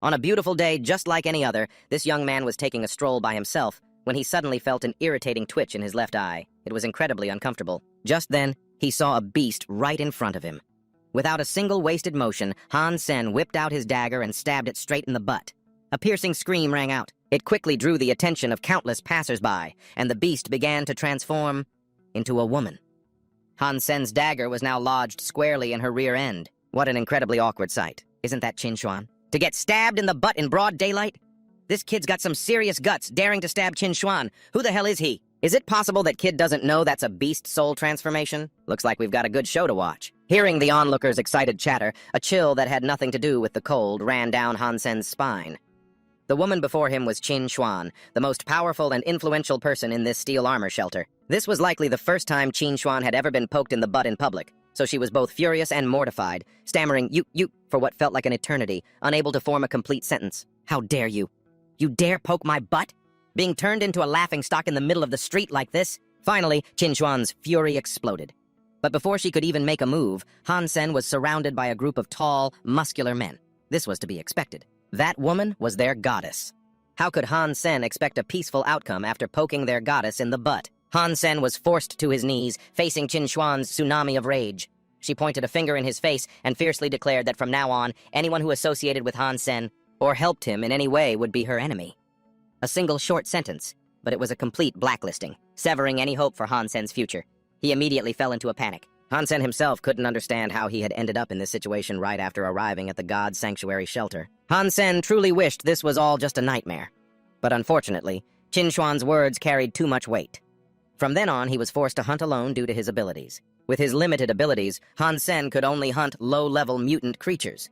On a beautiful day just like any other, this young man was taking a stroll by himself when he suddenly felt an irritating twitch in his left eye. It was incredibly uncomfortable. Just then, he saw a beast right in front of him. Without a single wasted motion, Han Sen whipped out his dagger and stabbed it straight in the butt. A piercing scream rang out. It quickly drew the attention of countless passers-by, and the beast began to transform into a woman. Han Sen's dagger was now lodged squarely in her rear end. What an incredibly awkward sight. Isn't that Chinuan? To get stabbed in the butt in broad daylight? This kid's got some serious guts, daring to stab Chinuan. Who the hell is he? Is it possible that kid doesn't know that's a beast soul transformation? Looks like we've got a good show to watch. Hearing the onlookers' excited chatter, a chill that had nothing to do with the cold ran down Han Sen's spine. The woman before him was Chinuan, the most powerful and influential person in this steel armor shelter. This was likely the first time Chinuan had ever been poked in the butt in public, so she was both furious and mortified, stammering you for what felt like an eternity, unable to form a complete sentence. How dare you? You dare poke my butt? Being turned into a laughingstock in the middle of the street like this? Finally, Chinuan's fury exploded. But before she could even make a move, Han Sen was surrounded by a group of tall, muscular men. This was to be expected. That woman was their goddess. How could Han Sen expect a peaceful outcome after poking their goddess in the butt? Han Sen was forced to his knees, facing Chinuan's tsunami of rage. She pointed a finger in his face and fiercely declared that from now on, anyone who associated with Han Sen or helped him in any way would be her enemy. A single short sentence, but it was a complete blacklisting, severing any hope for Han Sen's future. He immediately fell into a panic. Han Sen himself couldn't understand how he had ended up in this situation right after arriving at the God's Sanctuary shelter. Han Sen truly wished this was all just a nightmare. But unfortunately, Chinuan's words carried too much weight. From then on, he was forced to hunt alone due to his abilities. With his limited abilities, Han Sen could only hunt low-level mutant creatures.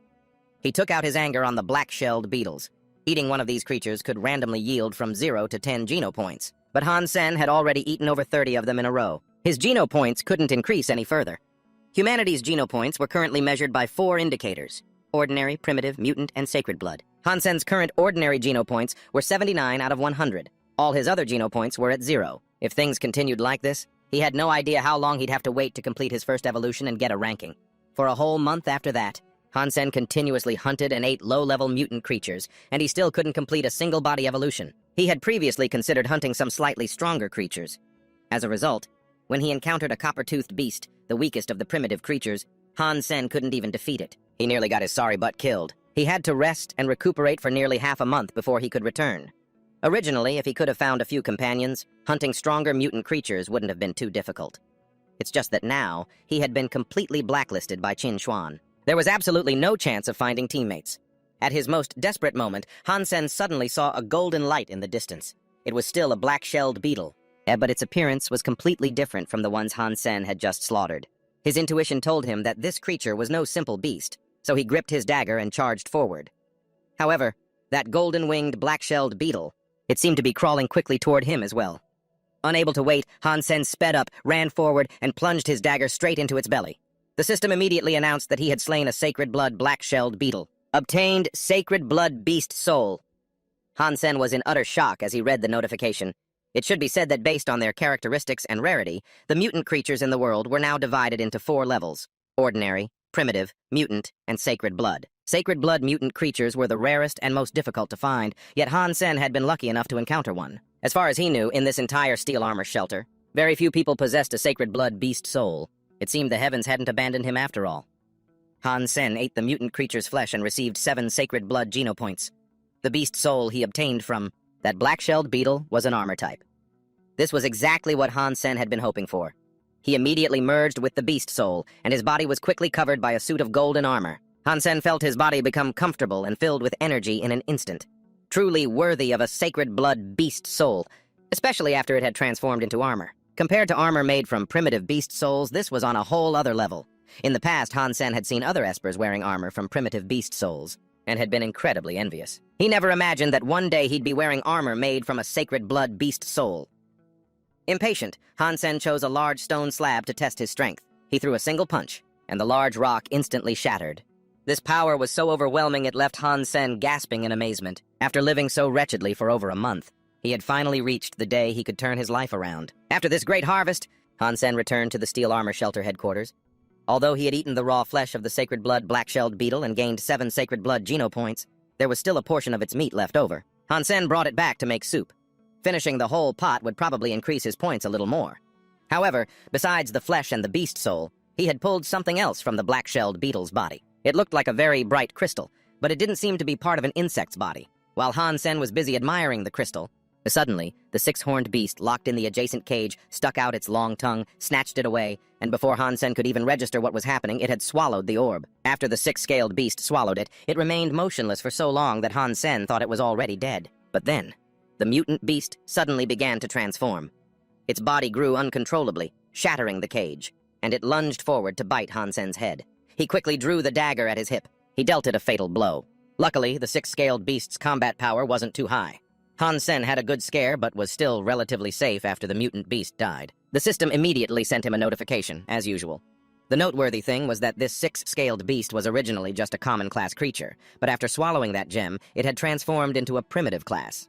He took out his anger on the black-shelled beetles. Eating one of these creatures could randomly yield from 0 to 10 geno points, but Han Sen had already eaten over 30 of them in a row. His geno points couldn't increase any further. Humanity's geno points were currently measured by 4 indicators: ordinary, primitive, mutant, and sacred blood. Han Sen's current ordinary geno points were 79 out of 100. All his other geno points were at 0. If things continued like this, he had no idea how long he'd have to wait to complete his first evolution and get a ranking. For a whole month after that, Han Sen continuously hunted and ate low-level mutant creatures, and he still couldn't complete a single-body evolution. He had previously considered hunting some slightly stronger creatures. As a result, when he encountered a copper-toothed beast, the weakest of the primitive creatures, Han Sen couldn't even defeat it. He nearly got his sorry butt killed. He had to rest and recuperate for nearly half a month before he could return. Originally, if he could have found a few companions, hunting stronger mutant creatures wouldn't have been too difficult. It's just that now, he had been completely blacklisted by Chinuan. There was absolutely no chance of finding teammates. At his most desperate moment, Han Sen suddenly saw a golden light in the distance. It was still a black-shelled beetle, but its appearance was completely different from the ones Han Sen had just slaughtered. His intuition told him that this creature was no simple beast, so he gripped his dagger and charged forward. However, that golden-winged black-shelled beetle, it seemed to be crawling quickly toward him as well. Unable to wait, Han Sen sped up, ran forward, and plunged his dagger straight into its belly. The system immediately announced that he had slain a sacred blood black-shelled beetle. Obtained sacred blood beast soul. Han Sen was in utter shock as he read the notification. It should be said that based on their characteristics and rarity, the mutant creatures in the world were now divided into 4 levels: ordinary, primitive, mutant, and sacred blood. Sacred blood mutant creatures were the rarest and most difficult to find, yet Han Sen had been lucky enough to encounter one. As far as he knew, in this entire steel armor shelter, very few people possessed a sacred blood beast soul. It seemed the heavens hadn't abandoned him after all. Han Sen ate the mutant creature's flesh and received 7 sacred blood geno points. The beast soul he obtained from that black-shelled beetle was an armor type. This was exactly what Han Sen had been hoping for. He immediately merged with the beast soul, and his body was quickly covered by a suit of golden armor. Han Sen felt his body become comfortable and filled with energy in an instant. Truly worthy of a sacred blood beast soul, especially after it had transformed into armor. Compared to armor made from primitive beast souls, this was on a whole other level. In the past, Han Sen had seen other espers wearing armor from primitive beast souls, and had been incredibly envious. He never imagined that one day he'd be wearing armor made from a sacred blood beast soul. Impatient, Han Sen chose a large stone slab to test his strength. He threw a single punch, and the large rock instantly shattered. This power was so overwhelming it left Han Sen gasping in amazement. After living so wretchedly for over a month, he had finally reached the day he could turn his life around. After this great harvest, Han Sen returned to the steel armor shelter headquarters. Although he had eaten the raw flesh of the sacred blood black-shelled beetle and gained 7 sacred blood geno points, there was still a portion of its meat left over. Han Sen brought it back to make soup. Finishing the whole pot would probably increase his points a little more. However, besides the flesh and the beast soul, he had pulled something else from the black-shelled beetle's body. It looked like a very bright crystal, but it didn't seem to be part of an insect's body. While Han Sen was busy admiring the crystal, suddenly, the six-horned beast locked in the adjacent cage stuck out its long tongue, snatched it away, and before Han Sen could even register what was happening, it had swallowed the orb. After the six-scaled beast swallowed it, it remained motionless for so long that Han Sen thought it was already dead. But then, the mutant beast suddenly began to transform. Its body grew uncontrollably, shattering the cage, and it lunged forward to bite Han Sen's head. He quickly drew the dagger at his hip. He dealt it a fatal blow. Luckily, the six-scaled beast's combat power wasn't too high. Han Sen had a good scare, but was still relatively safe after the mutant beast died. The system immediately sent him a notification, as usual. The noteworthy thing was that this six-scaled beast was originally just a common class creature, but after swallowing that gem, it had transformed into a primitive class.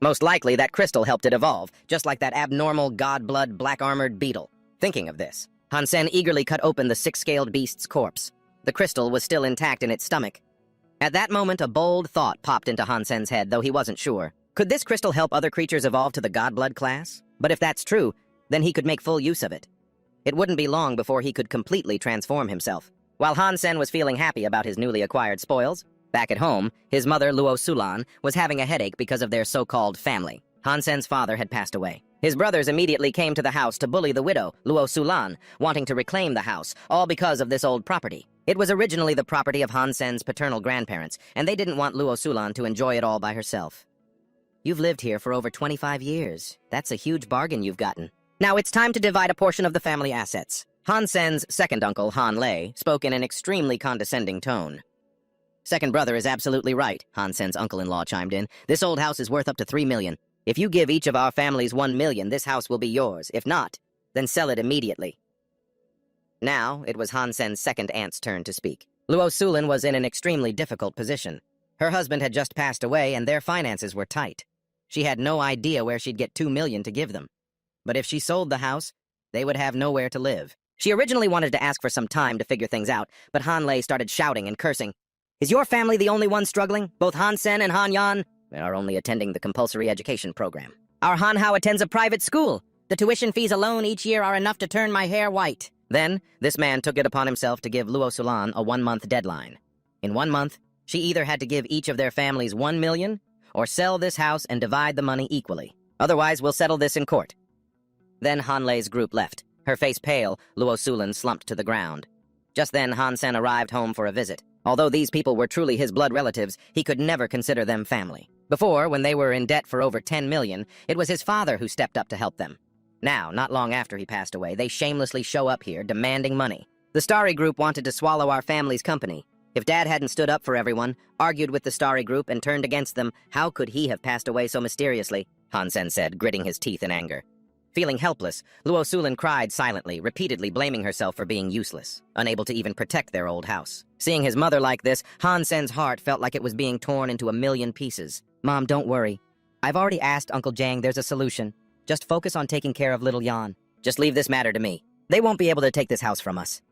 Most likely that crystal helped it evolve, just like that abnormal god-blood black-armored beetle. Thinking of this, Han Sen eagerly cut open the six-scaled beast's corpse. The crystal was still intact in its stomach. At that moment, a bold thought popped into Han Sen's head, though he wasn't sure. Could this crystal help other creatures evolve to the godblood class? But if that's true, then he could make full use of it. It wouldn't be long before he could completely transform himself. While Han Sen was feeling happy about his newly acquired spoils, back at home, his mother, Luo Sulan, was having a headache because of their so-called family. Han Sen's father had passed away. His brothers immediately came to the house to bully the widow, Luo Sulan, wanting to reclaim the house, all because of this old property. It was originally the property of Han Sen's paternal grandparents, and they didn't want Luo Sulan to enjoy it all by herself. You've lived here for over 25 years. That's a huge bargain you've gotten. Now it's time to divide a portion of the family assets. Han Sen's second uncle, Han Lei, spoke in an extremely condescending tone. Second brother is absolutely right, Han Sen's uncle-in-law chimed in. This old house is worth up to 3 million. If you give each of our families 1 million, this house will be yours. If not, then sell it immediately. Now, it was Han Sen's second aunt's turn to speak. Luo Sulan was in an extremely difficult position. Her husband had just passed away, and their finances were tight. She had no idea where she'd get 2 million to give them. But if she sold the house, they would have nowhere to live. She originally wanted to ask for some time to figure things out, but Han Lei started shouting and cursing. Is your family the only one struggling? Both Han Sen and Han Yan are only attending the compulsory education program. Our Han Hao attends a private school. The tuition fees alone each year are enough to turn my hair white. Then, this man took it upon himself to give Luo Sulan a 1-month deadline. In 1 month, she either had to give each of their families 1 million, or sell this house and divide the money equally. Otherwise, we'll settle this in court. Then Han Lei's group left. Her face pale, Luo Sulan slumped to the ground. Just then, Han Sen arrived home for a visit. Although these people were truly his blood relatives, he could never consider them family. Before, when they were in debt for over 10 million, it was his father who stepped up to help them. Now, not long after he passed away, they shamelessly show up here, demanding money. The Starry Group wanted to swallow our family's company. If Dad hadn't stood up for everyone, argued with the Starry Group, and turned against them, how could he have passed away so mysteriously? Han Sen said, gritting his teeth in anger. Feeling helpless, Luo Sulan cried silently, repeatedly blaming herself for being useless, unable to even protect their old house. Seeing his mother like this, Han Sen's heart felt like it was being torn into 1,000,000 pieces. Mom, don't worry. I've already asked Uncle Jang, there's a solution. Just focus on taking care of little Yan. Just leave this matter to me. They won't be able to take this house from us.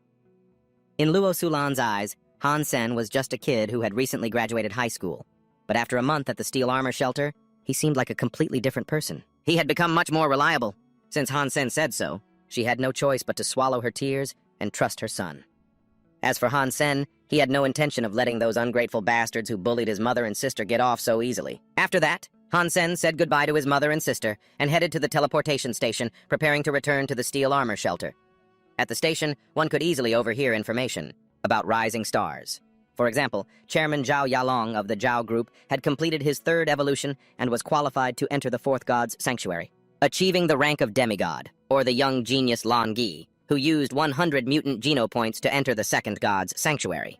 In Luo Sulan's eyes, Han Sen was just a kid who had recently graduated high school. But after a month at the steel armor shelter, he seemed like a completely different person. He had become much more reliable. Since Han Sen said so, she had no choice but to swallow her tears and trust her son. As for Han Sen, he had no intention of letting those ungrateful bastards who bullied his mother and sister get off so easily. After that, Han Sen said goodbye to his mother and sister and headed to the teleportation station, preparing to return to the steel armor shelter. At the station, one could easily overhear information about rising stars. For example, Chairman Zhao Yalong of the Zhao Group had completed his 3rd evolution and was qualified to enter the 4th God's sanctuary, achieving the rank of demigod, or the young genius Lan Gi, who used 100 mutant genopoints to enter the 2nd God's sanctuary.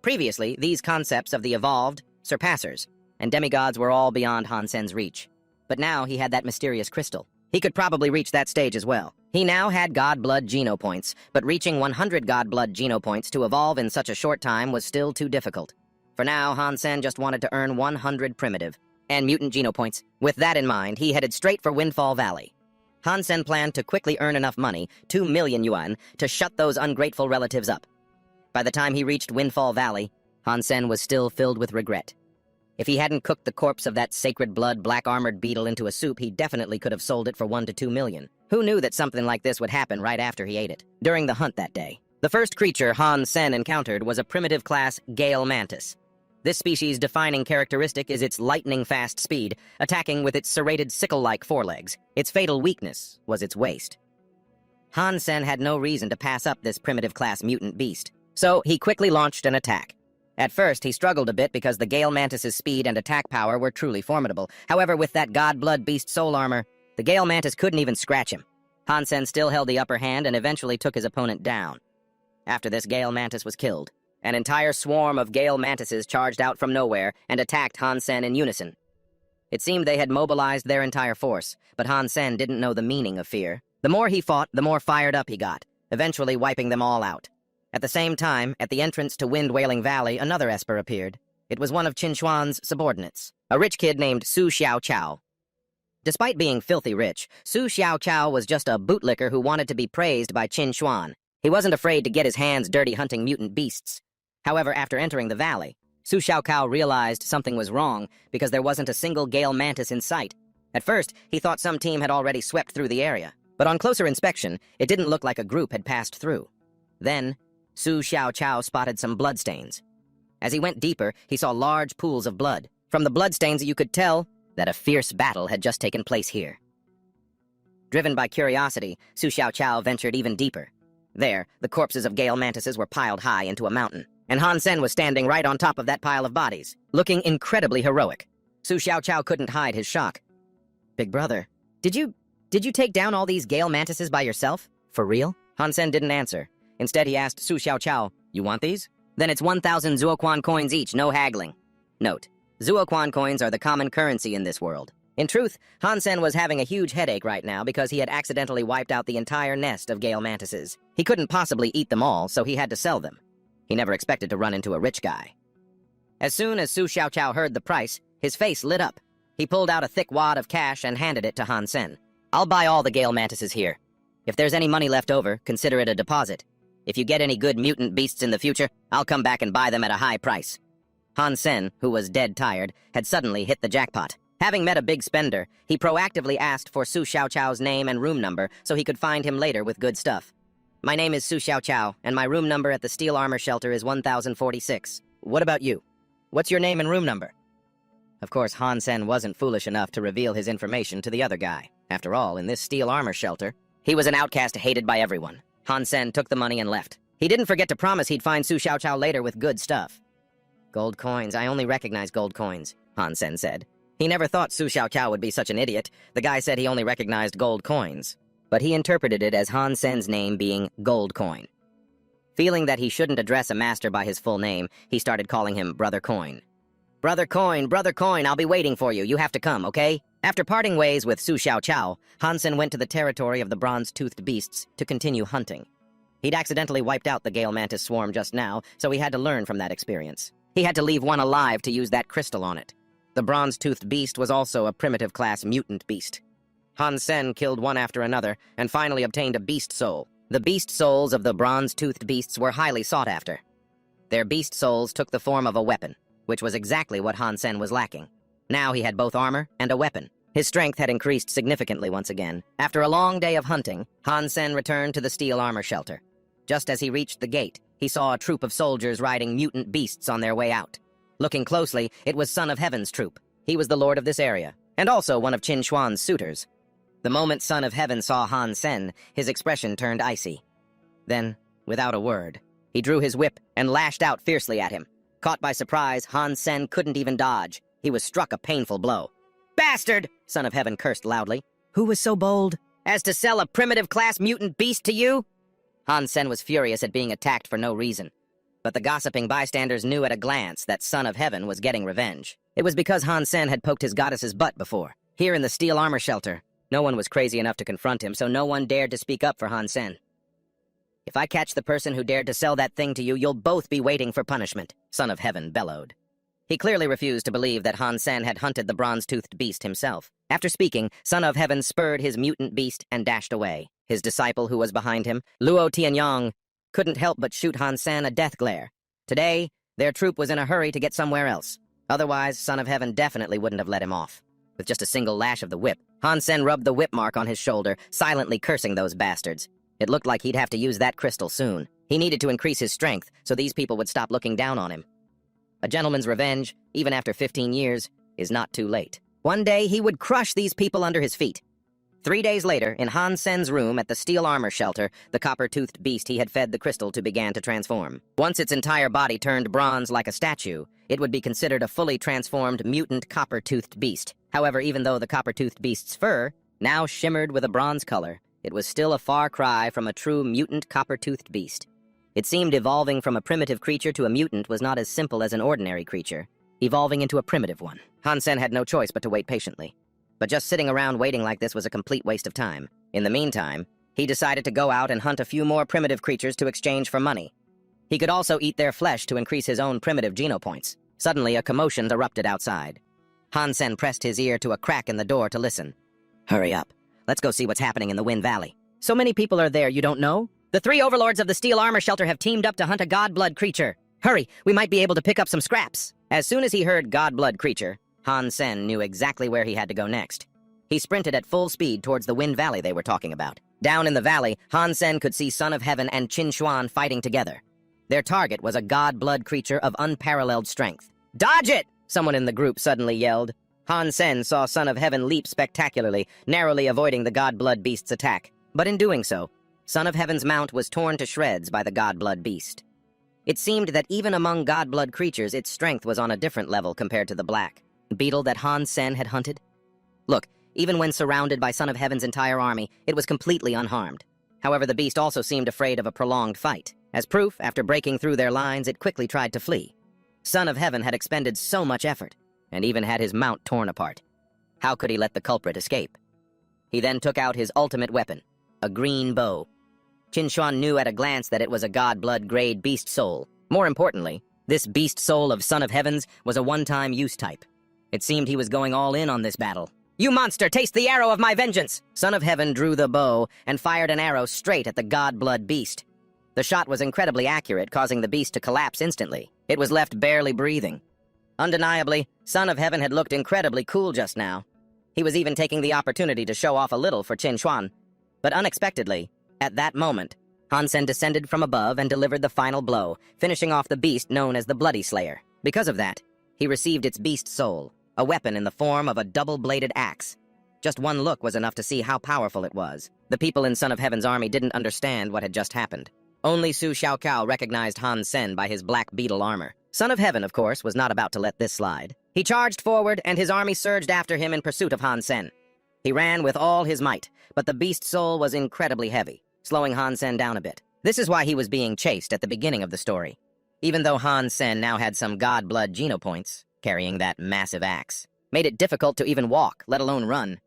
Previously, these concepts of the evolved, surpassers, and demigods were all beyond Han Sen's reach. But now he had that mysterious crystal. He could probably reach that stage as well. He now had God-blood genopoints, but reaching 100 God-blood genopoints to evolve in such a short time was still too difficult. For now, Han Sen just wanted to earn 100 primitive and mutant genopoints. With that in mind, he headed straight for Windfall Valley. Han Sen planned to quickly earn enough money, 2 million yuan, to shut those ungrateful relatives up. By the time he reached Windfall Valley, Han Sen was still filled with regret. If he hadn't cooked the corpse of that sacred blood black-armored beetle into a soup, he definitely could have sold it for 1 to 2 million. Who knew that something like this would happen right after he ate it? During the hunt that day, the first creature Han Sen encountered was a primitive class Gale mantis. This species' defining characteristic is its lightning-fast speed, attacking with its serrated sickle-like forelegs. Its fatal weakness was its waist. Han Sen had no reason to pass up this primitive class mutant beast, so he quickly launched an attack. At first, he struggled a bit because the Gale mantis's speed and attack power were truly formidable. However, with that god-blood beast soul armor, the Gale mantis couldn't even scratch him. Han Sen still held the upper hand and eventually took his opponent down. After this, Gale mantis was killed. An entire swarm of Gale mantises charged out from nowhere and attacked Han Sen in unison. It seemed they had mobilized their entire force, but Han Sen didn't know the meaning of fear. The more he fought, the more fired up he got, eventually wiping them all out. At the same time, at the entrance to Wind Wailing Valley, another esper appeared. It was one of Chinuan's subordinates, a rich kid named Su Xiaoqiao. Despite being filthy rich, Su Xiaoqiao was just a bootlicker who wanted to be praised by Chinuan. He wasn't afraid to get his hands dirty hunting mutant beasts. However, after entering the valley, Su Xiaoqiao realized something was wrong because there wasn't a single Gale mantis in sight. At first, he thought some team had already swept through the area, but on closer inspection, it didn't look like a group had passed through. Then, Su Xiaoqiao spotted some bloodstains. As he went deeper, he saw large pools of blood. From the bloodstains, you could tell that a fierce battle had just taken place here. Driven by curiosity, Su Xiaoqiao ventured even deeper. There, the corpses of Gale mantises were piled high into a mountain, and Han Sen was standing right on top of that pile of bodies, looking incredibly heroic. Su Xiaoqiao couldn't hide his shock. "Big brother, did you take down all these Gale mantises by yourself? For real?" Han Sen didn't answer. Instead, he asked Su Xiaoqiao, "You want these? Then it's 1,000 Zuoquan coins each, no haggling." Note, Zuoquan coins are the common currency in this world. In truth, Han Sen was having a huge headache right now because he had accidentally wiped out the entire nest of Gale mantises. He couldn't possibly eat them all, so he had to sell them. He never expected to run into a rich guy. As soon as Su Xiaoqiao heard the price, his face lit up. He pulled out a thick wad of cash and handed it to Han Sen. "I'll buy all the Gale mantises here. If there's any money left over, consider it a deposit. If you get any good mutant beasts in the future, I'll come back and buy them at a high price." Han Sen, who was dead tired, had suddenly hit the jackpot. Having met a big spender, he proactively asked for Su Xiaoqiao's name and room number so he could find him later with good stuff. "My name is Su Xiaoqiao, and my room number at the Steel Armor Shelter is 1046. What about you? What's your name and room number?" Of course, Han Sen wasn't foolish enough to reveal his information to the other guy. After all, in this Steel Armor Shelter, he was an outcast hated by everyone. Han Sen took the money and left. He didn't forget to promise he'd find Su Xiaoqiao later with good stuff. "Gold coins, I only recognize gold coins," Han Sen said. He never thought Su Xiaoqiao would be such an idiot. The guy said he only recognized gold coins, but he interpreted it as Han Sen's name being Gold Coin. Feeling that he shouldn't address a master by his full name, he started calling him Brother Coin. Brother Coin, I'll be waiting for you. You have to come, okay?" After parting ways with Su Xiaoqiao, Han Sen went to the territory of the bronze-toothed beasts to continue hunting. He'd accidentally wiped out the Gale mantis swarm just now, so he had to learn from that experience. He had to leave one alive to use that crystal on it. The bronze-toothed beast was also a primitive-class mutant beast. Han Sen killed one after another, and finally obtained a beast soul. The beast souls of the bronze-toothed beasts were highly sought after. Their beast souls took the form of a weapon, which was exactly what Han Sen was lacking. Now he had both armor and a weapon. His strength had increased significantly once again. After a long day of hunting, Han Sen returned to the Steel Armor Shelter. Just as he reached the gate, he saw a troop of soldiers riding mutant beasts on their way out. Looking closely, it was Son of Heaven's troop. He was the lord of this area, and also one of Chinuan's suitors. The moment Son of Heaven saw Han Sen, his expression turned icy. Then, without a word, he drew his whip and lashed out fiercely at him. Caught by surprise, Han Sen couldn't even dodge. He was struck a painful blow. "Bastard!" Son of Heaven cursed loudly. "Who was so bold as to sell a primitive-class mutant beast to you?" Han Sen was furious at being attacked for no reason. But the gossiping bystanders knew at a glance that Son of Heaven was getting revenge. It was because Han Sen had poked his goddess's butt before. Here in the Steel Armor Shelter, no one was crazy enough to confront him, so no one dared to speak up for Han Sen. "If I catch the person who dared to sell that thing to you, you'll both be waiting for punishment," Son of Heaven bellowed. He clearly refused to believe that Han Sen had hunted the bronze-toothed beast himself. After speaking, Son of Heaven spurred his mutant beast and dashed away. His disciple, who was behind him, Luo Tianyong, couldn't help but shoot Han Sen a death glare. Today, their troop was in a hurry to get somewhere else. Otherwise, Son of Heaven definitely wouldn't have let him off. With just a single lash of the whip, Han Sen rubbed the whip mark on his shoulder, silently cursing those bastards. It looked like he'd have to use that crystal soon. He needed to increase his strength so these people would stop looking down on him. A gentleman's revenge, even after 15 years, is not too late. One day, he would crush these people under his feet. 3 days later, in Han Sen's room at the steel armor shelter, the copper-toothed beast he had fed the crystal to began to transform. Once its entire body turned bronze like a statue, it would be considered a fully transformed mutant copper-toothed beast. However, even though the copper-toothed beast's fur now shimmered with a bronze color, it was still a far cry from a true mutant copper-toothed beast. It seemed evolving from a primitive creature to a mutant was not as simple as an ordinary creature, evolving into a primitive one. Han Sen had no choice but to wait patiently. But just sitting around waiting like this was a complete waste of time. In the meantime, he decided to go out and hunt a few more primitive creatures to exchange for money. He could also eat their flesh to increase his own primitive genopoints. Suddenly, a commotion erupted outside. Han Sen pressed his ear to a crack in the door to listen. Hurry up. Let's go see what's happening in the Wind Valley. So many people are there, you don't know? The 3 overlords of the steel armor shelter have teamed up to hunt a god-blood creature. Hurry, we might be able to pick up some scraps. As soon as he heard god-blood creature, Han Sen knew exactly where he had to go next. He sprinted at full speed towards the Wind Valley they were talking about. Down in the valley, Han Sen could see Son of Heaven and Chinuan fighting together. Their target was a god-blood creature of unparalleled strength. Dodge it! Someone in the group suddenly yelled. Han Sen saw Son of Heaven leap spectacularly, narrowly avoiding the god-blood beast's attack. But in doing so, Son of Heaven's mount was torn to shreds by the god-blood beast. It seemed that even among god-blood creatures, its strength was on a different level compared to the black beetle that Han Sen had hunted. Look, even when surrounded by Son of Heaven's entire army, it was completely unharmed. However, the beast also seemed afraid of a prolonged fight. As proof, after breaking through their lines, it quickly tried to flee. Son of Heaven had expended so much effort, and even had his mount torn apart. How could he let the culprit escape? He then took out his ultimate weapon, a green bow. Chinuan knew at a glance that it was a god-blood grade beast soul. More importantly, this beast soul of Son of Heaven's was a one-time use type. It seemed he was going all in on this battle. You monster, taste the arrow of my vengeance! Son of Heaven drew the bow and fired an arrow straight at the god-blood beast. The shot was incredibly accurate, causing the beast to collapse instantly. It was left barely breathing. Undeniably, Son of Heaven had looked incredibly cool just now. He was even taking the opportunity to show off a little for Chinuan. But unexpectedly, at that moment, Han Sen descended from above and delivered the final blow, finishing off the beast known as the Bloody Slayer. Because of that, he received its beast soul, a weapon in the form of a double-bladed axe. Just one look was enough to see how powerful it was. The people in Son of Heaven's army didn't understand what had just happened. Only Su Xiaokao recognized Han Sen by his black beetle armor. Son of Heaven, of course, was not about to let this slide. He charged forward, and his army surged after him in pursuit of Han Sen. He ran with all his might, but the beast soul was incredibly heavy, slowing Han Sen down a bit. This is why he was being chased at the beginning of the story. Even though Han Sen now had some god-blood genopoints, carrying that massive axe made it difficult to even walk, let alone run.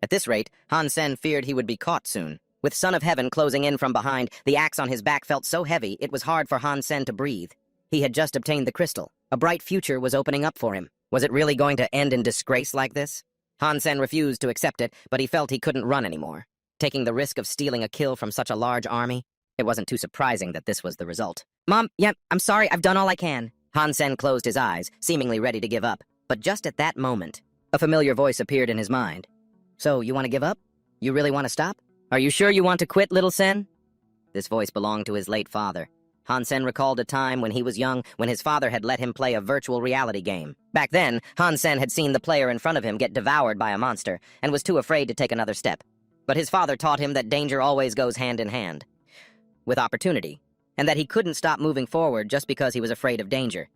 At this rate, Han Sen feared he would be caught soon. With Son of Heaven closing in from behind, the axe on his back felt so heavy it was hard for Han Sen to breathe. He had just obtained the crystal. A bright future was opening up for him. Was it really going to end in disgrace like this? Han Sen refused to accept it, but he felt he couldn't run anymore. Taking the risk of stealing a kill from such a large army, it wasn't too surprising that this was the result. Mom, yeah, I'm sorry, I've done all I can. Han Sen closed his eyes, seemingly ready to give up. But just at that moment, a familiar voice appeared in his mind. So, you want to give up? You really want to stop? Are you sure you want to quit, little Sen? This voice belonged to his late father. Han Sen recalled a time when he was young, when his father had let him play a virtual reality game. Back then, Han Sen had seen the player in front of him get devoured by a monster, and was too afraid to take another step. But his father taught him that danger always goes hand in hand with opportunity, and that he couldn't stop moving forward just because he was afraid of danger.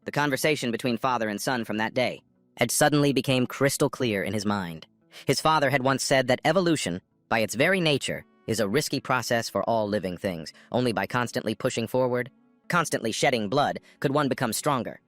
The conversation between father and son from that day had suddenly become crystal clear in his mind. His father had once said that evolution, by its very nature, is a risky process for all living things. Only by constantly pushing forward, constantly shedding blood, could one become stronger.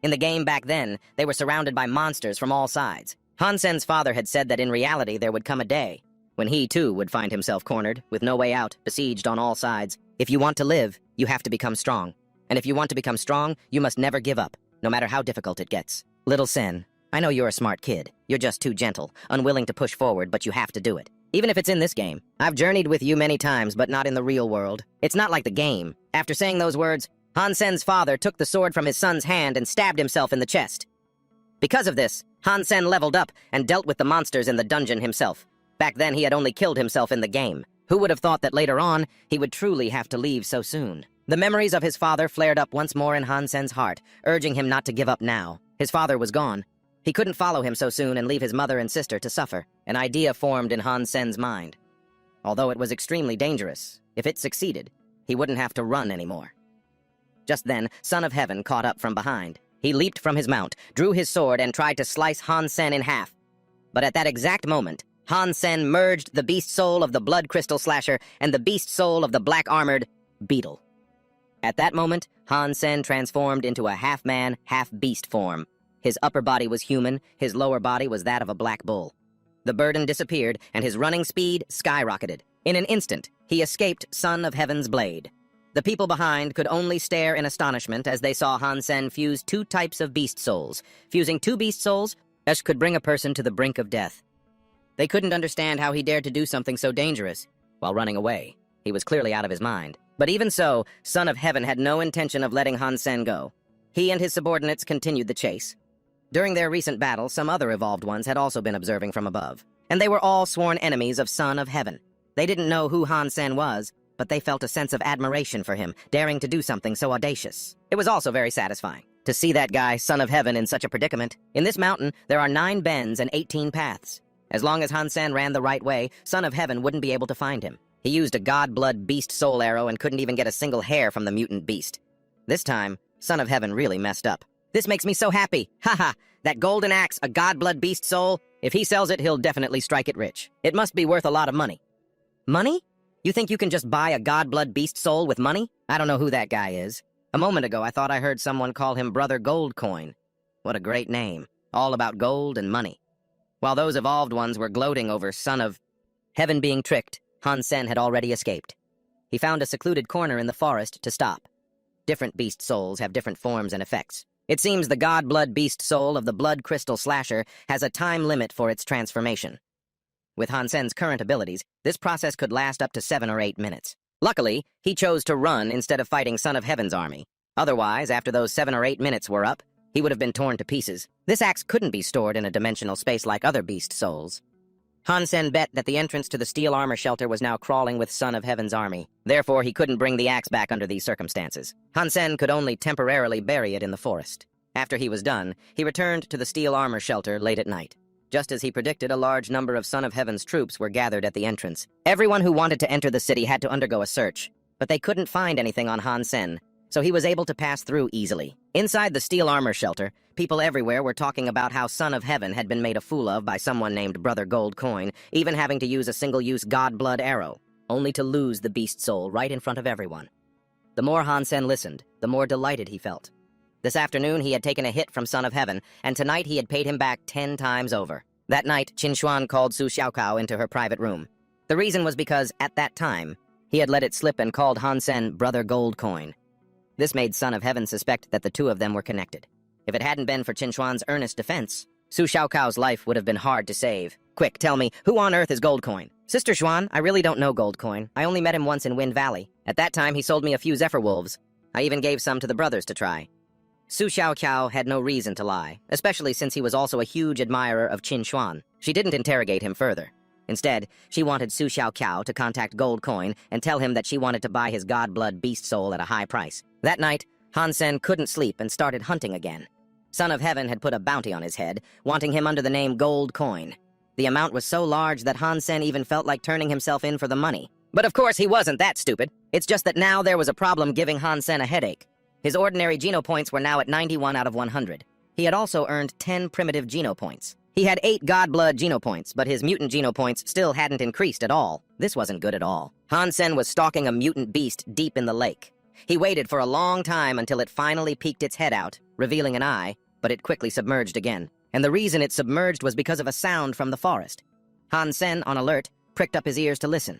In the game back then, they were surrounded by monsters from all sides. Han Sen's father had said that in reality there would come a day when he, too, would find himself cornered, with no way out, besieged on all sides. If you want to live, you have to become strong. And if you want to become strong, you must never give up, no matter how difficult it gets. Little Sen, I know you're a smart kid. You're just too gentle, unwilling to push forward, but you have to do it. Even if it's in this game. I've journeyed with you many times, but not in the real world. It's not like the game. After saying those words, Han Sen's father took the sword from his son's hand and stabbed himself in the chest. Because of this, Han Sen leveled up and dealt with the monsters in the dungeon himself. Back then, he had only killed himself in the game. Who would have thought that later on, he would truly have to leave so soon? The memories of his father flared up once more in Han Sen's heart, urging him not to give up now. His father was gone. He couldn't follow him so soon and leave his mother and sister to suffer. An idea formed in Han Sen's mind. Although it was extremely dangerous, if it succeeded, he wouldn't have to run anymore. Just then, Son of Heaven caught up from behind. He leaped from his mount, drew his sword, and tried to slice Han Sen in half. But at that exact moment, Han Sen merged the beast soul of the blood crystal slasher and the beast soul of the black-armored beetle. At that moment, Han Sen transformed into a half-man, half-beast form. His upper body was human, his lower body was that of a black bull. The burden disappeared, and his running speed skyrocketed. In an instant, he escaped Son of Heaven's blade. The people behind could only stare in astonishment as they saw Han Sen fuse two types of beast souls. Fusing two beast souls as could bring a person to the brink of death. They couldn't understand how he dared to do something so dangerous while running away. He was clearly out of his mind. But even so, Son of Heaven had no intention of letting Han Sen go. He and his subordinates continued the chase. During their recent battle, some other evolved ones had also been observing from above, and they were all sworn enemies of Son of Heaven. They didn't know who Han Sen was, but they felt a sense of admiration for him, daring to do something so audacious. It was also very satisfying to see that guy, Son of Heaven, in such a predicament. In this mountain, there are 9 bends and 18 paths. As long as Han Sen ran the right way, Son of Heaven wouldn't be able to find him. He used a god-blood beast soul arrow and couldn't even get a single hair from the mutant beast. This time, Son of Heaven really messed up. This makes me so happy. Haha, that golden axe, a god-blood beast soul, if he sells it, he'll definitely strike it rich. It must be worth a lot of money. Money? You think you can just buy a god-blood beast soul with money? I don't know who that guy is. A moment ago, I thought I heard someone call him Brother Goldcoin. What a great name. All about gold and money. While those evolved ones were gloating over Son of Heaven being tricked, Han Sen had already escaped. He found a secluded corner in the forest to stop. Different beast souls have different forms and effects. It seems the god-blood beast soul of the blood crystal slasher has a time limit for its transformation. With Han Sen's current abilities, this process could last up to 7 or 8 minutes. Luckily, he chose to run instead of fighting Son of Heaven's army. Otherwise, after those 7 or 8 minutes were up, he would have been torn to pieces. This axe couldn't be stored in a dimensional space like other beast souls. Han Sen bet that the entrance to the steel armor shelter was now crawling with Son of Heaven's army. Therefore, he couldn't bring the axe back under these circumstances. Han Sen could only temporarily bury it in the forest. After he was done, he returned to the steel armor shelter late at night. Just as he predicted, a large number of Son of Heaven's troops were gathered at the entrance. Everyone who wanted to enter the city had to undergo a search, but they couldn't find anything on Han Sen, so he was able to pass through easily. Inside the steel armor shelter, people everywhere were talking about how Son of Heaven had been made a fool of by someone named Brother Goldcoin, even having to use a single-use god-blood arrow, only to lose the beast soul right in front of everyone. The more Han Sen listened, the more delighted he felt. This afternoon, he had taken a hit from Son of Heaven, and tonight he had paid him back 10 times over. That night, Chinuan called Su Xiaokao into her private room. The reason was because, at that time, he had let it slip and called Han Sen Brother Goldcoin. This made Son of Heaven suspect that the two of them were connected. If it hadn't been for Chinuan's earnest defense, Su Xiaokao's life would have been hard to save. Quick, tell me, who on earth is Goldcoin? Sister Xuan, I really don't know Goldcoin. I only met him once in Wind Valley. At that time, he sold me a few Zephyr Wolves. I even gave some to the brothers to try. Su Xiaokao had no reason to lie, especially since he was also a huge admirer of Qin Xuan. She didn't interrogate him further. Instead, she wanted Su Xiaokao to contact Goldcoin and tell him that she wanted to buy his god-blood beast soul at a high price. That night, Han Sen couldn't sleep and started hunting again. Son of Heaven had put a bounty on his head, wanting him under the name Goldcoin. The amount was so large that Han Sen even felt like turning himself in for the money. But of course, he wasn't that stupid. It's just that now there was a problem giving Han Sen a headache. His ordinary Geno points were now at 91 out of 100. He had also earned 10 primitive Geno points. He had 8 God-blood Geno points, but his mutant Geno points still hadn't increased at all. This wasn't good at all. Han Sen was stalking a mutant beast deep in the lake. He waited for a long time until it finally peeked its head out, revealing an eye, but it quickly submerged again. And the reason it submerged was because of a sound from the forest. Han Sen, on alert, pricked up his ears to listen.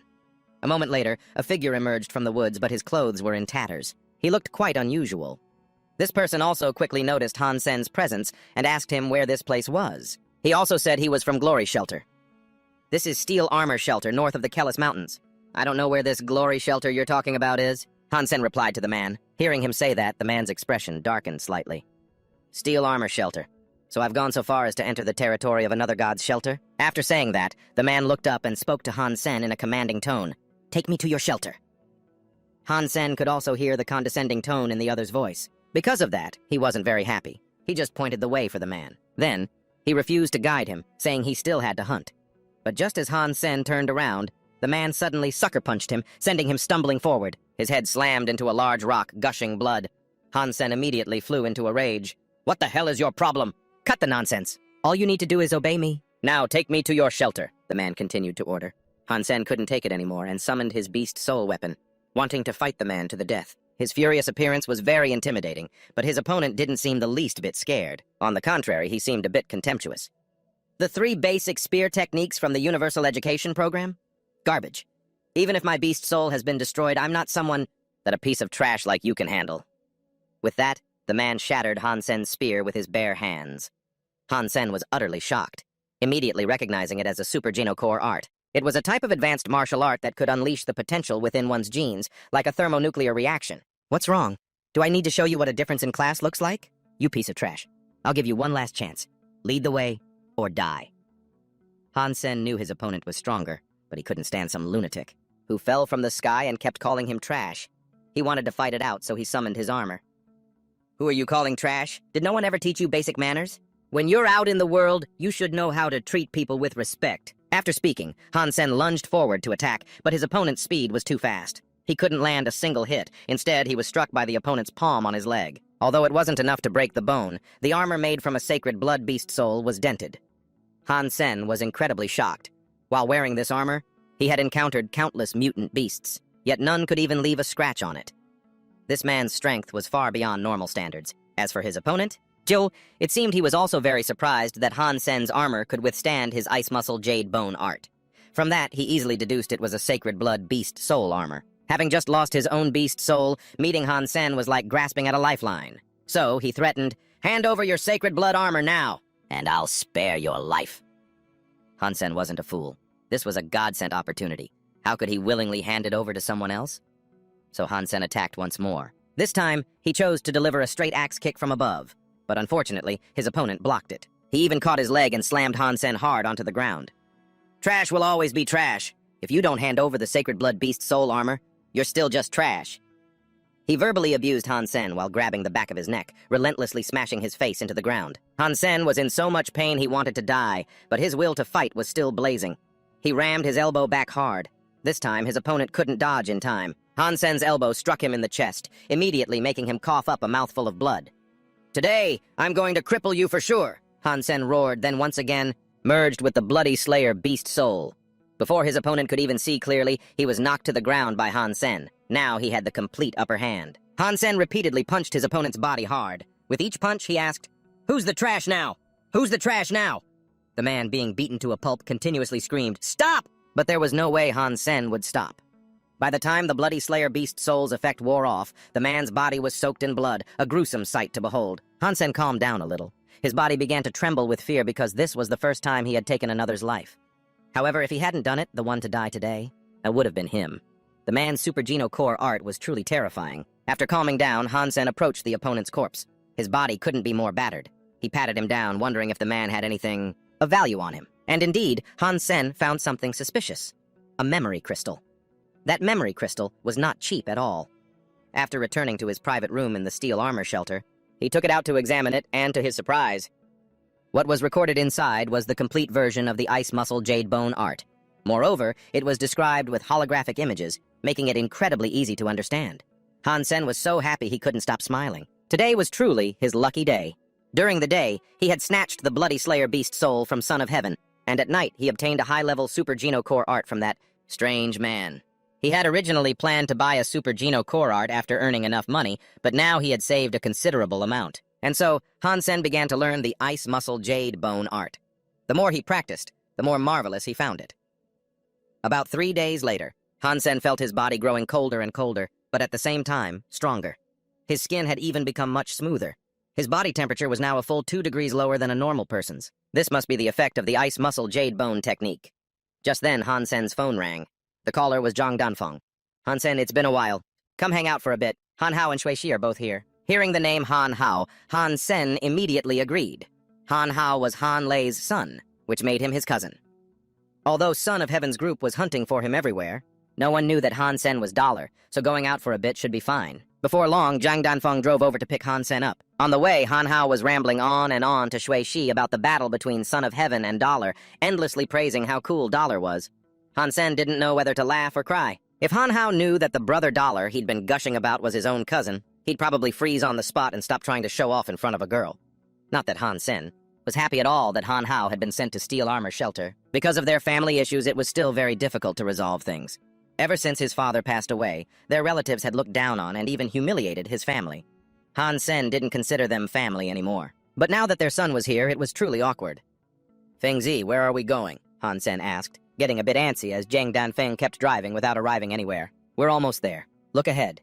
A moment later, a figure emerged from the woods, but his clothes were in tatters. He looked quite unusual. This person also quickly noticed Han Sen's presence and asked him where this place was. He also said he was from Glory Shelter. This is Steel Armor Shelter north of the Kellis Mountains. I don't know where this Glory Shelter you're talking about is. Hansen replied to the man. Hearing him say that, the man's expression darkened slightly. Steel armor shelter. So I've gone so far as to enter the territory of another god's shelter? After saying that, the man looked up and spoke to Hansen in a commanding tone. Take me to your shelter. Hansen could also hear the condescending tone in the other's voice. Because of that, he wasn't very happy. He just pointed the way for the man. Then, he refused to guide him, saying he still had to hunt. But just as Hansen turned around, the man suddenly sucker-punched him, sending him stumbling forward. His head slammed into a large rock, gushing blood. Hansen immediately flew into a rage. What the hell is your problem? Cut the nonsense. All you need to do is obey me. Now take me to your shelter, the man continued to order. Hansen couldn't take it anymore and summoned his beast soul weapon, wanting to fight the man to the death. His furious appearance was very intimidating, but his opponent didn't seem the least bit scared. On the contrary, he seemed a bit contemptuous. The 3 basic spear techniques from the Universal Education Program? Garbage. Even if my beast soul has been destroyed, I'm not someone that a piece of trash like you can handle. With that, the man shattered Hansen's spear with his bare hands. Hansen was utterly shocked, immediately recognizing it as a Super Geno Core art. It was a type of advanced martial art that could unleash the potential within one's genes, like a thermonuclear reaction. What's wrong? Do I need to show you what a difference in class looks like? You piece of trash. I'll give you one last chance. Lead the way, or die. Hansen knew his opponent was stronger, but he couldn't stand some lunatic who fell from the sky and kept calling him trash. He wanted to fight it out, so he summoned his armor. Who are you calling trash? Did no one ever teach you basic manners? When you're out in the world, you should know how to treat people with respect. After speaking, Hansen lunged forward to attack, but his opponent's speed was too fast. He couldn't land a single hit. Instead, he was struck by the opponent's palm on his leg. Although it wasn't enough to break the bone, the armor made from a sacred blood beast soul was dented. Hansen was incredibly shocked. While wearing this armor, he had encountered countless mutant beasts, yet none could even leave a scratch on it. This man's strength was far beyond normal standards. As for his opponent, Joe, it seemed he was also very surprised that Hansen's armor could withstand his ice muscle jade bone art. From that, he easily deduced it was a sacred blood beast soul armor. Having just lost his own beast soul, meeting Hansen was like grasping at a lifeline. So he threatened, "Hand over your sacred blood armor now, and I'll spare your life." Hansen wasn't a fool. This was a God-sent opportunity. How could he willingly hand it over to someone else? So Hansen attacked once more. This time, he chose to deliver a straight axe kick from above. But unfortunately, his opponent blocked it. He even caught his leg and slammed Hansen hard onto the ground. Trash will always be trash. If you don't hand over the sacred blood beast soul armor, you're still just trash. He verbally abused Hansen while grabbing the back of his neck, relentlessly smashing his face into the ground. Hansen was in so much pain he wanted to die, but his will to fight was still blazing. He rammed his elbow back hard. This time, his opponent couldn't dodge in time. Hansen's elbow struck him in the chest, immediately making him cough up a mouthful of blood. "Today, I'm going to cripple you for sure," Hansen roared, then once again merged with the bloody slayer beast soul. Before his opponent could even see clearly, he was knocked to the ground by Hansen. Now he had the complete upper hand. Hansen repeatedly punched his opponent's body hard. With each punch, he asked, "Who's the trash now? Who's the trash now?" The man, being beaten to a pulp, continuously screamed, "Stop!" But there was no way Hansen would stop. By the time the bloody slayer beast soul's effect wore off, the man's body was soaked in blood, a gruesome sight to behold. Hansen calmed down a little. His body began to tremble with fear because this was the first time he had taken another's life. However, if he hadn't done it, the one to die today, it would have been him. The man's Super Geno Core art was truly terrifying. After calming down, Hansen approached the opponent's corpse. His body couldn't be more battered. He patted him down, wondering if the man had anything of value on him. And indeed, Hansen found something suspicious. A memory crystal. That memory crystal was not cheap at all. After returning to his private room in the steel armor shelter, he took it out to examine it, and to his surprise, what was recorded inside was the complete version of the ice muscle jade bone art. Moreover, it was described with holographic images, making it incredibly easy to understand. Hansen was so happy he couldn't stop smiling. Today was truly his lucky day. During the day, he had snatched the bloody slayer beast soul from Son of Heaven, and at night he obtained a high-level Super Geno Core art from that strange man. He had originally planned to buy a Super Geno Core art after earning enough money, but now he had saved a considerable amount. And so, Hansen began to learn the ice muscle jade bone art. The more he practiced, the more marvelous he found it. About 3 days later, Hansen felt his body growing colder and colder, but at the same time, stronger. His skin had even become much smoother. His body temperature was now a full 2 degrees lower than a normal person's. This must be the effect of the ice muscle jade bone technique. Just then, Hansen's phone rang. The caller was Zhang Danfeng. "Hansen, it's been a while. Come hang out for a bit. Han Hao and Shui Shi are both here. Hearing the name Han Hao, Han Sen immediately agreed. Han Hao was Han Lei's son, which made him his cousin. Although Son of Heaven's group was hunting for him everywhere, no one knew that Han Sen was Dollar, so going out for a bit should be fine. Before long, Zhang Danfeng drove over to pick Han Sen up. On the way, Han Hao was rambling on and on to Shui Shi about the battle between Son of Heaven and Dollar, endlessly praising how cool Dollar was. Han Sen didn't know whether to laugh or cry. If Han Hao knew that the brother Dollar he'd been gushing about was his own cousin, he'd probably freeze on the spot and stop trying to show off in front of a girl. Not that Han Sen was happy at all that Han Hao had been sent to Steel Armor Shelter. Because of their family issues, it was still very difficult to resolve things. Ever since his father passed away, their relatives had looked down on and even humiliated his family. Han Sen didn't consider them family anymore. But now that their son was here, it was truly awkward. "Feng Zi, where are we going?" Han Sen asked, getting a bit antsy as Zhang Danfeng kept driving without arriving anywhere. "We're almost there. Look ahead."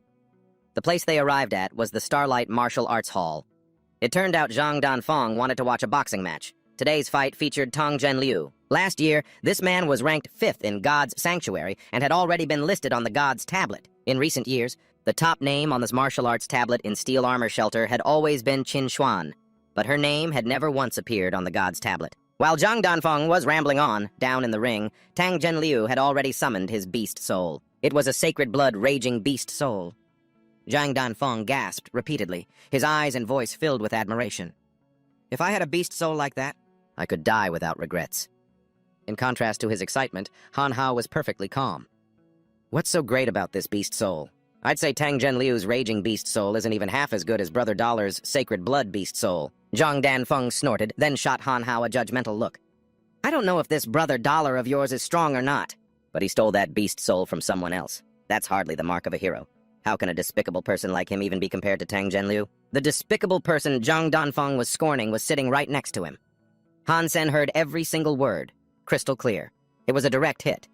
The place they arrived at was the Starlight Martial Arts Hall. It turned out Zhang Danfeng wanted to watch a boxing match. Today's fight featured Tong Zhenliu. Last year, this man was ranked 5th in God's Sanctuary and had already been listed on the God's Tablet. In recent years, the top name on this martial arts tablet in Steel Armor Shelter had always been Chinuan, but her name had never once appeared on the God's Tablet. While Zhang Danfeng was rambling on, down in the ring, Tang Zhenliu had already summoned his beast soul. It was a sacred blood raging beast soul. Zhang Danfeng gasped repeatedly, his eyes and voice filled with admiration. "If I had a beast soul like that, I could die without regrets." In contrast to his excitement, Han Hao was perfectly calm. "What's so great about this beast soul? I'd say Tang Zhenliu's raging beast soul isn't even half as good as Brother Dollar's sacred blood beast soul." Zhang Danfeng snorted, then shot Han Hao a judgmental look. "I don't know if this Brother Dollar of yours is strong or not, but he stole that beast soul from someone else. That's hardly the mark of a hero. How can a despicable person like him even be compared to Tang Zhenliu?" The despicable person Zhang Danfeng was scorning was sitting right next to him. Han Sen heard every single word, crystal clear. It was a direct hit.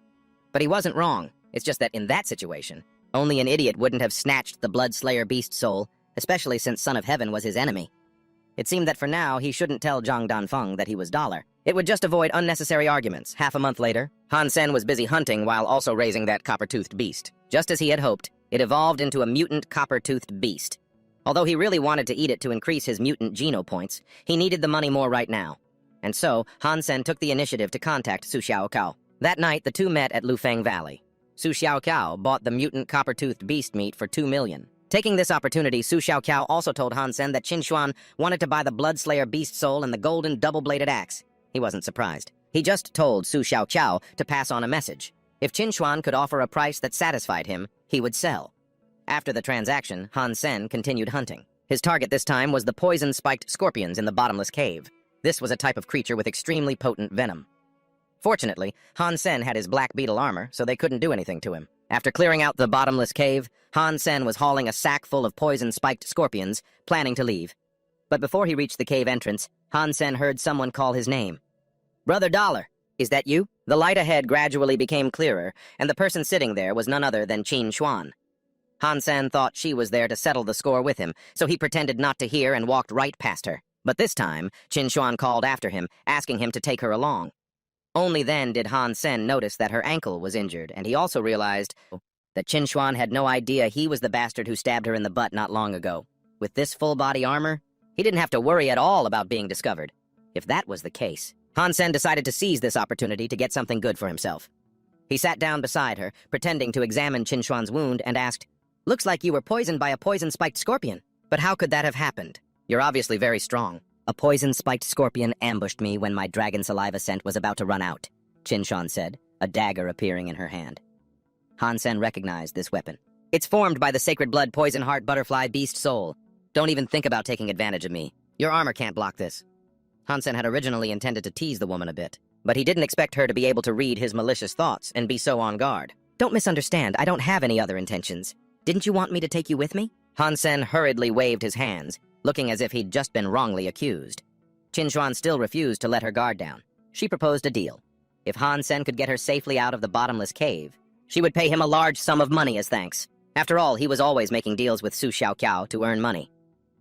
But he wasn't wrong. It's just that in that situation, only an idiot wouldn't have snatched the Bloodslayer beast soul, especially since Son of Heaven was his enemy. It seemed that for now, he shouldn't tell Zhang Danfeng that he was Dollar. It would just avoid unnecessary arguments. Half a month later, Han Sen was busy hunting while also raising that copper-toothed beast. Just as he had hoped, it evolved into a mutant copper-toothed beast. Although he really wanted to eat it to increase his mutant geno points, he needed the money more right now. And so, Han Sen took the initiative to contact Su Xiaokao. That night, the two met at Lufeng Valley. Su Xiaokao bought the mutant copper-toothed beast meat for 2 million. Taking this opportunity, Su Xiaokao also told Han Sen that Chinuan wanted to buy the Bloodslayer beast soul and the golden double-bladed axe. He wasn't surprised. He just told Su Xiaokao to pass on a message. If Chinuan could offer a price that satisfied him, he would sell. After the transaction, Han Sen continued hunting. His target this time was the poison-spiked scorpions in the bottomless cave. This was a type of creature with extremely potent venom. Fortunately, Han Sen had his black beetle armor, so they couldn't do anything to him. After clearing out the bottomless cave, Han Sen was hauling a sack full of poison-spiked scorpions, planning to leave. But before he reached the cave entrance, Han Sen heard someone call his name. "Brother Dollar, is that you?" The light ahead gradually became clearer, and the person sitting there was none other than Chinuan. Han Sen thought she was there to settle the score with him, so he pretended not to hear and walked right past her. But this time, Chinuan called after him, asking him to take her along. Only then did Han Sen notice that her ankle was injured, and he also realized that Chinuan had no idea he was the bastard who stabbed her in the butt not long ago. With this full-body armor, he didn't have to worry at all about being discovered. If that was the case, Han Sen decided to seize this opportunity to get something good for himself. He sat down beside her, pretending to examine Chinuan's wound, and asked, "Looks like you were poisoned by a poison-spiked scorpion. But how could that have happened? You're obviously very strong." "A poison-spiked scorpion ambushed me when my dragon saliva scent was about to run out," Chinuan said, a dagger appearing in her hand. Han Sen recognized this weapon. "It's formed by the sacred blood poison heart butterfly beast soul. Don't even think about taking advantage of me. Your armor can't block this." Han Sen had originally intended to tease the woman a bit, but he didn't expect her to be able to read his malicious thoughts and be so on guard. "Don't misunderstand, I don't have any other intentions. Didn't you want me to take you with me?" Han Sen hurriedly waved his hands, looking as if he'd just been wrongly accused. Chinuan still refused to let her guard down. She proposed a deal. If Han Sen could get her safely out of the bottomless cave, she would pay him a large sum of money as thanks. After all, he was always making deals with Su Xiaokao to earn money.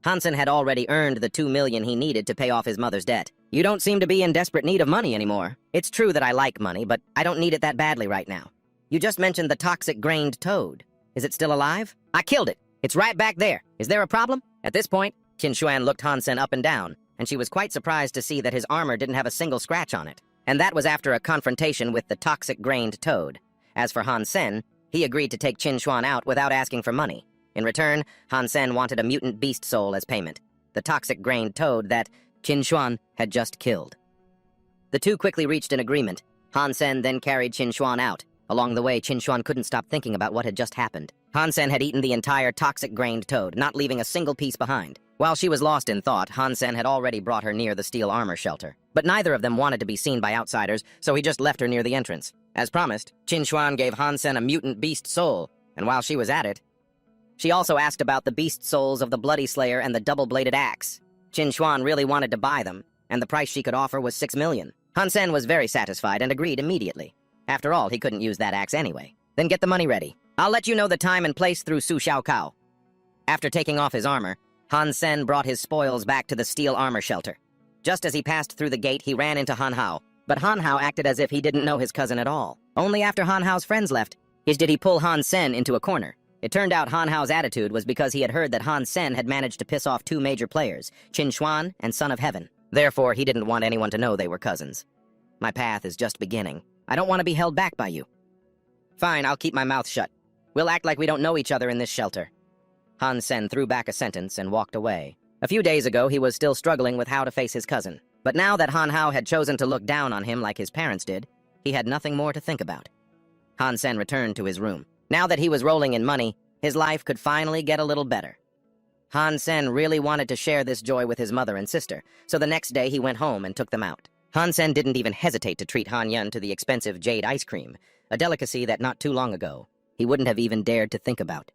Han Sen had already earned the 2 million he needed to pay off his mother's debt. "You don't seem to be in desperate need of money anymore. It's true that I like money, but I don't need it that badly right now. You just mentioned the toxic-grained toad. Is it still alive? I killed it. It's right back there. Is there a problem? At this point, Chinuan looked Han Sen up and down, and she was quite surprised to see that his armor didn't have a single scratch on it. And that was after a confrontation with the toxic-grained toad. As for Han Sen, he agreed to take Chinuan out without asking for money. In return, Han Sen wanted a mutant beast soul as payment, the toxic-grained toad that Chinuan had just killed. The two quickly reached an agreement. Han Sen then carried Chinuan out. Along the way, Chinuan couldn't stop thinking about what had just happened. Han Sen had eaten the entire toxic-grained toad, not leaving a single piece behind. While she was lost in thought, Han Sen had already brought her near the steel armor shelter. But neither of them wanted to be seen by outsiders, so he just left her near the entrance. As promised, Chinuan gave Han Sen a mutant beast soul, and while she was at it, she also asked about the beast souls of the Bloody Slayer and the double-bladed axe. Chinuan really wanted to buy them, and the price she could offer was 6 million. Han Sen was very satisfied and agreed immediately. After all, he couldn't use that axe anyway. Then get the money ready. I'll let you know the time and place through Su Xiao Kao. After taking off his armor, Han Sen brought his spoils back to the steel armor shelter. Just as he passed through the gate, he ran into Han Hao. But Han Hao acted as if he didn't know his cousin at all. Only after Han Hao's friends left, did he pull Han Sen into a corner. It turned out Han Hao's attitude was because he had heard that Han Sen had managed to piss off 2 major players, Chinuan and Son of Heaven. Therefore, he didn't want anyone to know they were cousins. My path is just beginning. I don't want to be held back by you. Fine, I'll keep my mouth shut. We'll act like we don't know each other in this shelter. Han Sen threw back a sentence and walked away. A few days ago, he was still struggling with how to face his cousin. But now that Han Hao had chosen to look down on him like his parents did, he had nothing more to think about. Han Sen returned to his room. Now that he was rolling in money, his life could finally get a little better. Han Sen really wanted to share this joy with his mother and sister, so the next day he went home and took them out. Han Sen didn't even hesitate to treat Han Yun to the expensive jade ice cream, a delicacy that not too long ago he wouldn't have even dared to think about.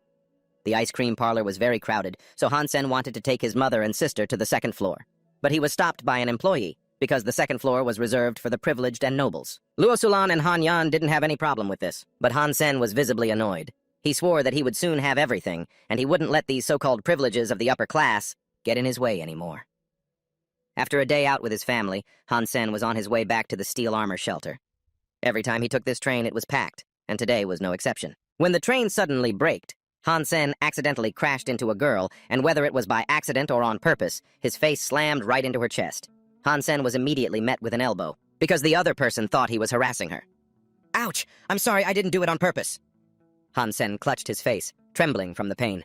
The ice cream parlor was very crowded, so Han Sen wanted to take his mother and sister to the second floor. But he was stopped by an employee, because the second floor was reserved for the privileged and nobles. Luo Sulan and Han Yan didn't have any problem with this, but Han Sen was visibly annoyed. He swore that he would soon have everything, and he wouldn't let these so-called privileges of the upper class get in his way anymore. After a day out with his family, Han Sen was on his way back to the steel armor shelter. Every time he took this train, it was packed, and today was no exception. When the train suddenly braked, Han Sen accidentally crashed into a girl, and whether it was by accident or on purpose, his face slammed right into her chest. Han Sen was immediately met with an elbow, because the other person thought he was harassing her. Ouch! I'm sorry, I didn't do it on purpose. Han Sen clutched his face, trembling from the pain.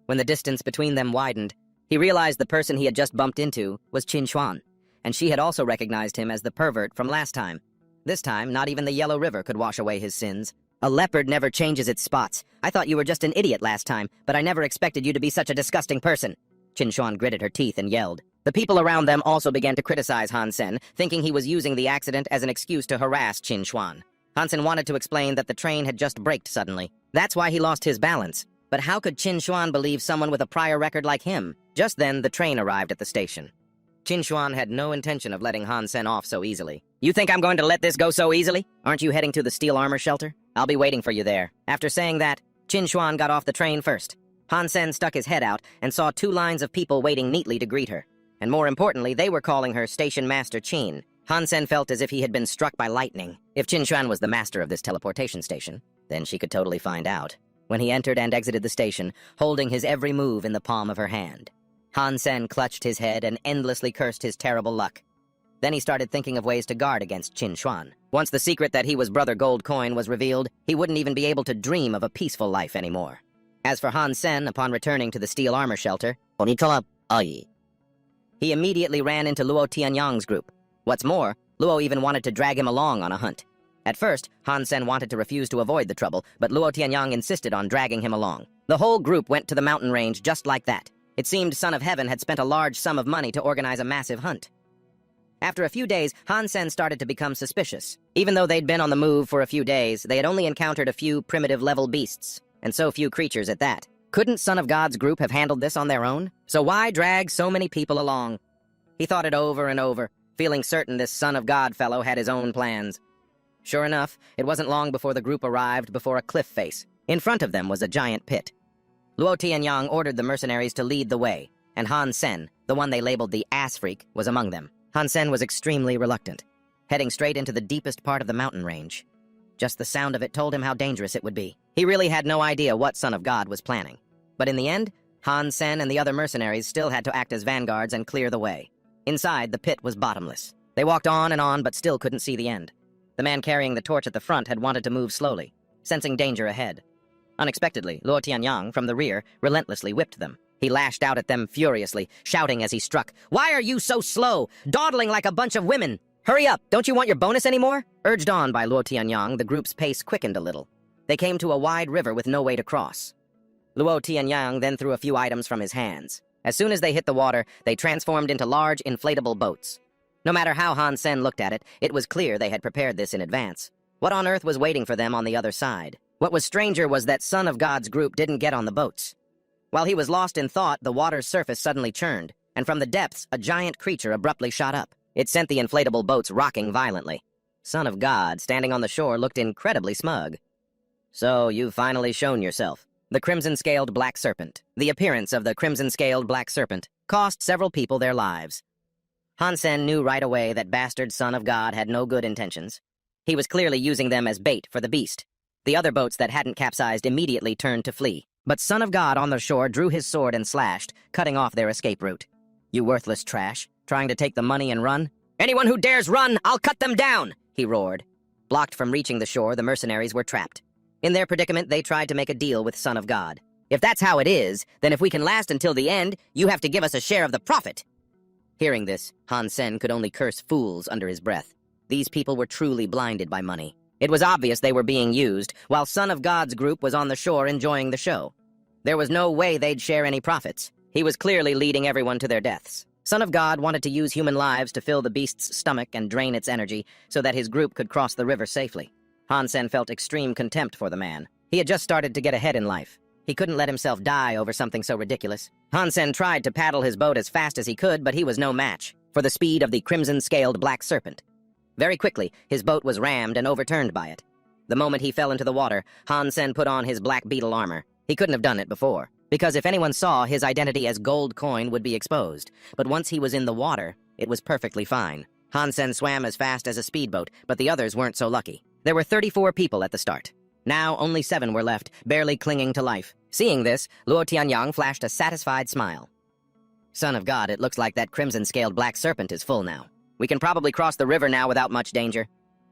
When the distance between them widened, he realized the person he had just bumped into was Chinuan, and she had also recognized him as the pervert from last time. This time, not even the Yellow River could wash away his sins. A leopard never changes its spots. I thought you were just an idiot last time, but I never expected you to be such a disgusting person. Chinuan gritted her teeth and yelled. The people around them also began to criticize Han Sen, thinking he was using the accident as an excuse to harass Chinuan. Han Sen wanted to explain that the train had just braked suddenly. That's why he lost his balance. But how could Chinuan believe someone with a prior record like him? Just then, the train arrived at the station. Chinuan had no intention of letting Han Sen off so easily. You think I'm going to let this go so easily? Aren't you heading to the steel armor shelter? I'll be waiting for you there. After saying that, Chinuan got off the train first. Han Sen stuck his head out and saw 2 lines of people waiting neatly to greet her. And more importantly, they were calling her Station Master Chin. Han Sen felt as if he had been struck by lightning. If Chinuan was the master of this teleportation station, then she could totally find out. When he entered and exited the station, holding his every move in the palm of her hand, Han Sen clutched his head and endlessly cursed his terrible luck. Then he started thinking of ways to guard against Chinuan. Once the secret that he was Brother Gold Coin was revealed, he wouldn't even be able to dream of a peaceful life anymore. As for Han Sen, upon returning to the steel armor shelter, he immediately ran into Luo Tianyang's group. What's more, Luo even wanted to drag him along on a hunt. At first, Han Sen wanted to refuse to avoid the trouble, but Luo Tianyang insisted on dragging him along. The whole group went to the mountain range just like that. It seemed Son of Heaven had spent a large sum of money to organize a massive hunt. After a few days, Han Sen started to become suspicious. Even though they'd been on the move for a few days, they had only encountered a few primitive-level beasts, and so few creatures at that. Couldn't Son of God's group have handled this on their own? So why drag so many people along? He thought it over and over, feeling certain this Son of God fellow had his own plans. Sure enough, it wasn't long before the group arrived before a cliff face. In front of them was a giant pit. Luo Tianyang ordered the mercenaries to lead the way, and Han Sen, the one they labeled the ass freak, was among them. Han Sen was extremely reluctant, heading straight into the deepest part of the mountain range. Just the sound of it told him how dangerous it would be. He really had no idea what Son of God was planning. But in the end, Han Sen and the other mercenaries still had to act as vanguards and clear the way. Inside, the pit was bottomless. They walked on and on, but still couldn't see the end. The man carrying the torch at the front had wanted to move slowly, sensing danger ahead. Unexpectedly, Luo Tianyang, from the rear, relentlessly whipped them. He lashed out at them furiously, shouting as he struck, "Why are you so slow? Dawdling like a bunch of women! Hurry up! Don't you want your bonus anymore?" Urged on by Luo Tianyang, the group's pace quickened a little. They came to a wide river with no way to cross. Luo Tianyang then threw a few items from his hands. As soon as they hit the water, they transformed into large, inflatable boats. No matter how Han Sen looked at it, it was clear they had prepared this in advance. What on earth was waiting for them on the other side? What was stranger was that Son of God's group didn't get on the boats. While he was lost in thought, the water's surface suddenly churned, and from the depths, a giant creature abruptly shot up. It sent the inflatable boats rocking violently. Son of God, standing on the shore, looked incredibly smug. "So, you've finally shown yourself." The crimson-scaled black serpent. The appearance of the crimson-scaled black serpent cost several people their lives. Han Sen knew right away that bastard Son of God had no good intentions. He was clearly using them as bait for the beast. The other boats that hadn't capsized immediately turned to flee. But Son of God on the shore drew his sword and slashed, cutting off their escape route. "You worthless trash, trying to take the money and run? Anyone who dares run, I'll cut them down!" he roared. Blocked from reaching the shore, the mercenaries were trapped. In their predicament, they tried to make a deal with Son of God. "If that's how it is, then if we can last until the end, you have to give us a share of the profit." Hearing this, Han Sen could only curse fools under his breath. These people were truly blinded by money. It was obvious they were being used, while Son of God's group was on the shore enjoying the show. There was no way they'd share any profits. He was clearly leading everyone to their deaths. Son of God wanted to use human lives to fill the beast's stomach and drain its energy so that his group could cross the river safely. Han Sen felt extreme contempt for the man. He had just started to get ahead in life. He couldn't let himself die over something so ridiculous. Han Sen tried to paddle his boat as fast as he could, but he was no match for the speed of the crimson-scaled black serpent. Very quickly, his boat was rammed and overturned by it. The moment he fell into the water, Han Sen put on his black beetle armor. He couldn't have done it before, because if anyone saw, his identity as gold coin would be exposed. But once he was in the water, it was perfectly fine. Han Sen swam as fast as a speedboat, but the others weren't so lucky. There were 34 people at the start. Now only 7 were left, barely clinging to life. Seeing this, Luo Tianyang flashed a satisfied smile. "Son of God, it looks like that crimson-scaled black serpent is full now. We can probably cross the river now without much danger."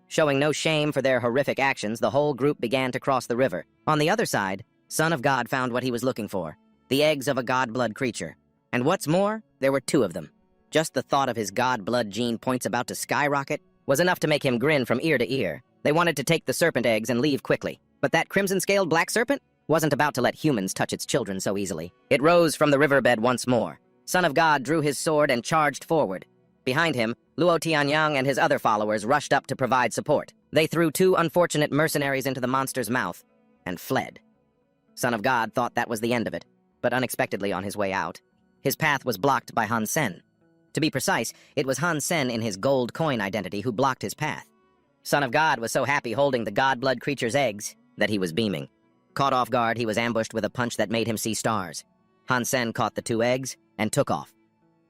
Showing no shame for their horrific actions, the whole group began to cross the river. On the other side, Son of God found what he was looking for, the eggs of a god-blood creature. And what's more, there were 2 of them. Just the thought of his god-blood gene points about to skyrocket was enough to make him grin from ear to ear. They wanted to take the serpent eggs and leave quickly. But that crimson-scaled black serpent wasn't about to let humans touch its children so easily. It rose from the riverbed once more. Son of God drew his sword and charged forward. Behind him, Luo Tianyang and his other followers rushed up to provide support. They threw 2 unfortunate mercenaries into the monster's mouth and fled. Son of God thought that was the end of it, but unexpectedly on his way out, his path was blocked by Han Sen. To be precise, it was Han Sen in his gold coin identity who blocked his path. Son of God was so happy holding the god-blood creature's eggs that he was beaming. Caught off guard, he was ambushed with a punch that made him see stars. Han Sen caught the 2 eggs and took off.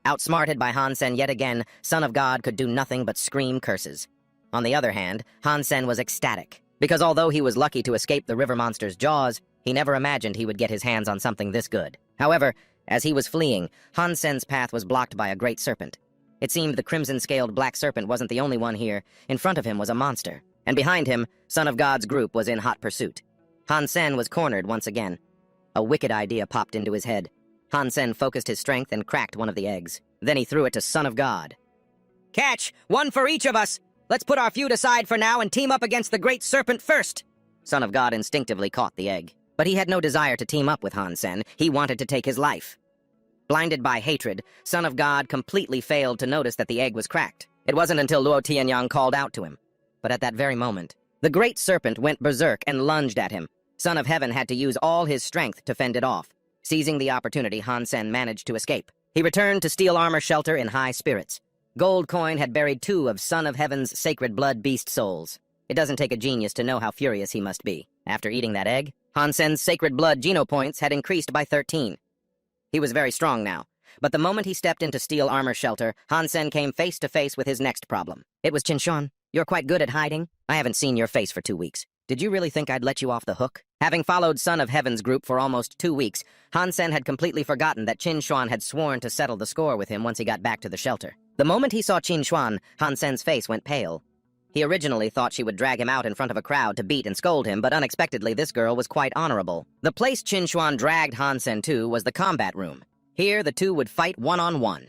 Outsmarted by Han Sen yet again, Son of God could do nothing but scream curses. On the other hand, Han Sen was ecstatic, because although he was lucky to escape the river monster's jaws, he never imagined he would get his hands on something this good. However, as he was fleeing, Han Sen's path was blocked by a great serpent. It seemed the crimson-scaled black serpent wasn't the only one here. In front of him was a monster, and behind him, Son of God's group was in hot pursuit. Han Sen was cornered once again. A wicked idea popped into his head. Han Sen focused his strength and cracked one of the eggs. Then he threw it to Son of God. "Catch! 1 for each of us! Let's put our feud aside for now and team up against the great serpent first!" Son of God instinctively caught the egg. But he had no desire to team up with Han Sen. He wanted to take his life. Blinded by hatred, Son of God completely failed to notice that the egg was cracked. It wasn't until Luo Tianyang called out to him. But at that very moment, the great serpent went berserk and lunged at him. Son of Heaven had to use all his strength to fend it off. Seizing the opportunity, Han Sen managed to escape. He returned to steel armor shelter in high spirits. Gold coin had buried 2 of Son of Heaven's sacred blood beast souls. It doesn't take a genius to know how furious he must be. After eating that egg, Han Sen's sacred blood geno points had increased by 13. He was very strong now, but the moment he stepped into steel armor shelter, Han Sen came face to face with his next problem. It was Chinuan. "You're quite good at hiding. I haven't seen your face for 2 weeks. Did you really think I'd let you off the hook? Having followed Son of Heaven's group for almost 2 weeks, Han Sen had completely forgotten that Chinuan had sworn to settle the score with him once he got back to the shelter. The moment he saw Chinuan, Han Sen's face went pale. He originally thought she would drag him out in front of a crowd to beat and scold him, but unexpectedly this girl was quite honorable. The place Chinuan dragged Han Sen to was the combat room. Here, the two would fight one-on-one.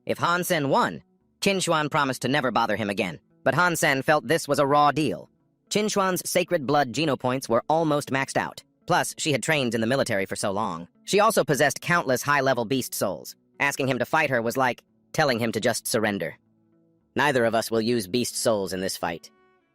If Han Sen won, Chinuan promised to never bother him again. But Han Sen felt this was a raw deal. Chinuan's sacred blood genopoints were almost maxed out. Plus, she had trained in the military for so long. She also possessed countless high-level beast souls. Asking him to fight her was like telling him to just surrender. Neither of us will use beast souls in this fight.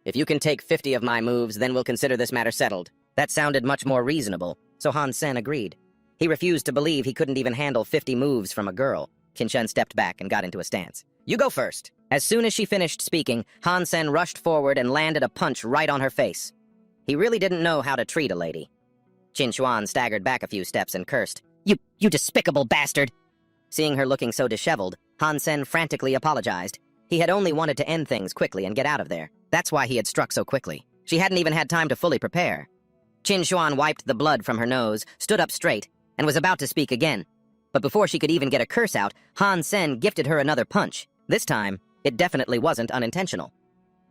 If you can take 50 of my moves, then we'll consider this matter settled. That sounded much more reasonable, so Han Sen agreed. He refused to believe he couldn't even handle 50 moves from a girl. Qinshen stepped back and got into a stance. You go first. As soon as she finished speaking, Han Sen rushed forward and landed a punch right on her face. He really didn't know how to treat a lady. Chinuan staggered back a few steps and cursed. You despicable bastard! Seeing her looking so disheveled, Han Sen frantically apologized. He had only wanted to end things quickly and get out of there. That's why he had struck so quickly. She hadn't even had time to fully prepare. Chinuan wiped the blood from her nose, stood up straight, and was about to speak again. But before she could even get a curse out, Han Sen gifted her another punch. This time, it definitely wasn't unintentional.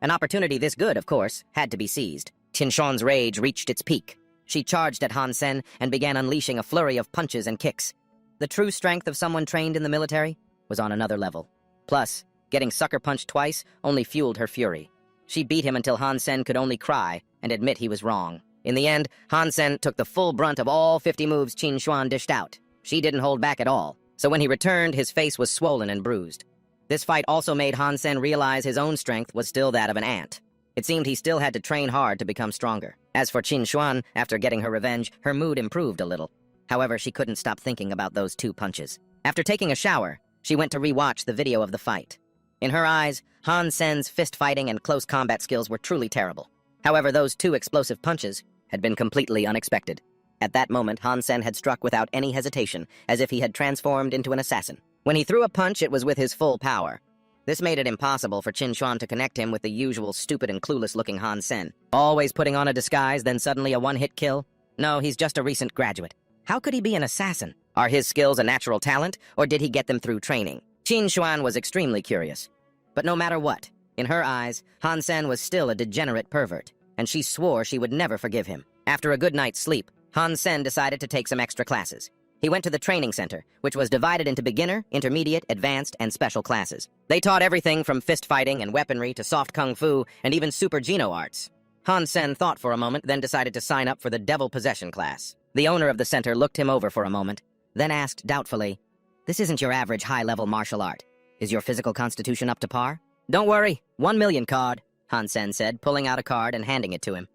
An opportunity this good, of course, had to be seized. Chinshuan's rage reached its peak. She charged at Han Sen and began unleashing a flurry of punches and kicks. The true strength of someone trained in the military was on another level. Plus, getting sucker punched twice only fueled her fury. She beat him until Han Sen could only cry and admit he was wrong. In the end, Han Sen took the full brunt of all 50 moves Chinuan dished out. She didn't hold back at all, so when he returned, his face was swollen and bruised. This fight also made Han Sen realize his own strength was still that of an ant. It seemed he still had to train hard to become stronger. As for Chinuan, after getting her revenge, her mood improved a little. However, she couldn't stop thinking about those 2 punches. After taking a shower, she went to re-watch the video of the fight. In her eyes, Han Sen's fist-fighting and close combat skills were truly terrible. However, those 2 explosive punches had been completely unexpected. At that moment, Han Sen had struck without any hesitation, as if he had transformed into an assassin. When he threw a punch, it was with his full power. This made it impossible for Chinuan to connect him with the usual stupid and clueless-looking Han Sen. Always putting on a disguise, then suddenly a one-hit kill? No, he's just a recent graduate. How could he be an assassin? Are his skills a natural talent, or did he get them through training? Chinuan was extremely curious. But no matter what, in her eyes, Han Sen was still a degenerate pervert, and she swore she would never forgive him. After a good night's sleep, Han Sen decided to take some extra classes. He went to the training center, which was divided into beginner, intermediate, advanced, and special classes. They taught everything from fist fighting and weaponry to soft kung fu and even super geno arts. Han Sen thought for a moment, then decided to sign up for the devil possession class. The owner of the center looked him over for a moment, then asked doubtfully, "This isn't your average high-level martial art. Is your physical constitution up to par?" "Don't worry, 1 million card," Han Sen said, pulling out a card and handing it to him.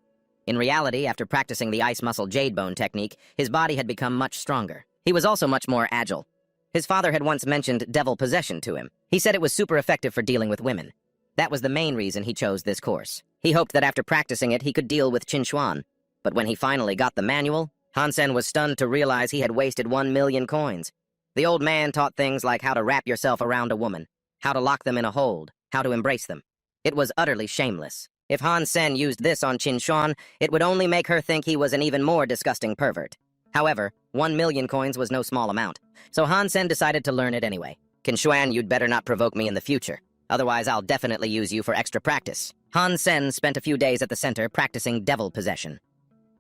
In reality, after practicing the ice muscle jade bone technique, his body had become much stronger. He was also much more agile. His father had once mentioned devil possession to him. He said it was super effective for dealing with women. That was the main reason he chose this course. He hoped that after practicing it, he could deal with Chinuan. But when he finally got the manual, Han Sen was stunned to realize he had wasted 1 million coins. The old man taught things like how to wrap yourself around a woman, how to lock them in a hold, how to embrace them. It was utterly shameless. If Han Sen used this on Chinuan, it would only make her think he was an even more disgusting pervert. However, 1 million coins was no small amount, so Han Sen decided to learn it anyway. "Qinshuan, you'd better not provoke me in the future. Otherwise, I'll definitely use you for extra practice." Han Sen spent a few days at the center practicing devil possession.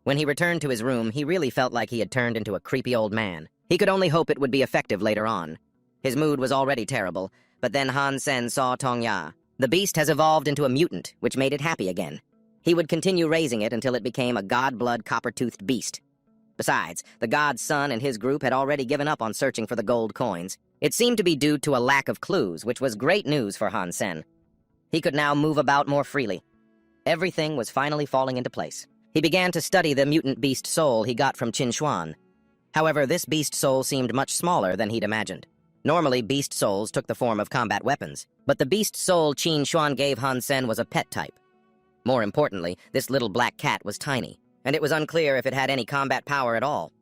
When he returned to his room, he really felt like he had turned into a creepy old man. He could only hope it would be effective later on. His mood was already terrible, but then Han Sen saw Tong Ya. The beast has evolved into a mutant, which made it happy again. He would continue raising it until it became a god-blood copper-toothed beast. Besides, the god's son and his group had already given up on searching for the gold coins. It seemed to be due to a lack of clues, which was great news for Han Sen. He could now move about more freely. Everything was finally falling into place. He began to study the mutant beast soul he got from Chinuan. However, this beast soul seemed much smaller than he'd imagined. Normally, beast souls took the form of combat weapons, but the beast soul Chinuan gave Han Sen was a pet type. More importantly, this little black cat was tiny, and it was unclear if it had any combat power at all.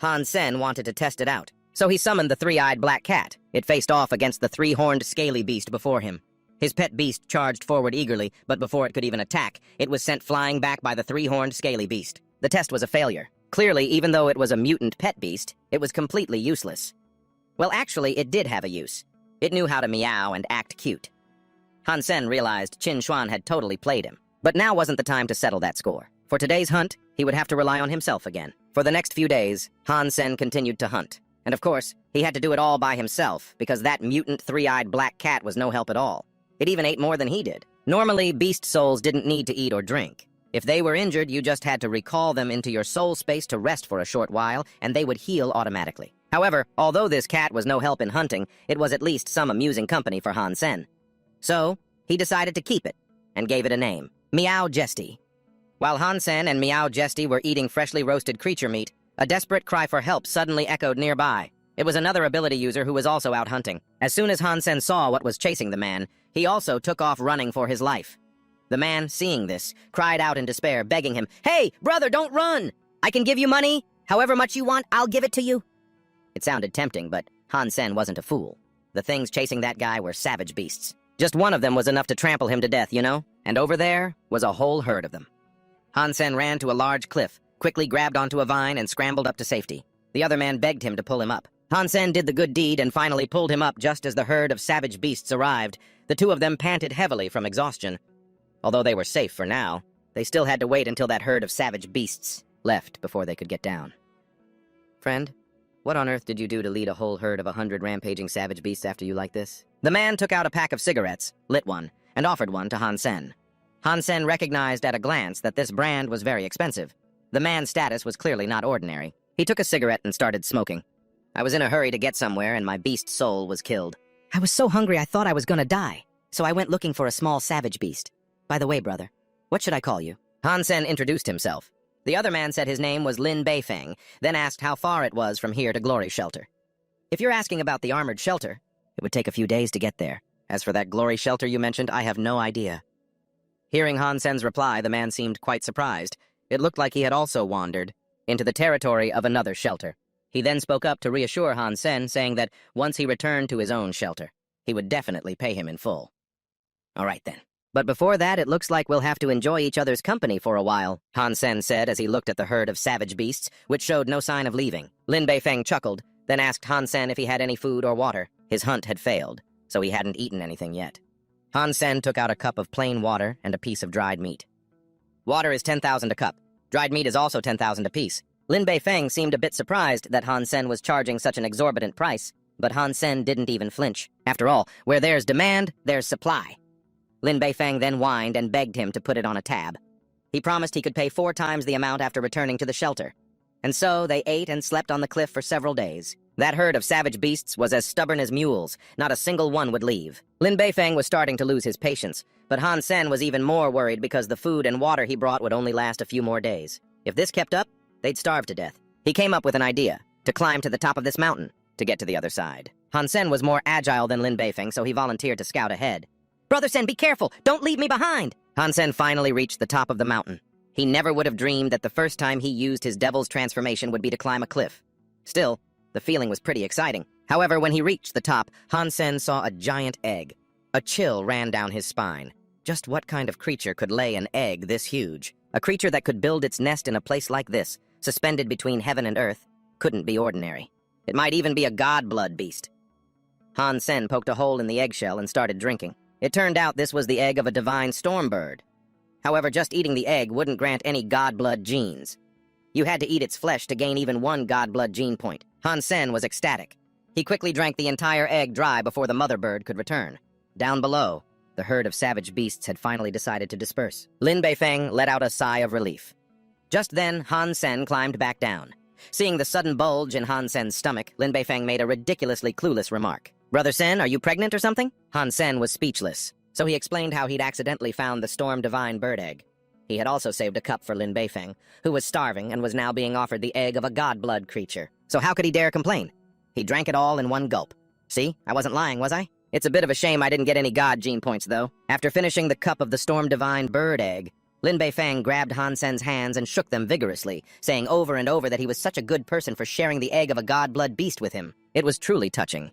Han Sen wanted to test it out, so he summoned the 3-eyed black cat. It faced off against the 3-horned scaly beast before him. His pet beast charged forward eagerly, but before it could even attack, it was sent flying back by the three-horned scaly beast. The test was a failure. Clearly, even though it was a mutant pet beast, it was completely useless. Well, actually, it did have a use. It knew how to meow and act cute. Han Sen realized Chinuan had totally played him. But now wasn't the time to settle that score. For today's hunt, he would have to rely on himself again. For the next few days, Han Sen continued to hunt. And of course, he had to do it all by himself, because that mutant three-eyed black cat was no help at all. It even ate more than he did. Normally, beast souls didn't need to eat or drink. If they were injured, you just had to recall them into your soul space to rest for a short while, and they would heal automatically. However, although this cat was no help in hunting, it was at least some amusing company for Han Sen. So, he decided to keep it, and gave it a name, Meow Jesty. While Han Sen and Meow Jesty were eating freshly roasted creature meat, a desperate cry for help suddenly echoed nearby. It was another ability user who was also out hunting. As soon as Han Sen saw what was chasing the man, he also took off running for his life. The man, seeing this, cried out in despair, begging him, "Hey, brother, don't run! I can give you money. However much you want, I'll give it to you." It sounded tempting, but Han Sen wasn't a fool. The things chasing that guy were savage beasts. Just one of them was enough to trample him to death, you know? And over there was a whole herd of them. Han Sen ran to a large cliff, quickly grabbed onto a vine, and scrambled up to safety. The other man begged him to pull him up. Han Sen did the good deed and finally pulled him up just as the herd of savage beasts arrived. The two of them panted heavily from exhaustion. Although they were safe for now, they still had to wait until that herd of savage beasts left before they could get down. "Friend, what on earth did you do to lead a whole herd of 100 rampaging savage beasts after you like this?" The man took out a pack of cigarettes, lit one, and offered one to Han Sen. Han Sen recognized at a glance that this brand was very expensive. The man's status was clearly not ordinary. He took a cigarette and started smoking. "I was in a hurry to get somewhere, and my beast soul was killed. I was so hungry I thought I was gonna die, so I went looking for a small savage beast. By the way, brother, what should I call you?" Han Sen introduced himself. The other man said his name was Lin Beifeng, then asked how far it was from here to Glory Shelter. "If you're asking about the armored shelter, it would take a few days to get there. As for that Glory Shelter you mentioned, I have no idea." Hearing Han Sen's reply, the man seemed quite surprised. It looked like he had also wandered into the territory of another shelter. He then spoke up to reassure Han Sen, saying that once he returned to his own shelter, he would definitely pay him in full. "All right, then. But before that, it looks like we'll have to enjoy each other's company for a while," Han Sen said as he looked at the herd of savage beasts, which showed no sign of leaving. Lin Beifeng chuckled, then asked Han Sen if he had any food or water. His hunt had failed, so he hadn't eaten anything yet. Han Sen took out a cup of plain water and a piece of dried meat. "Water is 10,000 a cup. Dried meat is also 10,000 apiece." Lin Beifeng seemed a bit surprised that Han Sen was charging such an exorbitant price, but Han Sen didn't even flinch. After all, where there's demand, there's supply. Lin Beifeng then whined and begged him to put it on a tab. He promised he could pay 4 times the amount after returning to the shelter. And so they ate and slept on the cliff for several days. That herd of savage beasts was as stubborn as mules. Not a single one would leave. Lin Beifeng was starting to lose his patience, but Han Sen was even more worried because the food and water he brought would only last a few more days. If this kept up, they'd starve to death. He came up with an idea, to climb to the top of this mountain, to get to the other side. Han Sen was more agile than Lin Beifeng, so he volunteered to scout ahead. "Brother Sen, be careful! Don't leave me behind!" Han Sen finally reached the top of the mountain. He never would have dreamed that the first time he used his devil's transformation would be to climb a cliff. Still, the feeling was pretty exciting. However, when he reached the top, Han Sen saw a giant egg. A chill ran down his spine. Just what kind of creature could lay an egg this huge? A creature that could build its nest in a place like this, suspended between heaven and earth, couldn't be ordinary. It might even be a god-blood beast. Han Sen poked a hole in the eggshell and started drinking. It turned out this was the egg of a divine storm bird. However, just eating the egg wouldn't grant any god-blood genes. You had to eat its flesh to gain even 1 god-blood gene point. Han Sen was ecstatic. He quickly drank the entire egg dry before the mother bird could return. Down below, the herd of savage beasts had finally decided to disperse. Lin Beifeng let out a sigh of relief. Just then, Han Sen climbed back down. Seeing the sudden bulge in Han Sen's stomach, Lin Beifeng made a ridiculously clueless remark. "Brother Sen, are you pregnant or something?" Han Sen was speechless, so he explained how he'd accidentally found the Storm Divine bird egg. He had also saved a cup for Lin Beifeng, who was starving and was now being offered the egg of a god-blood creature. So how could he dare complain? He drank it all in one gulp. See, I wasn't lying, was I? It's a bit of a shame I didn't get any god gene points, though. After finishing the cup of the Storm Divine bird egg, Lin Beifeng grabbed Han Sen's hands and shook them vigorously, saying over and over that he was such a good person for sharing the egg of a god-blood beast with him. It was truly touching.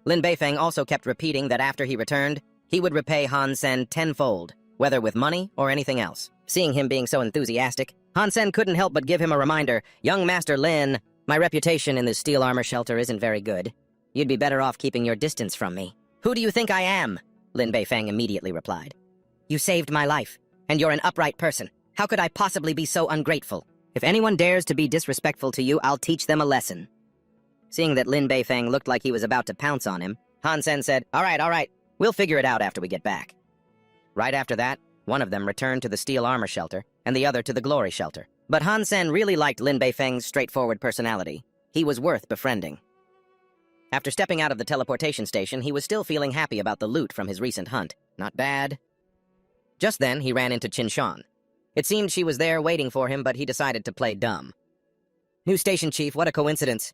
Lin Beifeng also kept repeating that after he returned, He would repay Han Sen tenfold, whether with money or anything else. Seeing him being so enthusiastic, Han Sen couldn't help but give him a reminder. Young Master Lin, my reputation in this steel armor shelter isn't very good. You'd be better off keeping your distance from me. Who do you think I am? Lin Beifeng immediately replied. You saved my life, and you're an upright person. How could I possibly be so ungrateful? If anyone dares to be disrespectful to you, I'll teach them a lesson. Seeing that Lin Beifeng looked like he was about to pounce on him, Han Sen said, all right. We'll figure it out after we get back. Right after that, one of them returned to the steel armor shelter, and the other to the glory shelter. But Han Sen really liked Lin Beifeng's straightforward personality. He was worth befriending. After stepping out of the teleportation station, he was still feeling happy about the loot from his recent hunt. Not bad. Just then, he ran into Chinuan. It seemed she was there waiting for him, but he decided to play dumb. New station chief, what a coincidence.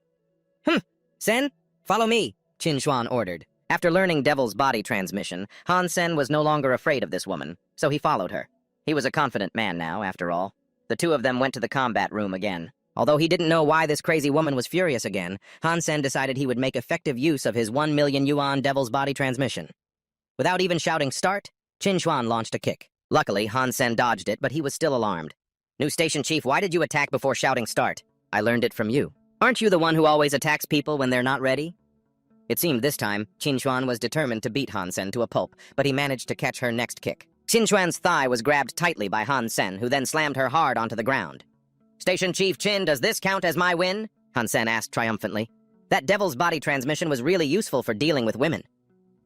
Sen, follow me, Chinuan ordered. After learning Devil's body transmission, Han Sen was no longer afraid of this woman, so he followed her. He was a confident man now, after all. The two of them went to the combat room again. Although he didn't know why this crazy woman was furious again, Han Sen decided he would make effective use of his 1 million yuan Devil's body transmission. Without even shouting start, Chinuan launched a kick. Luckily, Han Sen dodged it, but he was still alarmed. New station chief, why did you attack before shouting start? I learned it from you. Aren't you the one who always attacks people when they're not ready? It seemed this time, Chinuan was determined to beat Han Sen to a pulp, but he managed to catch her next kick. Chinuan's thigh was grabbed tightly by Han Sen, who then slammed her hard onto the ground. Station Chief Chin, does this count as my win? Han Sen asked triumphantly. That Devil's body transmission was really useful for dealing with women.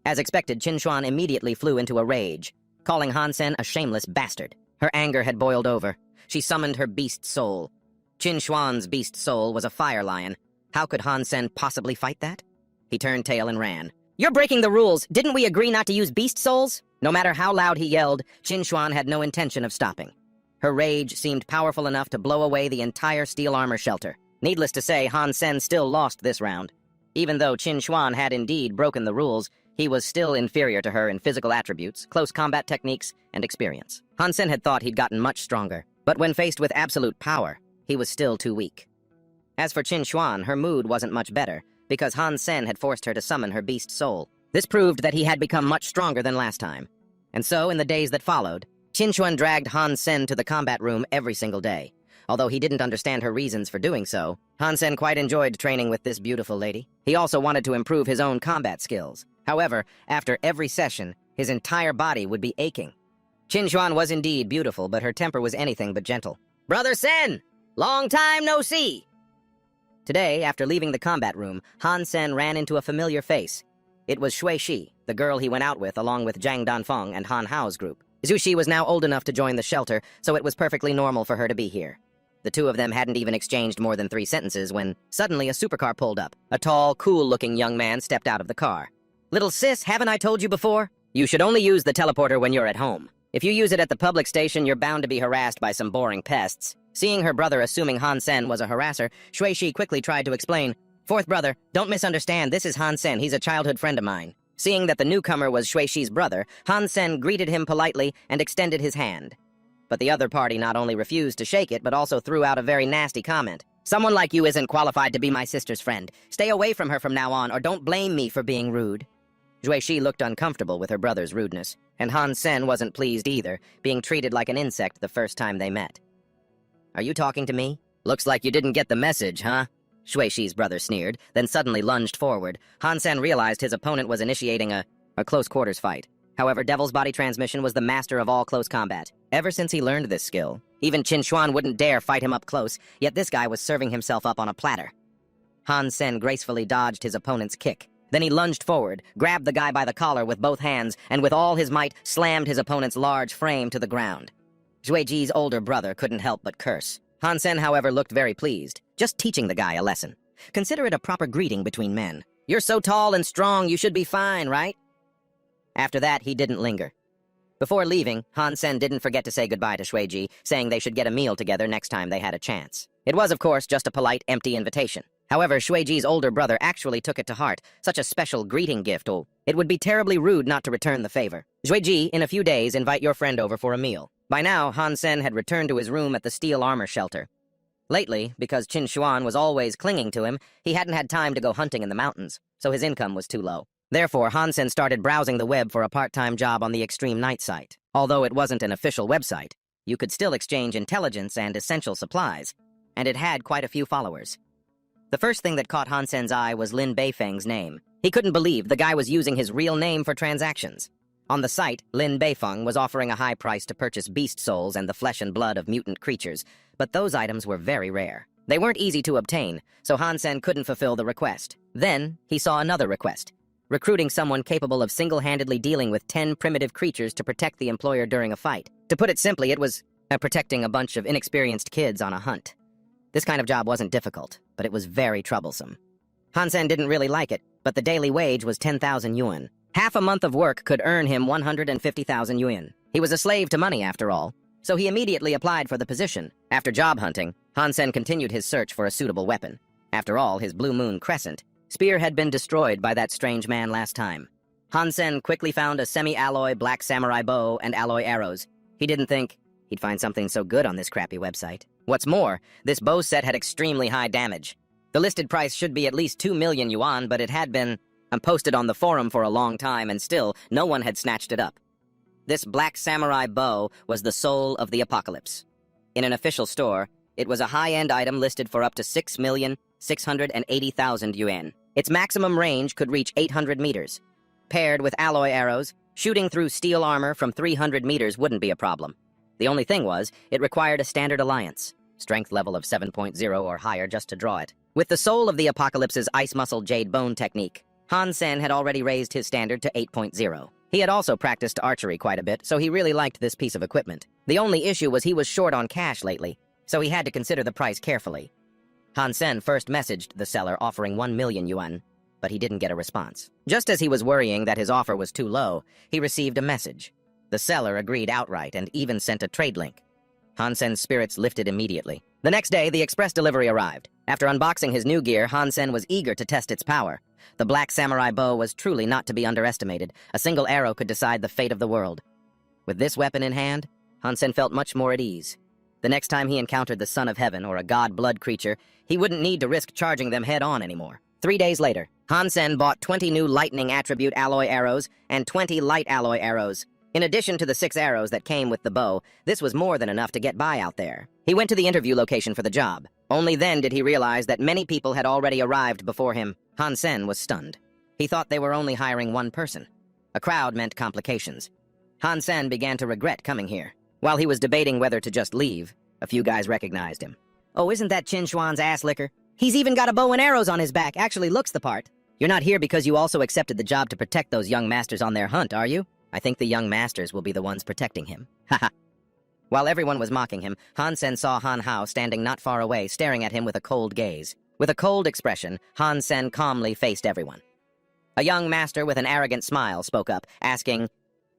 As expected, Chinuan immediately flew into a rage, calling Han Sen a shameless bastard. Her anger had boiled over. She summoned her beast soul. Chinuan's beast soul was a fire lion. How could Han Sen possibly fight that? He turned tail and ran. You're breaking the rules. Didn't we agree not to use beast souls? No matter how loud he yelled, Chinuan had no intention of stopping. Her rage seemed powerful enough to blow away the entire steel armor shelter. Needless to say, Han Sen still lost this round. Even though Chinuan had indeed broken the rules, he was still inferior to her in physical attributes, close combat techniques, and experience. Han Sen had thought he'd gotten much stronger, but when faced with absolute power, he was still too weak. As for Chinuan, her mood wasn't much better, because Han Sen had forced her to summon her beast soul. This proved that he had become much stronger than last time. And so, in the days that followed, Chinuan dragged Han Sen to the combat room every single day. Although he didn't understand her reasons for doing so, Han Sen quite enjoyed training with this beautiful lady. He also wanted to improve his own combat skills. However, after every session, his entire body would be aching. Chinuan was indeed beautiful, but her temper was anything but gentle. Brother Sen! Long time no see! Today, after leaving the combat room, Han Sen ran into a familiar face. It was Shui Shi, the girl he went out with along with Zhang Danfeng and Han Hao's group. Zhu Shi was now old enough to join the shelter, so it was perfectly normal for her to be here. The two of them hadn't even exchanged more than 3 sentences when suddenly a supercar pulled up. A tall, cool-looking young man stepped out of the car. Little sis, haven't I told you before? You should only use the teleporter when you're at home. If you use it at the public station, you're bound to be harassed by some boring pests. Seeing her brother assuming Han Sen was a harasser, Shui Shi quickly tried to explain. Fourth brother, don't misunderstand, this is Han Sen, he's a childhood friend of mine. Seeing that the newcomer was Shui Shi's brother, Han Sen greeted him politely and extended his hand. But the other party not only refused to shake it, but also threw out a very nasty comment. Someone like you isn't qualified to be my sister's friend. Stay away from her from now on, or don't blame me for being rude. Shui Shi looked uncomfortable with her brother's rudeness, and Han Sen wasn't pleased either, being treated like an insect the first time they met. Are you talking to me? Looks like you didn't get the message, huh? Shui Shi's brother sneered, then suddenly lunged forward. Han Sen realized his opponent was initiating a close-quarters fight. However, Devil's body transmission was the master of all close combat. Ever since he learned this skill, even Chinuan wouldn't dare fight him up close, yet this guy was serving himself up on a platter. Han Sen gracefully dodged his opponent's kick. Then he lunged forward, grabbed the guy by the collar with both hands, and with all his might slammed his opponent's large frame to the ground. Shui Ji's older brother couldn't help but curse. Han Sen, however, looked very pleased, just teaching the guy a lesson. Consider it a proper greeting between men. You're so tall and strong, you should be fine, right? After that, he didn't linger. Before leaving, Han Sen didn't forget to say goodbye to Shui Ji, saying they should get a meal together next time they had a chance. It was, of course, just a polite, empty invitation. However, Shui Ji's older brother actually took it to heart, such a special greeting gift. Oh, it would be terribly rude not to return the favor. Shui Ji, in a few days, invite your friend over for a meal. By now, Han Sen had returned to his room at the steel armor shelter. Lately, because Chinuan was always clinging to him, he hadn't had time to go hunting in the mountains, so his income was too low. Therefore, Hansen started browsing the web for a part-time job on the Extreme Night site. Although it wasn't an official website, you could still exchange intelligence and essential supplies, and it had quite a few followers. The first thing that caught Hansen's eye was Lin Beifeng's name. He couldn't believe the guy was using his real name for transactions. On the site, Lin Beifeng was offering a high price to purchase beast souls and the flesh and blood of mutant creatures, but those items were very rare. They weren't easy to obtain, so Hansen couldn't fulfill the request. Then, he saw another request: recruiting someone capable of single-handedly dealing with 10 primitive creatures to protect the employer during a fight. To put it simply, it was protecting a bunch of inexperienced kids on a hunt. This kind of job wasn't difficult, but it was very troublesome. Hansen didn't really like it, but the daily wage was 10,000 yuan. Half a month of work could earn him 150,000 yuan. He was a slave to money, after all, so he immediately applied for the position. After job hunting, Hansen continued his search for a suitable weapon. After all, his Blue Moon Crescent spear had been destroyed by that strange man last time. Hansen quickly found a semi-alloy black samurai bow and alloy arrows. He didn't think he'd find something so good on this crappy website. What's more, this bow set had extremely high damage. The listed price should be at least 2 million yuan, but it had been posted on the forum for a long time, and still, no one had snatched it up. This black samurai bow was the soul of the apocalypse. In an official store, it was a high-end item listed for up to 6,680,000 yuan. Its maximum range could reach 800 meters. Paired with alloy arrows, shooting through steel armor from 300 meters wouldn't be a problem. The only thing was, it required a standard alliance, strength level of 7.0 or higher just to draw it. With the soul of the apocalypse's ice muscle jade bone technique, Hansen had already raised his standard to 8.0. He had also practiced archery quite a bit, so he really liked this piece of equipment. The only issue was he was short on cash lately, so he had to consider the price carefully. Hansen first messaged the seller offering 1 million yuan, but he didn't get a response. Just as he was worrying that his offer was too low, he received a message. The seller agreed outright and even sent a trade link. Hansen's spirits lifted immediately. The next day, the express delivery arrived. After unboxing his new gear, Hansen was eager to test its power. The black samurai bow was truly not to be underestimated. A single arrow could decide the fate of the world. With this weapon in hand, Hansen felt much more at ease. The next time he encountered the Son of Heaven or a god-blood creature, he wouldn't need to risk charging them head-on anymore. 3 days later, Hansen bought 20 new lightning attribute alloy arrows and 20 light alloy arrows. In addition to the 6 arrows that came with the bow, this was more than enough to get by out there. He went to the interview location for the job. Only then did he realize that many people had already arrived before him. Hansen was stunned. He thought they were only hiring one person. A crowd meant complications. Hansen began to regret coming here. While he was debating whether to just leave, a few guys recognized him. "Oh, isn't that Chinuan's ass licker? He's even got a bow and arrows on his back, actually looks the part. You're not here because you also accepted the job to protect those young masters on their hunt, are you? I think the young masters will be the ones protecting him. Haha." While everyone was mocking him, Hansen saw Han Hao standing not far away, staring at him with a cold gaze. With a cold expression, Hansen calmly faced everyone. A young master with an arrogant smile spoke up, asking,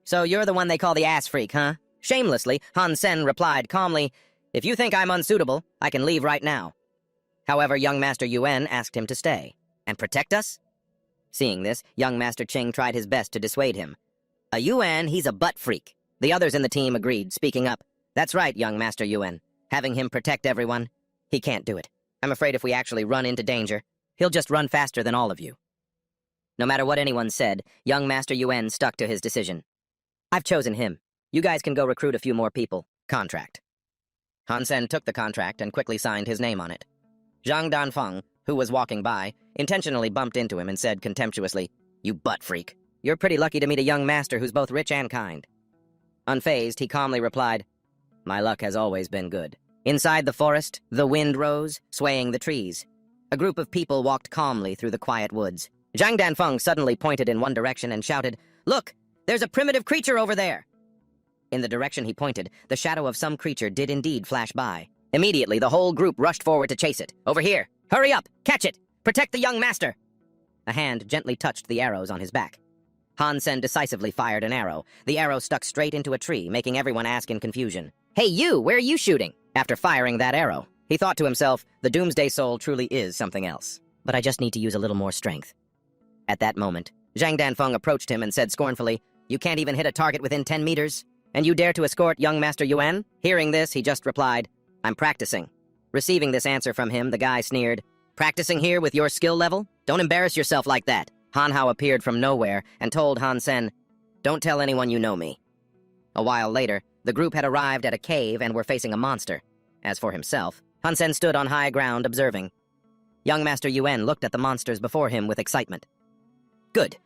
"So you're the one they call the ass freak, huh?" Shamelessly, Hansen replied calmly, "If you think I'm unsuitable, I can leave right now." However, young Master Yuan asked him to stay. "And protect us?" Seeing this, young Master Ching tried his best to dissuade him. "A Yuan, he's a butt freak." The others in the team agreed, speaking up. "That's right, young Master Yuan. Having him protect everyone, he can't do it. I'm afraid if we actually run into danger, he'll just run faster than all of you." No matter what anyone said, young Master Yuan stuck to his decision. "I've chosen him. You guys can go recruit a few more people. Contract." Hansen took the contract and quickly signed his name on it. Zhang Danfeng, who was walking by, intentionally bumped into him and said contemptuously, "You butt freak. You're pretty lucky to meet a young master who's both rich and kind." Unfazed, he calmly replied, "My luck has always been good." Inside the forest, the wind rose, swaying the trees. A group of people walked calmly through the quiet woods. Zhang Danfeng suddenly pointed in one direction and shouted, "Look! There's a primitive creature over there!" In the direction he pointed, the shadow of some creature did indeed flash by. Immediately, the whole group rushed forward to chase it. "Over here! Hurry up! Catch it! Protect the young master!" A hand gently touched the arrows on his back. Hansen decisively fired an arrow. The arrow stuck straight into a tree, making everyone ask in confusion, "Hey you, where are you shooting?" After firing that arrow, he thought to himself, the Doomsday Soul truly is something else. But I just need to use a little more strength. At that moment, Zhang Danfeng approached him and said scornfully, "You can't even hit a target within 10 meters? And you dare to escort young Master Yuan?" Hearing this, he just replied, "I'm practicing." Receiving this answer from him, the guy sneered, "Practicing here with your skill level? Don't embarrass yourself like that. Han Hao appeared from nowhere and told Han Sen, "Don't tell anyone you know me." A while later, the group had arrived at a cave and were facing a monster. As for himself, Han Sen stood on high ground observing. Young Master Yuan looked at the monsters before him with excitement. "Good.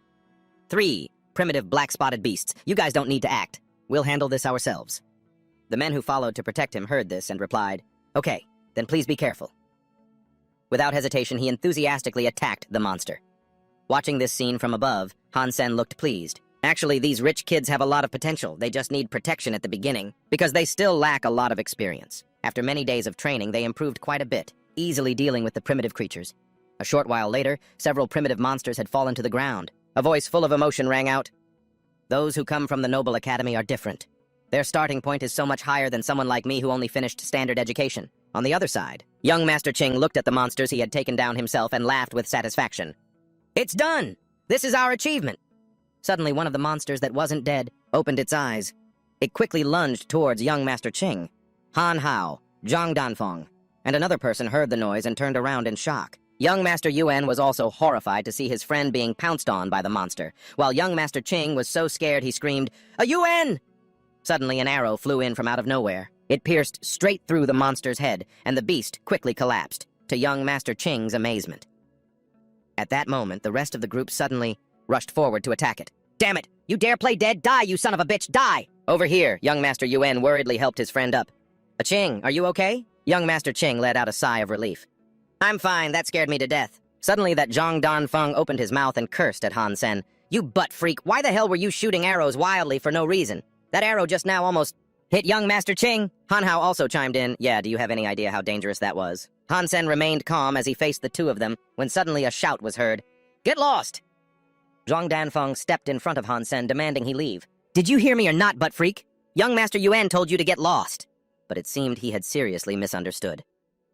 3 primitive black-spotted beasts. You guys don't need to act. We'll handle this ourselves." The men who followed to protect him heard this and replied, "Okay, then please be careful." Without hesitation, he enthusiastically attacked the monster. Watching this scene from above, Han Sen looked pleased. Actually, these rich kids have a lot of potential. They just need protection at the beginning, because they still lack a lot of experience. After many days of training, they improved quite a bit, easily dealing with the primitive creatures. A short while later, several primitive monsters had fallen to the ground. A voice full of emotion rang out. "Those who come from the Noble Academy are different. Their starting point is so much higher than someone like me who only finished standard education." On the other side, young Master Ching looked at the monsters he had taken down himself and laughed with satisfaction. "It's done! This is our achievement!" Suddenly, one of the monsters that wasn't dead opened its eyes. It quickly lunged towards young Master Ching. Han Hao, Zhang Danfeng, and another person heard the noise and turned around in shock. Young Master Yuan was also horrified to see his friend being pounced on by the monster, while young Master Ching was so scared he screamed, "A Yuan!" Suddenly, an arrow flew in from out of nowhere. It pierced straight through the monster's head, and the beast quickly collapsed, to young Master Ching's amazement. At that moment, the rest of the group suddenly rushed forward to attack it. "Damn it! You dare play dead? Die, you son of a bitch! Die!" "Over here," young Master Yuan worriedly helped his friend up. "Ching, are you okay?" Young Master Ching let out a sigh of relief. "I'm fine, that scared me to death." Suddenly, that Zhang Danfeng opened his mouth and cursed at Han Sen. "You butt freak, why the hell were you shooting arrows wildly for no reason? That arrow just now almost hit young Master Ching." Han Hao also chimed in, "Yeah, do you have any idea how dangerous that was?" Han Sen remained calm as he faced the two of them, when suddenly a shout was heard. "Get lost!" Zhang Danfeng stepped in front of Han Sen, demanding he leave. "Did you hear me or not, butt freak? Young Master Yuan told you to get lost." But it seemed he had seriously misunderstood.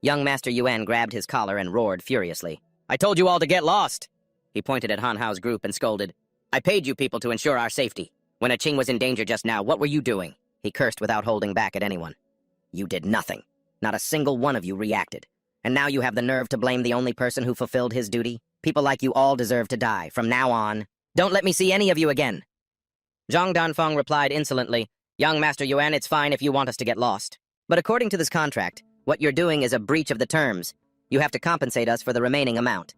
Young Master Yuan grabbed his collar and roared furiously. "I told you all to get lost!" He pointed at Han Hao's group and scolded. "I paid you people to ensure our safety. When a Ching was in danger just now, what were you doing?" He cursed without holding back at anyone. "You did nothing. Not a single one of you reacted. And now you have the nerve to blame the only person who fulfilled his duty? People like you all deserve to die. From now on, don't let me see any of you again." Zhang Danfeng replied insolently, "Young Master Yuan, it's fine if you want us to get lost. But according to this contract, what you're doing is a breach of the terms. You have to compensate us for the remaining amount."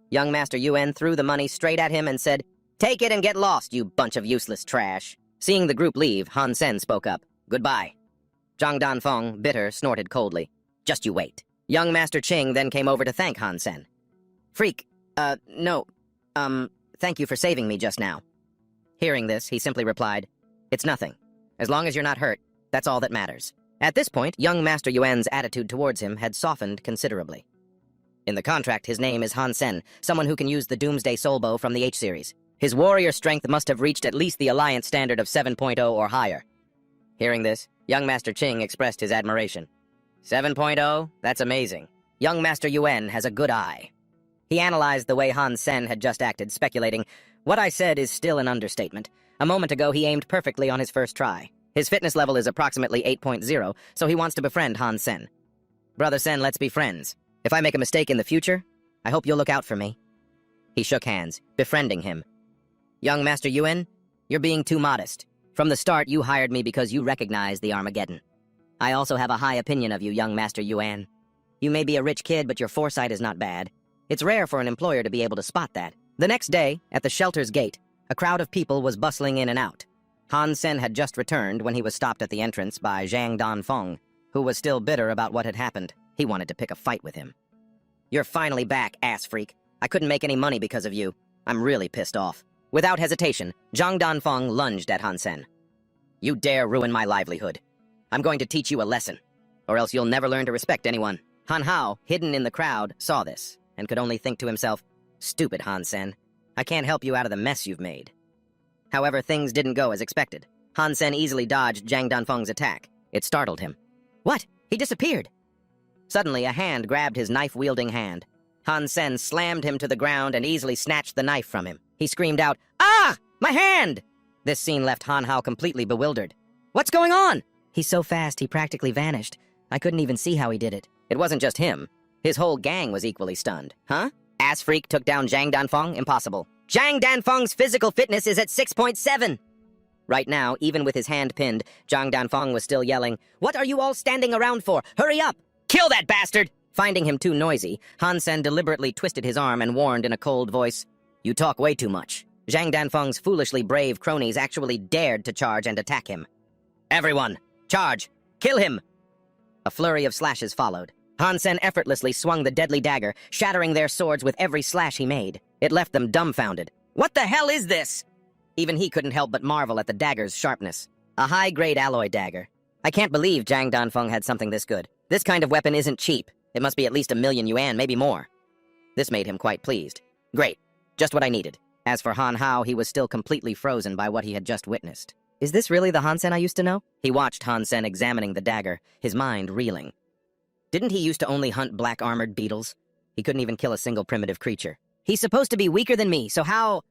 Young Master Yuan threw the money straight at him and said, "Take it and get lost, you bunch of useless trash." Seeing the group leave, Han Sen spoke up. "Goodbye." Zhang Danfeng, bitter, snorted coldly. "Just you wait." Young Master Ching then came over to thank Han Sen. "Freak, no, thank you for saving me just now." Hearing this, he simply replied, "It's nothing. As long as you're not hurt, that's all that matters." At this point, young Master Yuan's attitude towards him had softened considerably. In the contract, his name is Han Sen, someone who can use the Doomsday Soul Bow from the H-series. His warrior strength must have reached at least the Alliance standard of 7.0 or higher. Hearing this, young Master Ching expressed his admiration. 7.0? That's amazing. Young Master Yuan has a good eye. He analyzed the way Han Sen had just acted, speculating, "What I said is still an understatement. A moment ago, he aimed perfectly on his first try. His fitness level is approximately 8.0, so he wants to befriend Han Sen. Brother Sen, let's be friends. If I make a mistake in the future, I hope you'll look out for me." He shook hands, befriending him. "Young Master Yuan, you're being too modest. From the start, you hired me because you recognized the Armageddon. I also have a high opinion of you, young Master Yuan. You may be a rich kid, but your foresight is not bad. It's rare for an employer to be able to spot that." The next day, at the shelter's gate, a crowd of people was bustling in and out. Han Sen had just returned when he was stopped at the entrance by Zhang Danfeng, who was still bitter about what had happened. He wanted to pick a fight with him. "You're finally back, ass freak. I couldn't make any money because of you. I'm really pissed off." Without hesitation, Zhang Danfeng lunged at Han Sen. "You dare ruin my livelihood. I'm going to teach you a lesson, or else you'll never learn to respect anyone." Han Hao, hidden in the crowd, saw this, and could only think to himself, "Stupid Han Sen. I can't help you out of the mess you've made." However, things didn't go as expected. Han Sen easily dodged Zhang Danfeng's attack. It startled him. What? He disappeared! Suddenly, a hand grabbed his knife-wielding hand. Han Sen slammed him to the ground and easily snatched the knife from him. He screamed out, "Ah! My hand!" This scene left Han Hao completely bewildered. "What's going on?" "He's so fast, he practically vanished. I couldn't even see how he did it." It wasn't just him. His whole gang was equally stunned. Huh? Ass freak took down Zhang Danfeng? Impossible. Zhang Danfeng's physical fitness is at 6.7. Right now, even with his hand pinned, Zhang Danfeng was still yelling, "What are you all standing around for? Hurry up! Kill that bastard!" Finding him too noisy, Han Sen deliberately twisted his arm and warned in a cold voice, "You talk way too much." Zhang Danfeng's foolishly brave cronies actually dared to charge and attack him. "Everyone, charge! Kill him!" A flurry of slashes followed. Han Sen effortlessly swung the deadly dagger, shattering their swords with every slash he made. It left them dumbfounded. "What the hell is this?" Even he couldn't help but marvel at the dagger's sharpness. A high-grade alloy dagger. I can't believe Zhang Danfeng had something this good. This kind of weapon isn't cheap. It must be at least 1,000,000 yuan, maybe more. This made him quite pleased. Great. Just what I needed. As for Han Hao, he was still completely frozen by what he had just witnessed. Is this really the Han Sen I used to know? He watched Han Sen examining the dagger, his mind reeling. Didn't he used to only hunt black-armored beetles? He couldn't even kill a single primitive creature. He's supposed to be weaker than me, so how...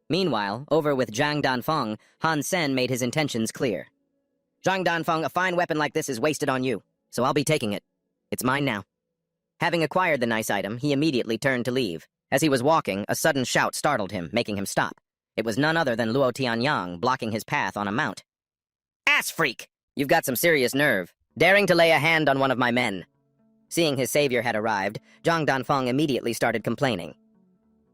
Meanwhile, over with Zhang Danfeng, Han Sen made his intentions clear. "Zhang Danfeng, a fine weapon like this is wasted on you, so I'll be taking it. It's mine now." Having acquired the nice item, he immediately turned to leave. As he was walking, a sudden shout startled him, making him stop. It was none other than Luo Tianyang blocking his path on a mount. "Ass freak! You've got some serious nerve, daring to lay a hand on one of my men." Seeing his savior had arrived, Zhang Danfeng immediately started complaining.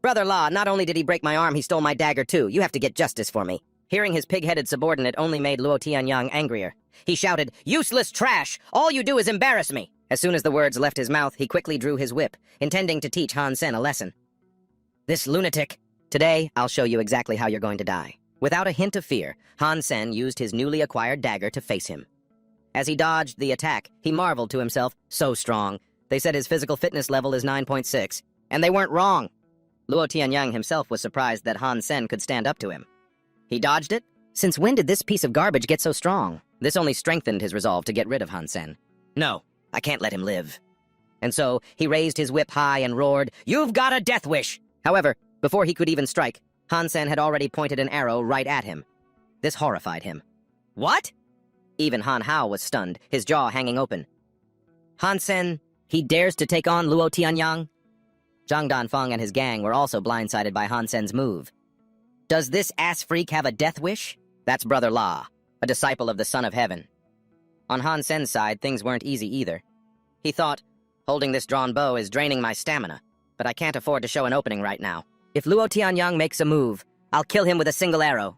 "Brother-in-law, not only did he break my arm, he stole my dagger too. You have to get justice for me." Hearing his pig-headed subordinate only made Luo Tianyang angrier. He shouted, "Useless trash! All you do is embarrass me!" As soon as the words left his mouth, he quickly drew his whip, intending to teach Han Sen a lesson. "This lunatic! Today, I'll show you exactly how you're going to die." Without a hint of fear, Han Sen used his newly acquired dagger to face him. As he dodged the attack, he marveled to himself, so strong. They said his physical fitness level is 9.6, and they weren't wrong. Luo Tianyang himself was surprised that Han Sen could stand up to him. He dodged it? Since when did this piece of garbage get so strong? This only strengthened his resolve to get rid of Han Sen. "No, I can't let him live." And so, he raised his whip high and roared, "You've got a death wish!" However, before he could even strike, Han Sen had already pointed an arrow right at him. This horrified him. "What?" Even Han Hao was stunned, his jaw hanging open. Han Sen, he dares to take on Luo Tianyang? Zhang Danfeng and his gang were also blindsided by Han Sen's move. Does this ass freak have a death wish? That's Brother La, a disciple of the Son of Heaven. On Han Sen's side, things weren't easy either. He thought, holding this drawn bow is draining my stamina, but I can't afford to show an opening right now. If Luo Tianyang makes a move, I'll kill him with a single arrow.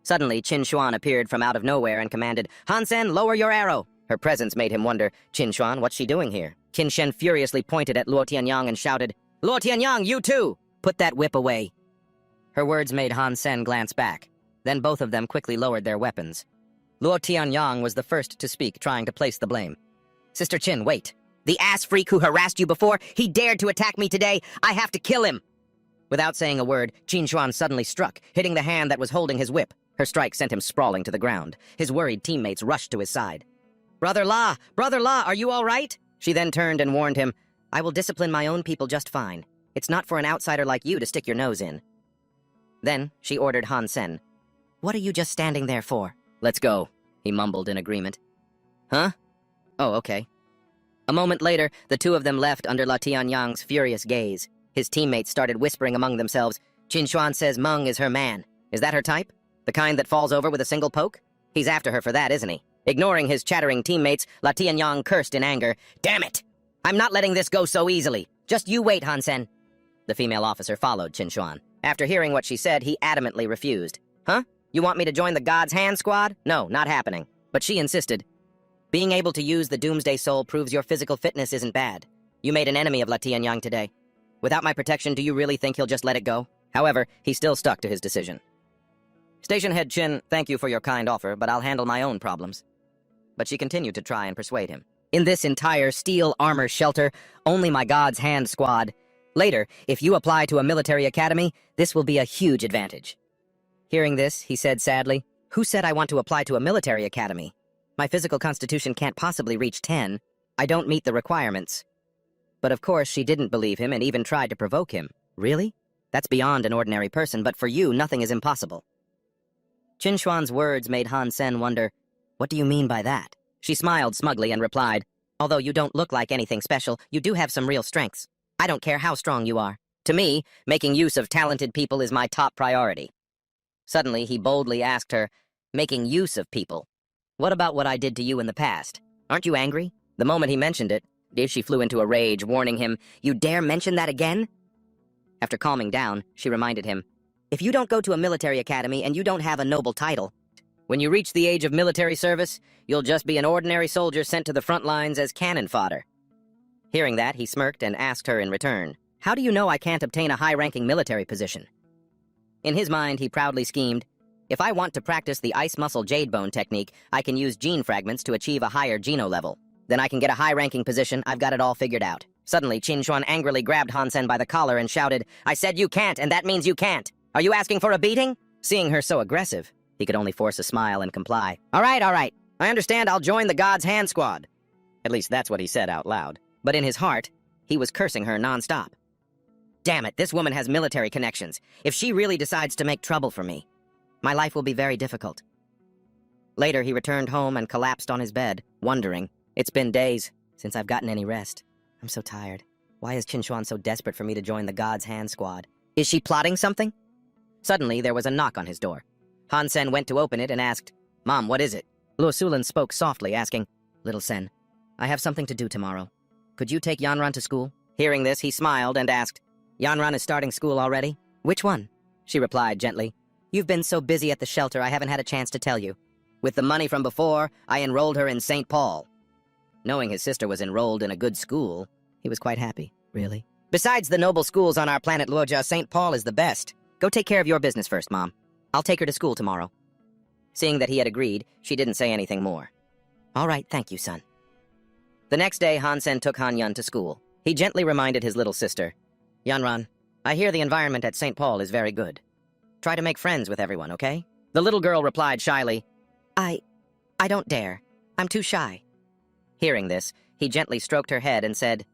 Suddenly, Chinuan appeared from out of nowhere and commanded, "Han Sen, lower your arrow!" Her presence made him wonder, Chinuan, what's she doing here? Qin Shen furiously pointed at Luo Tianyang and shouted, "Luo Tianyang, you too! Put that whip away!" Her words made Han Sen glance back. Then both of them quickly lowered their weapons. Luo Tianyang was the first to speak, trying to place the blame. "Sister Qin, wait. The ass freak who harassed you before, he dared to attack me today. I have to kill him!" Without saying a word, Chinuan suddenly struck, hitting the hand that was holding his whip. Her strike sent him sprawling to the ground. His worried teammates rushed to his side. Brother La, are you all right?" She then turned and warned him, "I will discipline my own people just fine. It's not for an outsider like you to stick your nose in." Then she ordered Han Sen, "What are you just standing there for?" "Let's go," he mumbled in agreement. "Huh? Oh, okay." A moment later, the two of them left under La Tianyang's furious gaze. His teammates started whispering among themselves, "Chinuan says Meng is her man. Is that her type? The kind that falls over with a single poke? He's after her for that, isn't he?" Ignoring his chattering teammates, La Tianyang cursed in anger. "Damn it! I'm not letting this go so easily. Just you wait, Han Sen." The female officer followed Chinuan. After hearing what she said, he adamantly refused. "Huh? You want me to join the God's Hand squad? No, not happening." But she insisted. "Being able to use the Doomsday Soul proves your physical fitness isn't bad. You made an enemy of La Tianyang today. Without my protection, do you really think he'll just let it go?" However, he still stuck to his decision. "Station Head Qin, thank you for your kind offer, but I'll handle my own problems." But she continued to try and persuade him. "In this entire steel armor shelter, only my God's Hand squad. Later, if you apply to a military academy, this will be a huge advantage." Hearing this, he said sadly, "Who said I want to apply to a military academy? My physical constitution can't possibly reach 10. I don't meet the requirements." But of course, she didn't believe him and even tried to provoke him. "Really? That's beyond an ordinary person, but for you, nothing is impossible." Chinuan's words made Han Sen wonder, "What do you mean by that?" She smiled smugly and replied, "Although you don't look like anything special, you do have some real strengths. I don't care how strong you are. To me, making use of talented people is my top priority. Suddenly, he boldly asked her, making use of people. What about what I did to you in the past? Aren't you angry? The moment he mentioned it, she flew into a rage, warning him, "You dare mention that again?" After calming down, she reminded him, "If you don't go to a military academy and you don't have a noble title, when you reach the age of military service, you'll just be an ordinary soldier sent to the front lines as cannon fodder." Hearing that, he smirked and asked her in return, "How do you know I can't obtain a high-ranking military position?" In his mind, he proudly schemed, "If I want to practice the ice muscle jade bone technique, I can use gene fragments to achieve a higher geno level. Then I can get a high-ranking position. I've got it all figured out." Suddenly, Chinuan angrily grabbed Hansen by the collar and shouted, "I said you can't, and that means you can't. Are you asking for a beating?" Seeing her so aggressive, he could only force a smile and comply. All right. I understand I'll join the God's Hand Squad." At least that's what he said out loud. But in his heart, he was cursing her nonstop. Damn it, this woman has military connections. If she really decides to make trouble for me, my life will be very difficult. Later, he returned home and collapsed on his bed, wondering, "It's been days since I've gotten any rest. I'm so tired. Why is Chinuan so desperate for me to join the God's Hand Squad? Is she plotting something?" Suddenly, there was a knock on his door. Hansen went to open it and asked, "Mom, what is it?" Luosulan spoke softly, asking, "Little Sen, I have something to do tomorrow. Could you take Yanran to school?" Hearing this, he smiled and asked, "Yanran is starting school already?" "Which one?" She replied gently, "You've been so busy at the shelter I haven't had a chance to tell you. With the money from before, I enrolled her in St. Paul." Knowing his sister was enrolled in a good school, he was quite happy, really. "Besides the noble schools on our planet Luoja, St. Paul is the best. Go take care of your business first, Mom. I'll take her to school tomorrow." Seeing that he had agreed, she didn't say anything more. "All right, thank you, son." The next day, Hansen took Han-yun to school. He gently reminded his little sister, "Yanran, I hear the environment at St. Paul is very good. Try to make friends with everyone, okay?" The little girl replied shyly, I don't dare. I'm too shy." Hearing this, he gently stroked her head and said,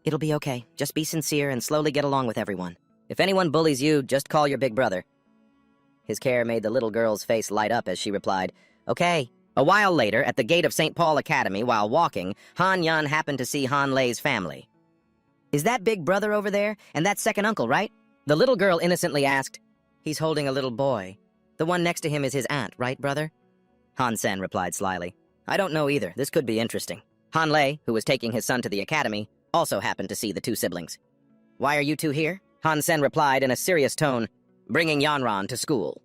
"It'll be okay. Just be sincere and slowly get along with everyone. If anyone bullies you, just call your big brother." His care made the little girl's face light up as she replied, "Okay." A while later, at the gate of St. Paul Academy, while walking, Han-yun happened to see Han Lei's family. "Is that big brother over there? And that's second uncle, right?" The little girl innocently asked, "He's holding a little boy. The one next to him is his aunt, right, brother?" Han-sen replied slyly, "I don't know either. This could be interesting." Han Lei, who was taking his son to the academy, also happened to see the two siblings. "Why are you two here?" Han-sen replied in a serious tone, "Bringing Yanran to school."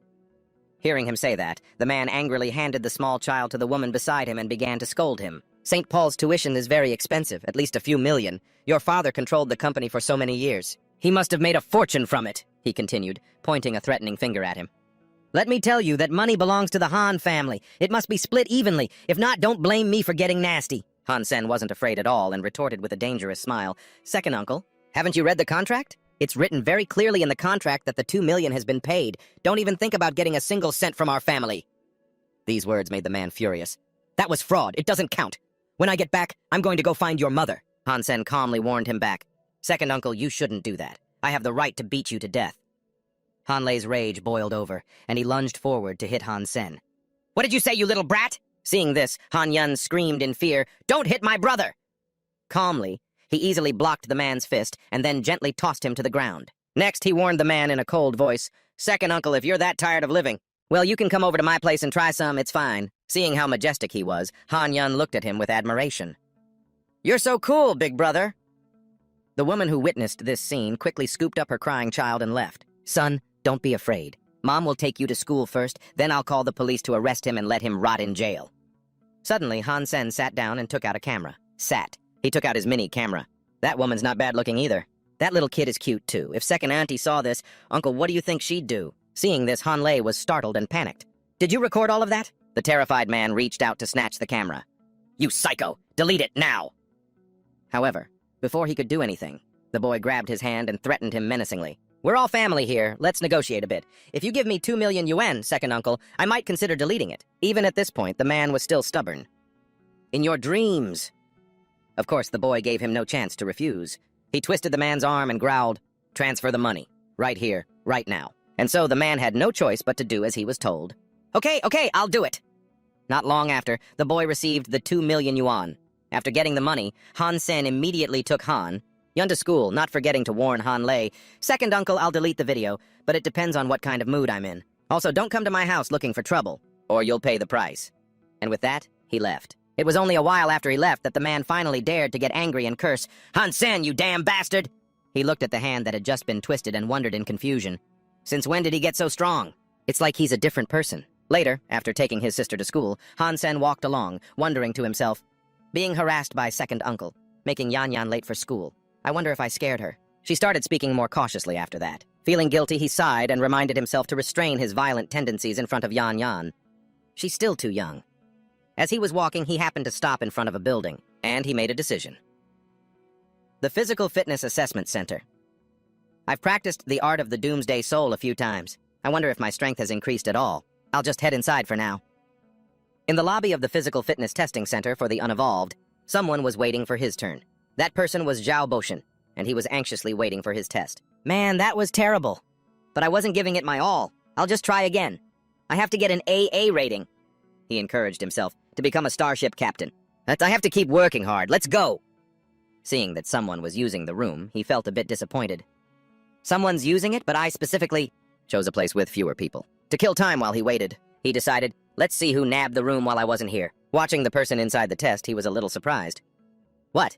Hearing him say that, the man angrily handed the small child to the woman beside him and began to scold him. "St. Paul's tuition is very expensive, at least a few million. Your father controlled the company for so many years. He must have made a fortune from it," he continued, pointing a threatening finger at him. "Let me tell you that money belongs to the Han family. It must be split evenly. If not, don't blame me for getting nasty." Han-sen wasn't afraid at all and retorted with a dangerous smile, "Second uncle, haven't you read the contract? It's written very clearly in the contract that the 2 million has been paid. Don't even think about getting a single cent from our family." These words made the man furious. "That was fraud. It doesn't count. When I get back, I'm going to go find your mother." Han-sen calmly warned him back. "Second uncle, you shouldn't do that. I have the right to beat you to death." Han Lei's rage boiled over, and he lunged forward to hit Han-sen. "What did you say, you little brat?" Seeing this, Han-yun screamed in fear, "Don't hit my brother!" Calmly, he easily blocked the man's fist and then gently tossed him to the ground. Next, he warned the man in a cold voice, "Second uncle, if you're that tired of living, well, you can come over to my place and try some, it's fine." Seeing how majestic he was, Han-yun looked at him with admiration. "You're so cool, big brother." The woman who witnessed this scene quickly scooped up her crying child and left. "Son, don't be afraid. Mom will take you to school first, then I'll call the police to arrest him and let him rot in jail." Suddenly, Han-sen sat down and took out a camera. He took out his mini camera. "That woman's not bad looking either. That little kid is cute, too. If second auntie saw this, Uncle, what do you think she'd do?" Seeing this, Han Lei was startled and panicked. "Did you record all of that?" The terrified man reached out to snatch the camera. "You psycho! Delete it now!" However, before he could do anything, the boy grabbed his hand and threatened him menacingly. "We're all family here. Let's negotiate a bit. If you give me 2 million yuan, second uncle, I might consider deleting it." Even at this point, the man was still stubborn. "In your dreams." Of course, the boy gave him no chance to refuse. He twisted the man's arm and growled, "Transfer the money. Right here, right now." And so the man had no choice but to do as he was told. Okay, I'll do it." Not long after, the boy received the 2 million yuan. After getting the money, Han-sen immediately took Han, Yun to school, not forgetting to warn Han Lei. Second uncle, I'll delete the video, but it depends on what kind of mood I'm in. Also, don't come to my house looking for trouble, or you'll pay the price. And with that, he left. It was only a while after he left that the man finally dared to get angry and curse, "Han Sen, you damn bastard!" He looked at the hand that had just been twisted and wondered in confusion. Since when did he get so strong? It's like he's a different person. Later, after taking his sister to school, Han Sen walked along, wondering to himself, being harassed by second uncle, making Yan Yan late for school. I wonder if I scared her. She started speaking more cautiously after that. Feeling guilty, he sighed and reminded himself to restrain his violent tendencies in front of Yan Yan. She's still too young. As he was walking, he happened to stop in front of a building, and he made a decision. The Physical Fitness Assessment Center. I've practiced the art of the Doomsday Soul a few times. I wonder if my strength has increased at all. I'll just head inside for now. In the lobby of the Physical Fitness Testing Center for the Unevolved, someone was waiting for his turn. That person was Zhao Boshan, and he was anxiously waiting for his test. Man, that was terrible. But I wasn't giving it my all. I'll just try again. I have to get an AA rating. He encouraged himself to become a starship captain. I have to keep working hard. Let's go. Seeing that someone was using the room, he felt a bit disappointed. Someone's using it, but I specifically chose a place with fewer people. To kill time while he waited, he decided, let's see who nabbed the room while I wasn't here. Watching the person inside the test, he was a little surprised. What?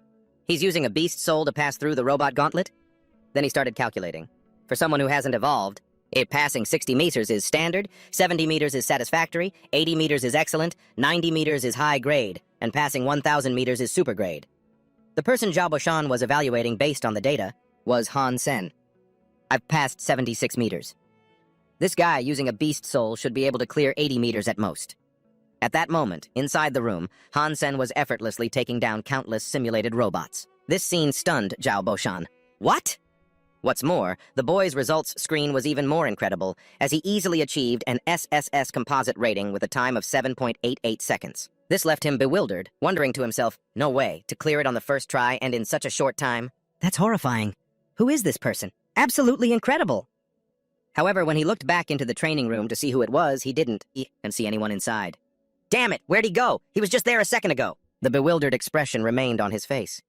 He's using a beast soul to pass through the robot gauntlet? Then he started calculating. For someone who hasn't evolved, passing 60 meters is standard, 70 meters is satisfactory, 80 meters is excellent, 90 meters is high grade, and passing 1,000 meters is super grade. The person Zhao Boshan was evaluating based on the data was Han Sen. I've passed 76 meters. This guy using a beast soul should be able to clear 80 meters at most. At that moment, inside the room, Han Sen was effortlessly taking down countless simulated robots. This scene stunned Zhao Boshan. What? What's more, the boy's results screen was even more incredible, as he easily achieved an SSS composite rating with a time of 7.88 seconds. This left him bewildered, wondering to himself, no way, to clear it on the first try and in such a short time. That's horrifying. Who is this person? Absolutely incredible. However, when he looked back into the training room to see who it was, he didn't see anyone inside. Damn it, where'd he go? He was just there a second ago. The bewildered expression remained on his face.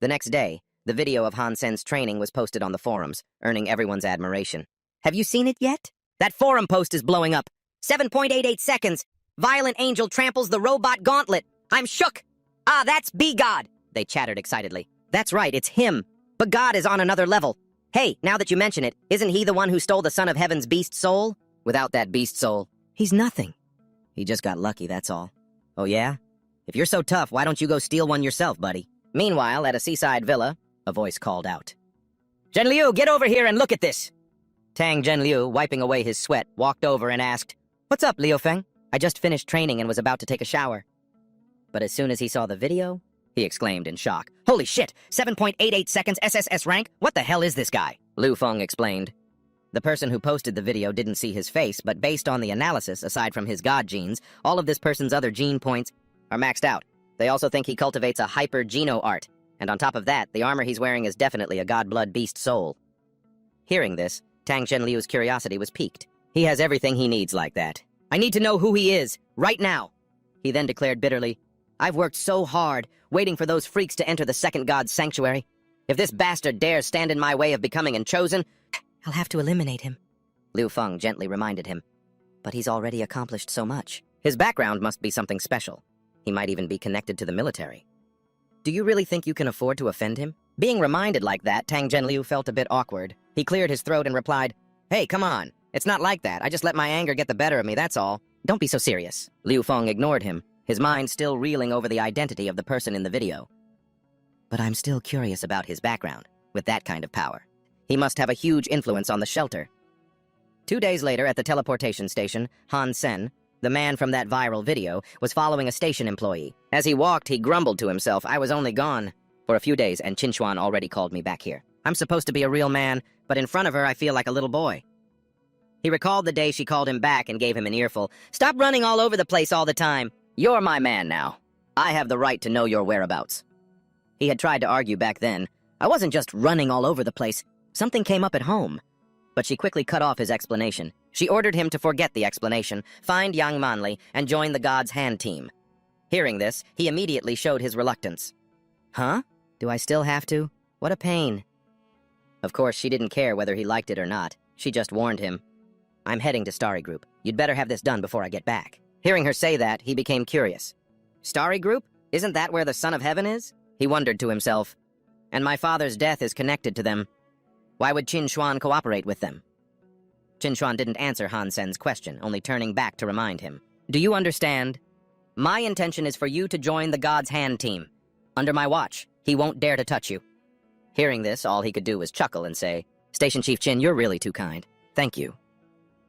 The next day, the video of Han Sen's training was posted on the forums, earning everyone's admiration. Have you seen it yet? That forum post is blowing up. 7.88 seconds. Violent Angel tramples the robot gauntlet. I'm shook. Ah, that's B-God. They chattered excitedly. That's right, it's him. But God is on another level. Hey, now that you mention it, isn't he the one who stole the Son of Heaven's beast soul? Without that beast soul, he's nothing. He just got lucky, that's all. Oh yeah? If you're so tough, why don't you go steal one yourself, buddy? Meanwhile, at a seaside villa, a voice called out. Zhenliu, get over here and look at this! Tang Zhenliu, wiping away his sweat, walked over and asked, What's up, Liu Feng? I just finished training and was about to take a shower. But as soon as he saw the video, he exclaimed in shock. Holy shit! 7.88 seconds SSS rank? What the hell is this guy? Liu Feng explained. The person who posted the video didn't see his face, but based on the analysis, aside from his god genes, all of this person's other gene points are maxed out. They also think he cultivates a hyper-geno art, and on top of that, the armor he's wearing is definitely a god-blood beast soul. Hearing this, Tang Zhenliu's curiosity was piqued. He has everything he needs like that. I need to know who he is, right now! He then declared bitterly, I've worked so hard, waiting for those freaks to enter the second god's sanctuary. If this bastard dares stand in my way of becoming Chosen, I'll have to eliminate him. Liu Feng gently reminded him. But he's already accomplished so much. His background must be something special. He might even be connected to the military. Do you really think you can afford to offend him? Being reminded like that, Tang Zhenliu felt a bit awkward. He cleared his throat and replied, Hey, come on. It's not like that. I just let my anger get the better of me, that's all. Don't be so serious. Liu Feng ignored him, his mind still reeling over the identity of the person in the video. But I'm still curious about his background, with that kind of power. He must have a huge influence on the shelter. 2 days later, at the teleportation station, Han Sen, the man from that viral video, was following a station employee. As he walked, he grumbled to himself, I was only gone for a few days, and Chinuan already called me back here. I'm supposed to be a real man, but in front of her, I feel like a little boy. He recalled the day she called him back and gave him an earful. Stop running all over the place all the time. You're my man now. I have the right to know your whereabouts. He had tried to argue back then. I wasn't just running all over the place. Something came up at home. But she quickly cut off his explanation. She ordered him to forget the explanation, find Yang Manli, and join the God's Hand team. Hearing this, he immediately showed his reluctance. Huh? Do I still have to? What a pain. Of course, she didn't care whether he liked it or not. She just warned him. I'm heading to Starry Group. You'd better have this done before I get back. Hearing her say that, he became curious. Starry Group? Isn't that where the Son of Heaven is? He wondered to himself. And my father's death is connected to them. Why would Chinuan cooperate with them? Chinuan didn't answer Han Sen's question, only turning back to remind him. Do you understand? My intention is for you to join the God's Hand team. Under my watch, he won't dare to touch you. Hearing this, all he could do was chuckle and say, Station Chief Chin, you're really too kind. Thank you.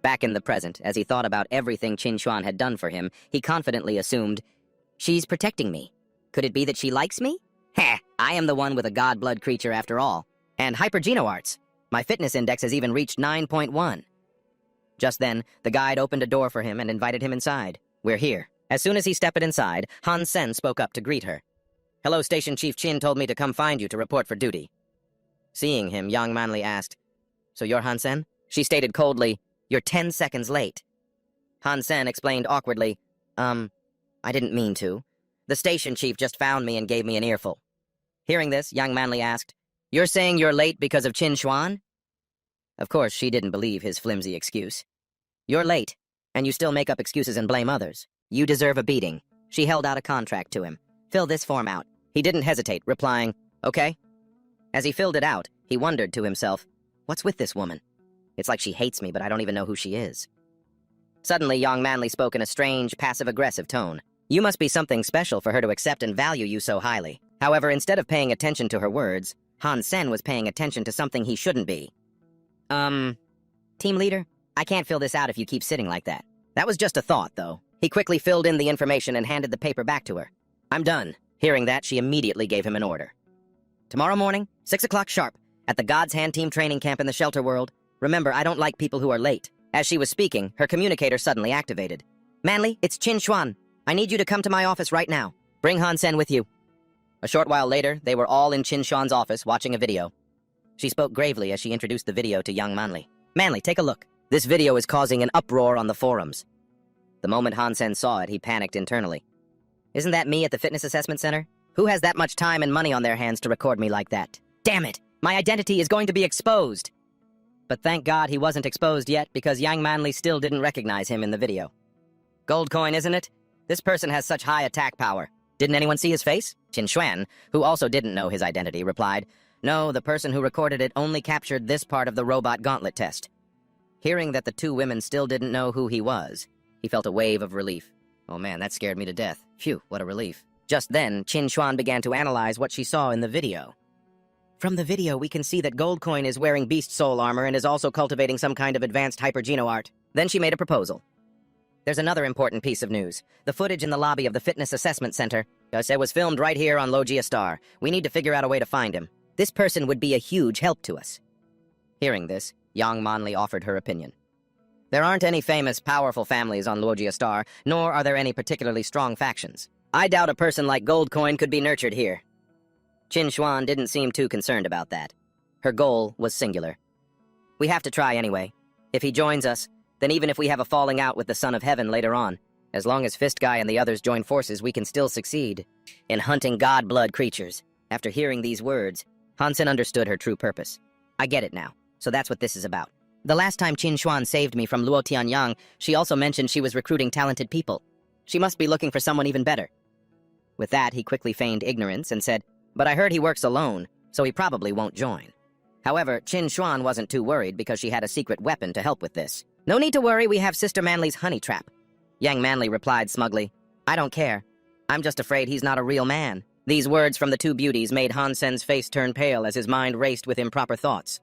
Back in the present, as he thought about everything Chinuan had done for him, he confidently assumed, she's protecting me. Could it be that she likes me? Heh, I am the one with a god-blood creature after all. And hypergenoarts. My fitness index has even reached 9.1. Just then, the guide opened a door for him and invited him inside. We're here. As soon as he stepped inside, Han Sen spoke up to greet her. Hello, Station Chief Chin told me to come find you to report for duty. Seeing him, Yang Manli asked, So you're Han Sen? She stated coldly, You're 10 seconds late. Han Sen explained awkwardly, I didn't mean to. The station chief just found me and gave me an earful. Hearing this, Yang Manli asked, You're saying you're late because of Chinuan? Of course, she didn't believe his flimsy excuse. You're late, and you still make up excuses and blame others. You deserve a beating. She held out a contract to him. Fill this form out. He didn't hesitate, replying, Okay. As he filled it out, he wondered to himself, What's with this woman? It's like she hates me, but I don't even know who she is. Suddenly, Yang Manli spoke in a strange, passive-aggressive tone. You must be something special for her to accept and value you so highly. However, instead of paying attention to her words, Han Sen was paying attention to something he shouldn't be. Team leader? I can't fill this out if you keep sitting like that. That was just a thought, though. He quickly filled in the information and handed the paper back to her. I'm done. Hearing that, she immediately gave him an order. Tomorrow morning, 6 o'clock sharp, at the God's Hand Team training camp in the Shelter World. Remember, I don't like people who are late. As she was speaking, her communicator suddenly activated. Manli, it's Chinuan. I need you to come to my office right now. Bring Han Sen with you. A short while later, they were all in Chinuan's office watching a video. She spoke gravely as she introduced the video to young Manli. Manli, take a look. This video is causing an uproar on the forums. The moment Han Sen saw it, he panicked internally. Isn't that me at the fitness assessment center? Who has that much time and money on their hands to record me like that? Damn it! My identity is going to be exposed! But thank God he wasn't exposed yet because Yang Manli still didn't recognize him in the video. Gold coin, isn't it? This person has such high attack power. Didn't anyone see his face? Chinuan, who also didn't know his identity, replied, No, the person who recorded it only captured this part of the robot gauntlet test. Hearing that the two women still didn't know who he was, he felt a wave of relief. Oh man, that scared me to death. Phew, what a relief. Just then, Chinuan began to analyze what she saw in the video. From the video, we can see that Goldcoin is wearing beast soul armor and is also cultivating some kind of advanced hypergeno art. Then she made a proposal. There's another important piece of news. The footage in the lobby of the Fitness Assessment Center. It was filmed right here on Logia Star. We need to figure out a way to find him. This person would be a huge help to us. Hearing this, Yang Manli offered her opinion. There aren't any famous, powerful families on Logia Star, nor are there any particularly strong factions. I doubt a person like Goldcoin could be nurtured here. Chinuan didn't seem too concerned about that. Her goal was singular. We have to try anyway. If he joins us, then even if we have a falling out with the Son of Heaven later on, as long as Fist Guy and the others join forces, we can still succeed in hunting god-blood creatures. After hearing these words, Han Sen understood her true purpose. I get it now, so that's what this is about. The last time Chinuan saved me from Luo Tianyang, she also mentioned she was recruiting talented people. She must be looking for someone even better. With that, he quickly feigned ignorance and said, But I heard he works alone, so he probably won't join. However, Chinuan wasn't too worried because she had a secret weapon to help with this. No need to worry, we have Sister Manli's honey trap. Yang Manli replied smugly, I don't care. I'm just afraid he's not a real man. These words from the two beauties made Han Sen's face turn pale as his mind raced with improper thoughts.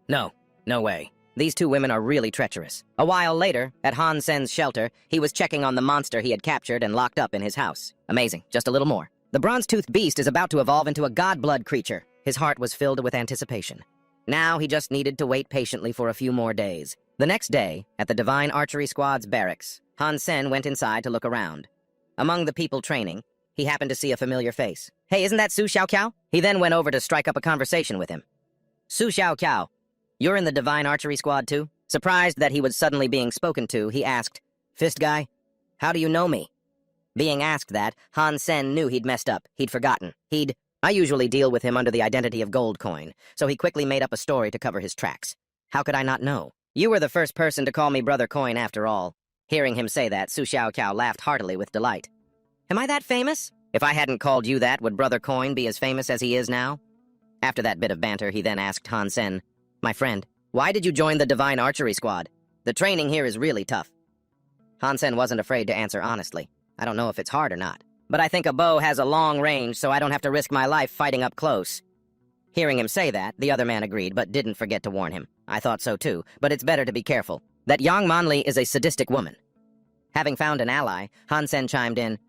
No way. These two women are really treacherous. A while later, at Han Sen's shelter, he was checking on the monster he had captured and locked up in his house. Amazing, just a little more. The bronze-toothed beast is about to evolve into a god-blood creature. His heart was filled with anticipation. Now he just needed to wait patiently for a few more days. The next day, at the Divine Archery Squad's barracks, Han Sen went inside to look around. Among the people training, he happened to see a familiar face. Hey, isn't that Su Xiaoqiao? He then went over to strike up a conversation with him. Su Xiaoqiao, you're in the Divine Archery Squad too? Surprised that he was suddenly being spoken to, he asked, Fist Guy, how do you know me? Being asked that, Han Sen knew he'd messed up. He'd forgotten. He'd I usually deal with him under the identity of Gold Coin, so he quickly made up a story to cover his tracks. How could I not know? You were the first person to call me Brother Coin after all. Hearing him say that, Su Xiaoqiao laughed heartily with delight. Am I that famous? If I hadn't called you that, would Brother Coin be as famous as he is now? After that bit of banter, he then asked Han Sen, My friend, why did you join the Divine Archery Squad? The training here is really tough. Han Sen wasn't afraid to answer honestly. I don't know if it's hard or not, but I think a bow has a long range, so I don't have to risk my life fighting up close. Hearing him say that, the other man agreed, but didn't forget to warn him. I thought so too, but it's better to be careful. That Yang Manli is a sadistic woman. Having found an ally, Han Sen chimed in,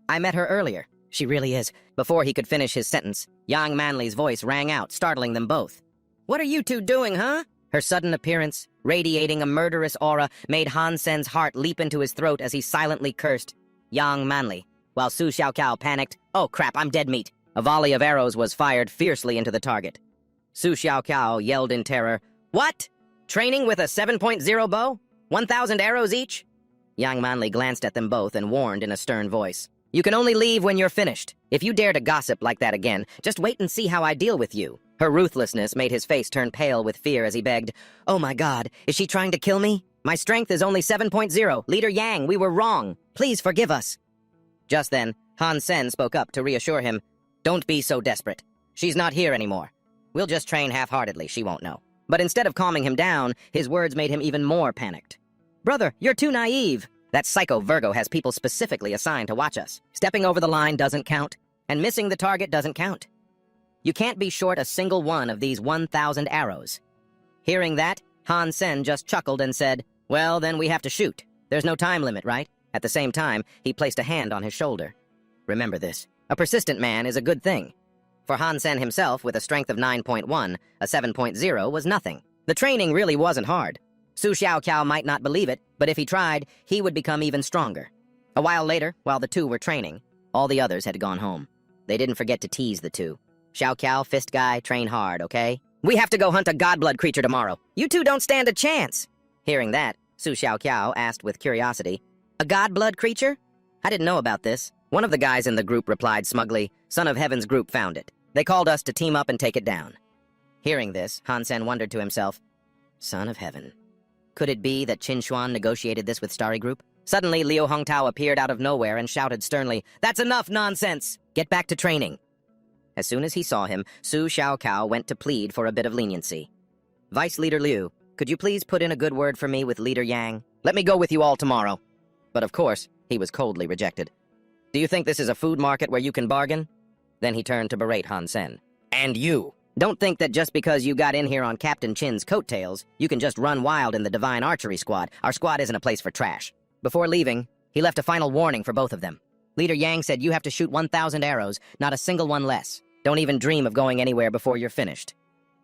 I met her earlier. She really is. Before he could finish his sentence, Yang Manli's voice rang out, startling them both. What are you two doing, huh? Her sudden appearance, radiating a murderous aura, made Han Sen's heart leap into his throat as he silently cursed Yang Manli, while Su Xiaoqiao panicked, Oh crap, I'm dead meat. A volley of arrows was fired fiercely into the target. Su Xiaoqiao yelled in terror, What? Training with a 7.0 bow? 1,000 arrows each? Yang Manli glanced at them both and warned in a stern voice, You can only leave when you're finished. If you dare to gossip like that again, just wait and see how I deal with you. Her ruthlessness made his face turn pale with fear as he begged, Oh my God, is she trying to kill me? My strength is only 7.0. Leader Yang, we were wrong. Please forgive us. Just then, Han Sen spoke up to reassure him, Don't be so desperate. She's not here anymore. We'll just train half-heartedly, she won't know. But instead of calming him down, his words made him even more panicked. Brother, you're too naive. That psycho Virgo has people specifically assigned to watch us. Stepping over the line doesn't count, and missing the target doesn't count. You can't be short a single one of these 1,000 arrows. Hearing that, Han Sen just chuckled and said, Well, then we have to shoot. There's no time limit, right? At the same time, he placed a hand on his shoulder. Remember this. A persistent man is a good thing. For Han Sen himself, with a strength of 9.1, a 7.0 was nothing. The training really wasn't hard. Su Xiaoqiao might not believe it, but if he tried, he would become even stronger. A while later, while the two were training, all the others had gone home. They didn't forget to tease the two. Xiaoqiao, fist guy, train hard, okay? We have to go hunt a godblood creature tomorrow. You two don't stand a chance. Hearing that, Su Xiaoqiao asked with curiosity, A godblood creature? I didn't know about this. One of the guys in the group replied smugly, Son of Heaven's group found it. They called us to team up and take it down. Hearing this, Han Sen wondered to himself, Son of Heaven. Could it be that Chinuan negotiated this with Starry Group? Suddenly, Liu Hongtao appeared out of nowhere and shouted sternly, That's enough nonsense! Get back to training! As soon as he saw him, Su Xiaoqiao went to plead for a bit of leniency. Vice Leader Liu, could you please put in a good word for me with Leader Yang? Let me go with you all tomorrow. But of course, he was coldly rejected. Do you think this is a food market where you can bargain? Then he turned to berate Han Sen. And you! Don't think that just because you got in here on Captain Chin's coattails, you can just run wild in the Divine Archery Squad. Our squad isn't a place for trash. Before leaving, he left a final warning for both of them. Leader Yang said you have to shoot 1,000 arrows, not a single one less. Don't even dream of going anywhere before you're finished.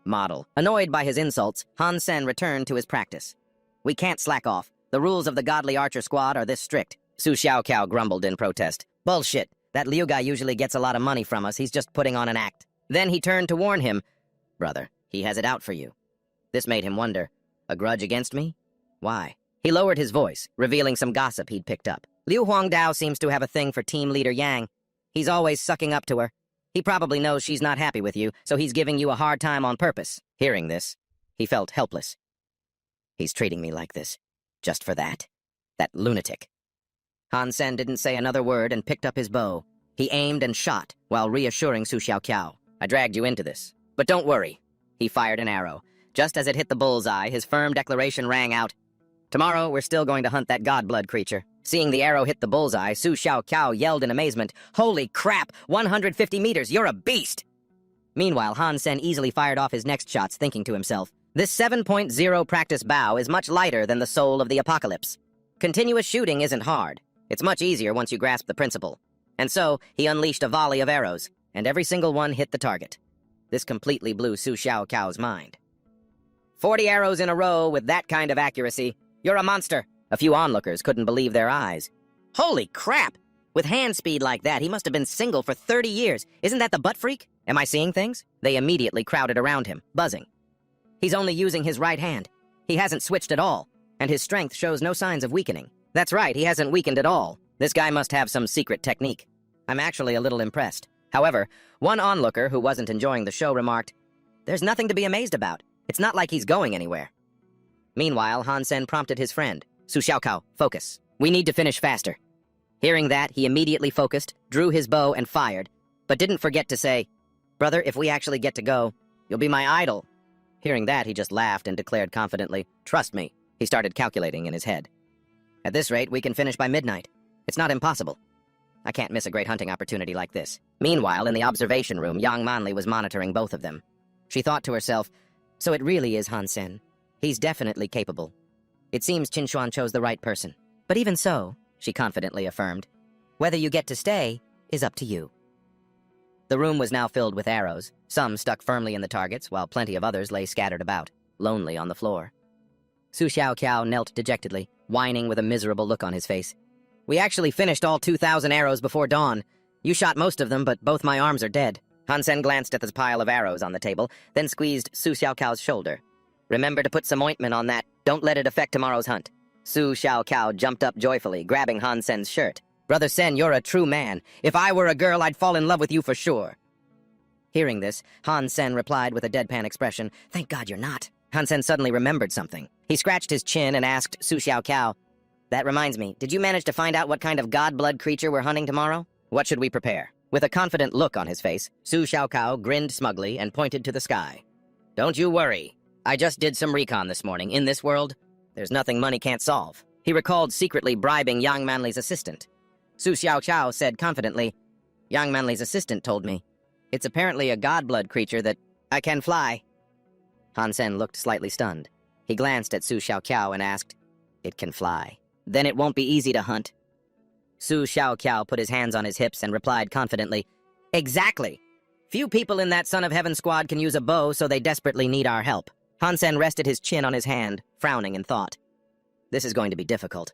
Model. Annoyed by his insults, Han Sen returned to his practice. We can't slack off. The rules of the Godly Archer Squad are this strict. Su Xiaoqiao grumbled in protest. Bullshit. That Liu guy usually gets a lot of money from us. He's just putting on an act. Then he turned to warn him. Brother, he has it out for you. This made him wonder. A grudge against me? Why? He lowered his voice, revealing some gossip he'd picked up. Liu Huangdao seems to have a thing for team leader Yang. He's always sucking up to her. He probably knows she's not happy with you, so he's giving you a hard time on purpose. Hearing this, he felt helpless. He's treating me like this. Just for that. That lunatic. Han Sen didn't say another word and picked up his bow. He aimed and shot, while reassuring Su Xiaoqiao. I dragged you into this. But don't worry. He fired an arrow. Just as it hit the bullseye, his firm declaration rang out. Tomorrow, we're still going to hunt that godblood creature. Seeing the arrow hit the bullseye, Su Xiaoqiao yelled in amazement, Holy crap! 150 meters! You're a beast! Meanwhile, Han Sen easily fired off his next shots, thinking to himself, This 7.0 practice bow is much lighter than the soul of the apocalypse. Continuous shooting isn't hard. It's much easier once you grasp the principle. And so, he unleashed a volley of arrows, and every single one hit the target. This completely blew Su Xiaoqiao's mind. 40 arrows in a row with that kind of accuracy. You're a monster. A few onlookers couldn't believe their eyes. Holy crap! With hand speed like that, he must have been single for 30 years. Isn't that the butt freak? Am I seeing things? They immediately crowded around him, buzzing. He's only using his right hand. He hasn't switched at all, and his strength shows no signs of weakening. That's right, he hasn't weakened at all. This guy must have some secret technique. I'm actually a little impressed. However, one onlooker who wasn't enjoying the show remarked, "There's nothing to be amazed about. It's not like he's going anywhere." Meanwhile, Han Sen prompted his friend, "Su Xiaokao, focus. We need to finish faster." Hearing that, he immediately focused, drew his bow, and fired, but didn't forget to say, "Brother, if we actually get to go, you'll be my idol." Hearing that, he just laughed and declared confidently, "Trust me." He started calculating in his head. "At this rate, we can finish by midnight. It's not impossible. I can't miss a great hunting opportunity like this." Meanwhile, in the observation room, Yang Manli was monitoring both of them. She thought to herself, "So it really is Han Sen. He's definitely capable. It seems Chinuan chose the right person. But even so," she confidently affirmed, "whether you get to stay is up to you." The room was now filled with arrows, some stuck firmly in the targets, while plenty of others lay scattered about, lonely on the floor. Su Xiaoqiao knelt dejectedly, whining with a miserable look on his face. "We actually finished all 2,000 arrows before dawn. You shot most of them, but both my arms are dead." Han Sen glanced at the pile of arrows on the table, then squeezed Su Xiaoqiao's shoulder. "Remember to put some ointment on that. Don't let it affect tomorrow's hunt." Su Xiaoqiao jumped up joyfully, grabbing Han Sen's shirt. "Brother Sen, you're a true man. If I were a girl, I'd fall in love with you for sure." Hearing this, Han Sen replied with a deadpan expression, "Thank God you're not." Han Sen suddenly remembered something. He scratched his chin and asked Su Xiaoqiao, "That reminds me, did you manage to find out what kind of god-blood creature we're hunting tomorrow? What should we prepare?" With a confident look on his face, Su Xiaoqiao grinned smugly and pointed to the sky. "Don't you worry. I just did some recon this morning. In this world, there's nothing money can't solve." He recalled secretly bribing Yang Manli's assistant. Su Xiaoqiao said confidently, "Yang Manli's assistant told me. It's apparently a god-blood creature that I can fly." Han Sen looked slightly stunned. He glanced at Su Xiaoqiao and asked, "It can fly. Then it won't be easy to hunt." Su Xiaoqiao put his hands on his hips and replied confidently, "Exactly. Few people in that Son of Heaven squad can use a bow, so they desperately need our help." Han Sen rested his chin on his hand, frowning in thought. "This is going to be difficult.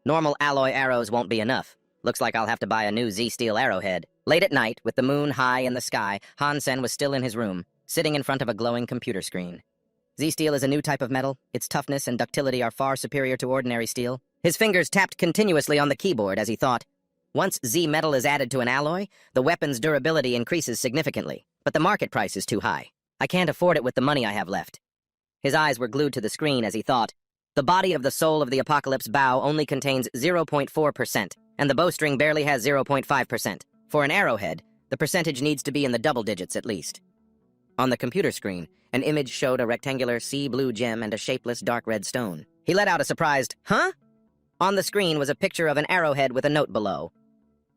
Normal alloy arrows won't be enough. Looks like I'll have to buy a new Z-steel arrowhead." Late at night, with the moon high in the sky, Han Sen was still in his room, sitting in front of a glowing computer screen. Z-steel is a new type of metal. Its toughness and ductility are far superior to ordinary steel. His fingers tapped continuously on the keyboard as he thought, once Z-metal is added to an alloy, the weapon's durability increases significantly, but the market price is too high. I can't afford it with the money I have left. His eyes were glued to the screen as he thought, the body of the Soul of the Apocalypse bow only contains 0.4%, and the bowstring barely has 0.5%. For an arrowhead, the percentage needs to be in the double digits at least. On the computer screen, an image showed a rectangular sea blue gem and a shapeless dark red stone. He let out a surprised, "Huh?" On the screen was a picture of an arrowhead with a note below.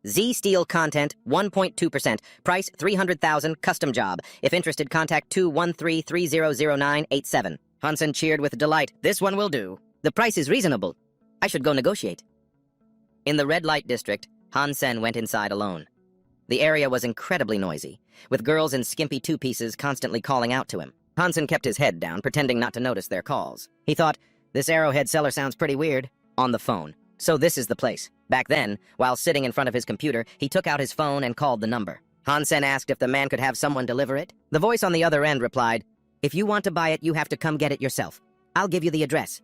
Z-steel content, 1.2%, price 300,000, custom job. If interested, contact 213-300987. Han Sen cheered with delight. "This one will do. The price is reasonable. I should go negotiate." In the red light district, Han Sen went inside alone. The area was incredibly noisy, with girls in skimpy two-pieces constantly calling out to him. Han Sen kept his head down, pretending not to notice their calls. He thought, this arrowhead seller sounds pretty weird. On the phone. So this is the place. Back then, while sitting in front of his computer, he took out his phone and called the number. Han Sen asked if the man could have someone deliver it. The voice on the other end replied, "If you want to buy it, you have to come get it yourself. I'll give you the address."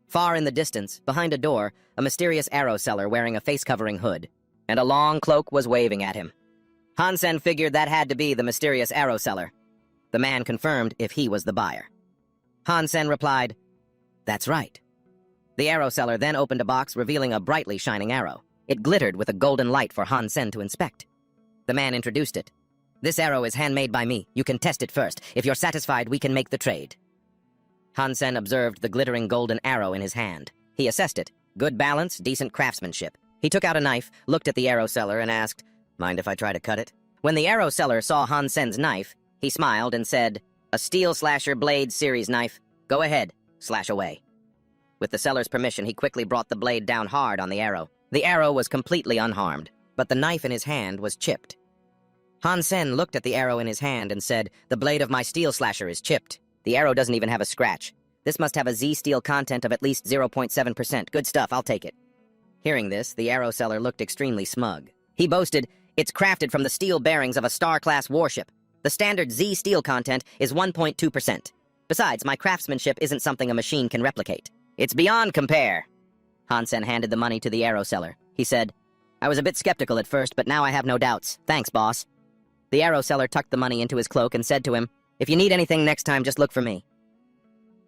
Far in the distance, behind a door, a mysterious arrow seller wearing a face-covering hood and a long cloak was waving at him. Han Sen figured that had to be the mysterious arrow seller. The man confirmed if he was the buyer. Han Sen replied, "That's right." The arrow seller then opened a box revealing a brightly shining arrow. It glittered with a golden light for Han Sen to inspect. The man introduced it. "This arrow is handmade by me. You can test it first. If you're satisfied, we can make the trade." Han Sen observed the glittering golden arrow in his hand. He assessed it. Good balance, decent craftsmanship. He took out a knife, looked at the arrow seller, and asked, "Mind if I try to cut it?" When the arrow seller saw Han Sen's knife, he smiled and said, "A steel slasher blade series knife. Go ahead, slash away." With the seller's permission, he quickly brought the blade down hard on the arrow. The arrow was completely unharmed, but the knife in his hand was chipped. Han Sen looked at the arrow in his hand and said, "The blade of my steel slasher is chipped. The arrow doesn't even have a scratch. This must have a Z-steel content of at least 0.7%. Good stuff, I'll take it." Hearing this, the arrow seller looked extremely smug. He boasted, "It's crafted from the steel bearings of a star-class warship. The standard Z-steel content is 1.2%. Besides, my craftsmanship isn't something a machine can replicate. It's beyond compare." Han Sen handed the money to the arrow seller. He said, I was a bit skeptical at first, but now I have no doubts. Thanks, boss. The arrow seller tucked the money into his cloak and said to him, "If you need anything next time, just look for me."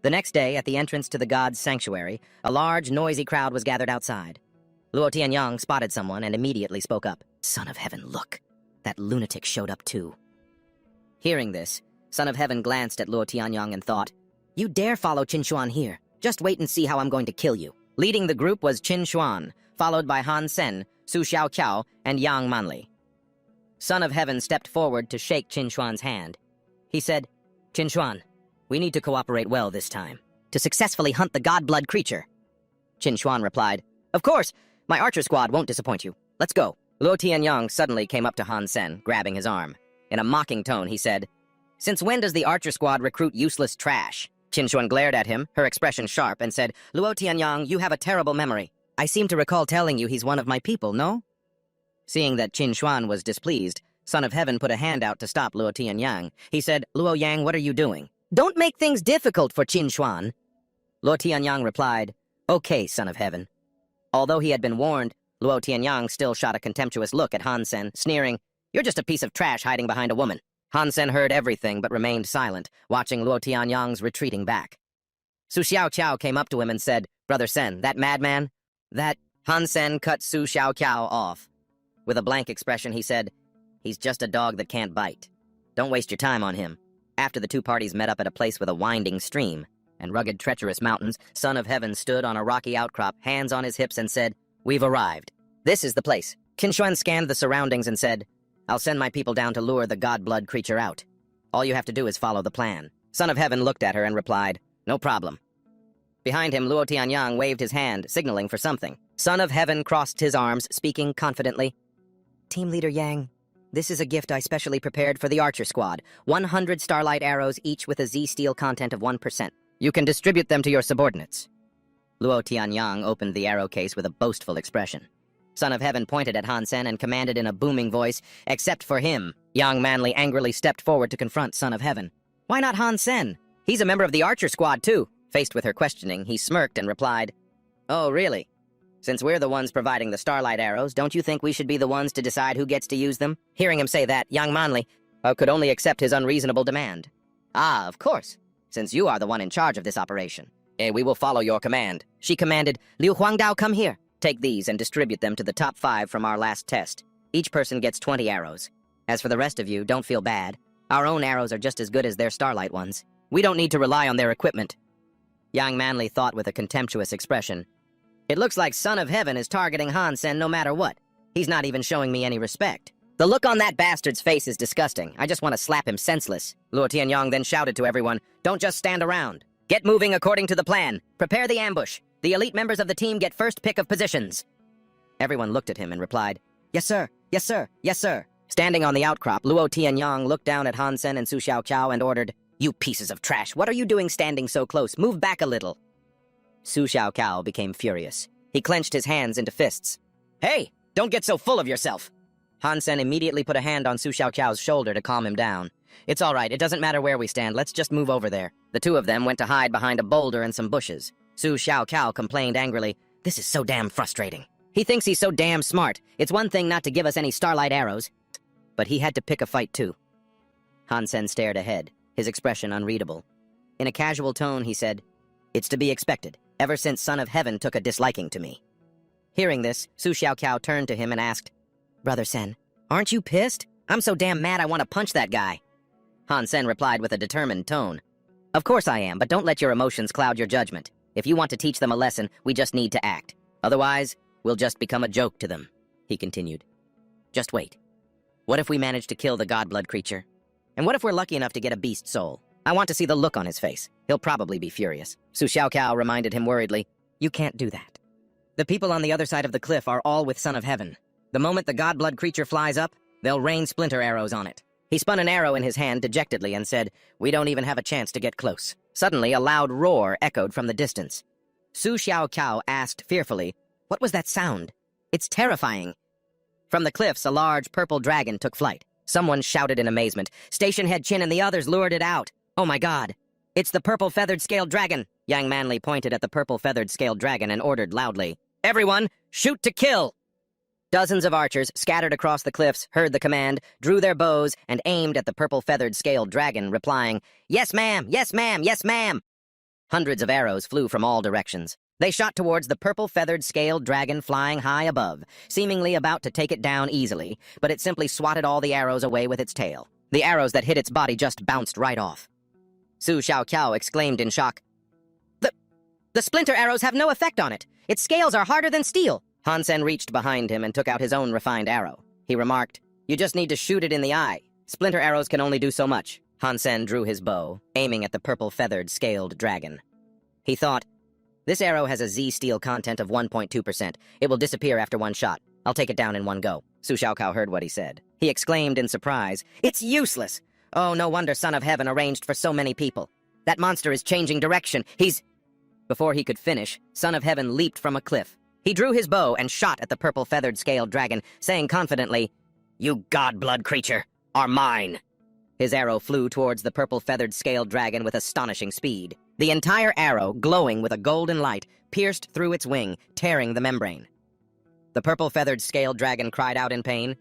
The next day, at the entrance to the god's sanctuary, a large, noisy crowd was gathered outside. Luo Tianyang spotted someone and immediately spoke up. "Son of Heaven, look! That lunatic showed up too." Hearing this, Son of Heaven glanced at Luo Tianyang and thought, "You dare follow Chinuan here. Just wait and see how I'm going to kill you." Leading the group was Chinuan, followed by Han Sen, Su Xiaoqiao, and Yang Manli. Son of Heaven stepped forward to shake Chinuan's hand. He said, "Chinuan, we need to cooperate well this time, to successfully hunt the god-blood creature." Chinuan replied, "Of course, my archer squad won't disappoint you. Let's go." Luo Tianyang suddenly came up to Han Sen, grabbing his arm. In a mocking tone, he said, "Since when does the archer squad recruit useless trash?" Chinuan glared at him, her expression sharp, and said, "Luo Tianyang, you have a terrible memory. I seem to recall telling you he's one of my people, no?" Seeing that Chinuan was displeased, Son of Heaven put a hand out to stop Luo Tianyang. He said, "Luo Yang, what are you doing? Don't make things difficult for Chinuan." Luo Tianyang replied, "Okay, Son of Heaven." Although he had been warned, Luo Tianyang still shot a contemptuous look at Han Sen, sneering, "You're just a piece of trash hiding behind a woman." Han Sen heard everything but remained silent, watching Luo Tianyang's retreating back. Su Xiaoqiao came up to him and said, "Brother Sen, that madman, that..." Han Sen cut Su Xiaoqiao off. With a blank expression, he said, "He's just a dog that can't bite. Don't waste your time on him." After the two parties met up at a place with a winding stream and rugged, treacherous mountains, Son of Heaven stood on a rocky outcrop, hands on his hips, and said, "We've arrived. This is the place." Chinuan scanned the surroundings and said, "I'll send my people down to lure the god-blood creature out. All you have to do is follow the plan." Son of Heaven looked at her and replied, "No problem." Behind him, Luo Tianyang waved his hand, signaling for something. Son of Heaven crossed his arms, speaking confidently, "Team Leader Yang, this is a gift I specially prepared for the Archer Squad. 100 starlight arrows, each with a Z-steel content of 1%. You can distribute them to your subordinates." Luo Tianyang opened the arrow case with a boastful expression. Son of Heaven pointed at Han Sen and commanded in a booming voice, "Except for him." Yang Manli angrily stepped forward to confront Son of Heaven. "Why not Han Sen? He's a member of the Archer Squad, too." Faced with her questioning, he smirked and replied, "Oh, really? Since we're the ones providing the starlight arrows, don't you think we should be the ones to decide who gets to use them?" Hearing him say that, Yang Manli could only accept his unreasonable demand. "Ah, of course, since you are the one in charge of this operation. We will follow your command." She commanded, "Liu Huangdao, come here. Take these and distribute them to the top 5 from our last test. Each person gets 20 arrows. As for the rest of you, don't feel bad. Our own arrows are just as good as their starlight ones. We don't need to rely on their equipment." Yang Manli thought with a contemptuous expression, "It looks like Son of Heaven is targeting Han Sen no matter what. He's not even showing me any respect. The look on that bastard's face is disgusting. I just want to slap him senseless." Luo Tianyang then shouted to everyone, "Don't just stand around. Get moving according to the plan. Prepare the ambush. The elite members of the team get first pick of positions." Everyone looked at him and replied, "Yes, sir. Yes, sir. Yes, sir." Standing on the outcrop, Luo Tianyang looked down at Han Sen and Su Xiaoqiao and ordered, "You pieces of trash, what are you doing standing so close? Move back a little." Su Xiaoqiao became furious. He clenched his hands into fists. "Hey, don't get so full of yourself." Han Sen immediately put a hand on Su Xiaoqiao's shoulder to calm him down. "It's all right, it doesn't matter where we stand, let's just move over there." The two of them went to hide behind a boulder and some bushes. Su Xiaoqiao complained angrily, "This is so damn frustrating. He thinks he's so damn smart. It's one thing not to give us any starlight arrows." But he had to pick a fight too. Han Sen stared ahead, his expression unreadable. In a casual tone, he said, "It's to be expected, ever since Son of Heaven took a disliking to me." Hearing this, Su Xiaoqiao turned to him and asked, "Brother Sen, aren't you pissed? I'm so damn mad I want to punch that guy." Han Sen replied with a determined tone, "Of course I am, but don't let your emotions cloud your judgment. If you want to teach them a lesson, we just need to act. Otherwise, we'll just become a joke to them," he continued. "Just wait. What if we manage to kill the godblood creature? And what if we're lucky enough to get a beast soul? I want to see the look on his face. He'll probably be furious." Su Xiaoqiao reminded him worriedly, "You can't do that. The people on the other side of the cliff are all with Son of Heaven. The moment the godblood creature flies up, they'll rain splinter arrows on it." He spun an arrow in his hand dejectedly and said, "We don't even have a chance to get close." Suddenly, a loud roar echoed from the distance. Su Xiaoqiao asked fearfully, "What was that sound? It's terrifying." From the cliffs, a large purple dragon took flight. Someone shouted in amazement. Station Head Chin and the others lured it out. "Oh my God! It's the purple feathered scaled dragon!" Yang Manli pointed at the purple feathered scaled dragon and ordered loudly, "Everyone, shoot to kill!" Dozens of archers, scattered across the cliffs, heard the command, drew their bows, and aimed at the purple-feathered scaled dragon, replying, "Yes, ma'am! Yes, ma'am! Yes, ma'am!" Hundreds of arrows flew from all directions. They shot towards the purple-feathered scaled dragon flying high above, seemingly about to take it down easily, but it simply swatted all the arrows away with its tail. The arrows that hit its body just bounced right off. Su Xiaoqiao exclaimed in shock, The splinter arrows have no effect on it. Its scales are harder than steel." Han Sen reached behind him and took out his own refined arrow. He remarked, "You just need to shoot it in the eye. Splinter arrows can only do so much." Han Sen drew his bow, aiming at the purple-feathered scaled dragon. He thought, "This arrow has a Z steel content of 1.2%. It will disappear after one shot. I'll take it down in one go." Su Xiaoqiao heard what he said. He exclaimed in surprise, "It's useless! Oh, no wonder Son of Heaven arranged for so many people. That monster is changing direction. He's—" Before he could finish, Son of Heaven leaped from a cliff. He drew his bow and shot at the purple-feathered scaled dragon, saying confidently, "You god-blood creature are mine." His arrow flew towards the purple-feathered scaled dragon with astonishing speed. The entire arrow, glowing with a golden light, pierced through its wing, tearing the membrane. The purple-feathered scaled dragon cried out in pain.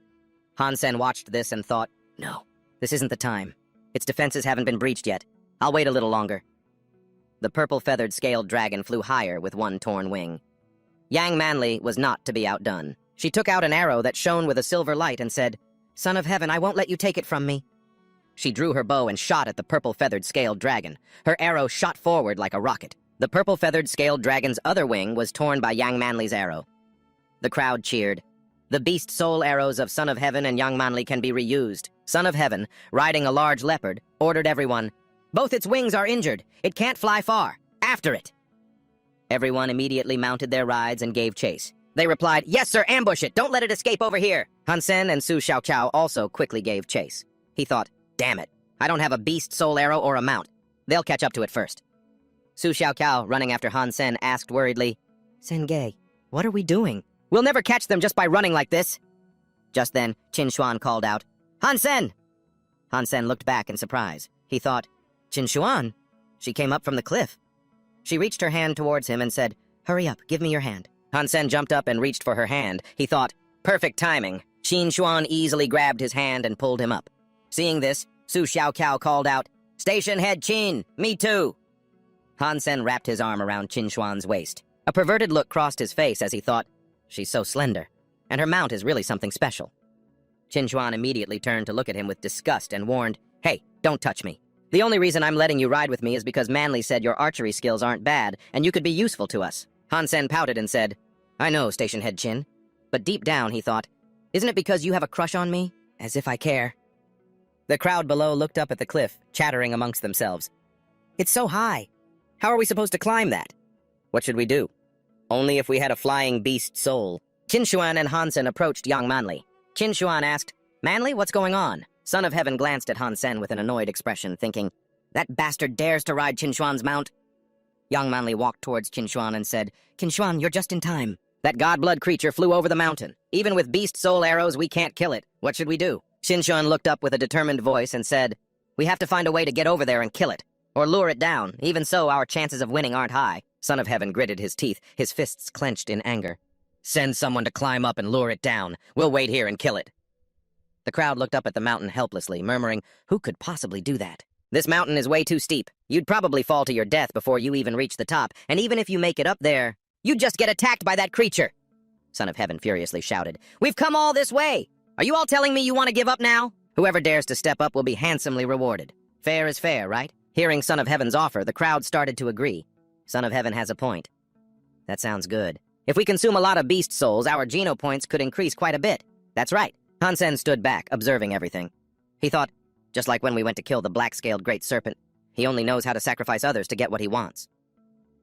Han Sen watched this and thought, "No, this isn't the time. Its defenses haven't been breached yet. I'll wait a little longer." The purple-feathered scaled dragon flew higher with one torn wing. Yang Manli was not to be outdone. She took out an arrow that shone with a silver light and said, "Son of Heaven, I won't let you take it from me." She drew her bow and shot at the purple-feathered scaled dragon. Her arrow shot forward like a rocket. The purple-feathered scaled dragon's other wing was torn by Yang Manli's arrow. The crowd cheered. The beast soul arrows of Son of Heaven and Yang Manli can be reused. Son of Heaven, riding a large leopard, ordered everyone, "Both its wings are injured. It can't fly far. After it." Everyone immediately mounted their rides and gave chase. They replied, "Yes, sir, ambush it. Don't let it escape over here." Han Sen and Su Xiaoqiao also quickly gave chase. He thought, "Damn it. I don't have a beast soul arrow or a mount. They'll catch up to it first." Su Xiaoqiao, running after Han Sen, asked worriedly, "Sengay, what are we doing? We'll never catch them just by running like this." Just then, Chinuan called out, "Han Sen!" Han Sen looked back in surprise. He thought, "Chinuan?" She came up from the cliff. She reached her hand towards him and said, "Hurry up, give me your hand." Han Sen jumped up and reached for her hand. He thought, "Perfect timing." Chinuan easily grabbed his hand and pulled him up. Seeing this, Su Xiaoqiao called out, "Station head Chin, me too." Han Sen wrapped his arm around Chinuan's waist. A perverted look crossed his face as he thought, "She's so slender, and her mount is really something special." Chinuan immediately turned to look at him with disgust and warned, "Hey, don't touch me. The only reason I'm letting you ride with me is because Manly said your archery skills aren't bad, and you could be useful to us." Han Sen pouted and said, "I know, Station Head Chin." But deep down, he thought, "Isn't it because you have a crush on me? As if I care." The crowd below looked up at the cliff, chattering amongst themselves. "It's so high. How are we supposed to climb that?" "What should we do?" "Only if we had a flying beast soul." Chinuan and Han Sen approached young Manli. Chinuan asked, "Manli, what's going on?" Son of Heaven glanced at Han Sen with an annoyed expression, thinking, "That bastard dares to ride Chinuan's mount." Young Manli walked towards Chinuan and said, "Chinuan, you're just in time. That god-blood creature flew over the mountain. Even with beast soul arrows, we can't kill it. What should we do?" Chinuan looked up with a determined voice and said, "We have to find a way to get over there and kill it, or lure it down. Even so, our chances of winning aren't high." Son of Heaven gritted his teeth, his fists clenched in anger. "Send someone to climb up and lure it down. We'll wait here and kill it." The crowd looked up at the mountain helplessly, murmuring, "Who could possibly do that? This mountain is way too steep. You'd probably fall to your death before you even reach the top, and even if you make it up there, you'd just get attacked by that creature." Son of Heaven furiously shouted, "We've come all this way! Are you all telling me you want to give up now? Whoever dares to step up will be handsomely rewarded. Fair is fair, right?" Hearing Son of Heaven's offer, the crowd started to agree. Son of Heaven has a point. "That sounds good. If we consume a lot of beast souls, our geno points could increase quite a bit." "That's right." Han Sen stood back, observing everything. He thought, just like when we went to kill the black-scaled great serpent, he only knows how to sacrifice others to get what he wants.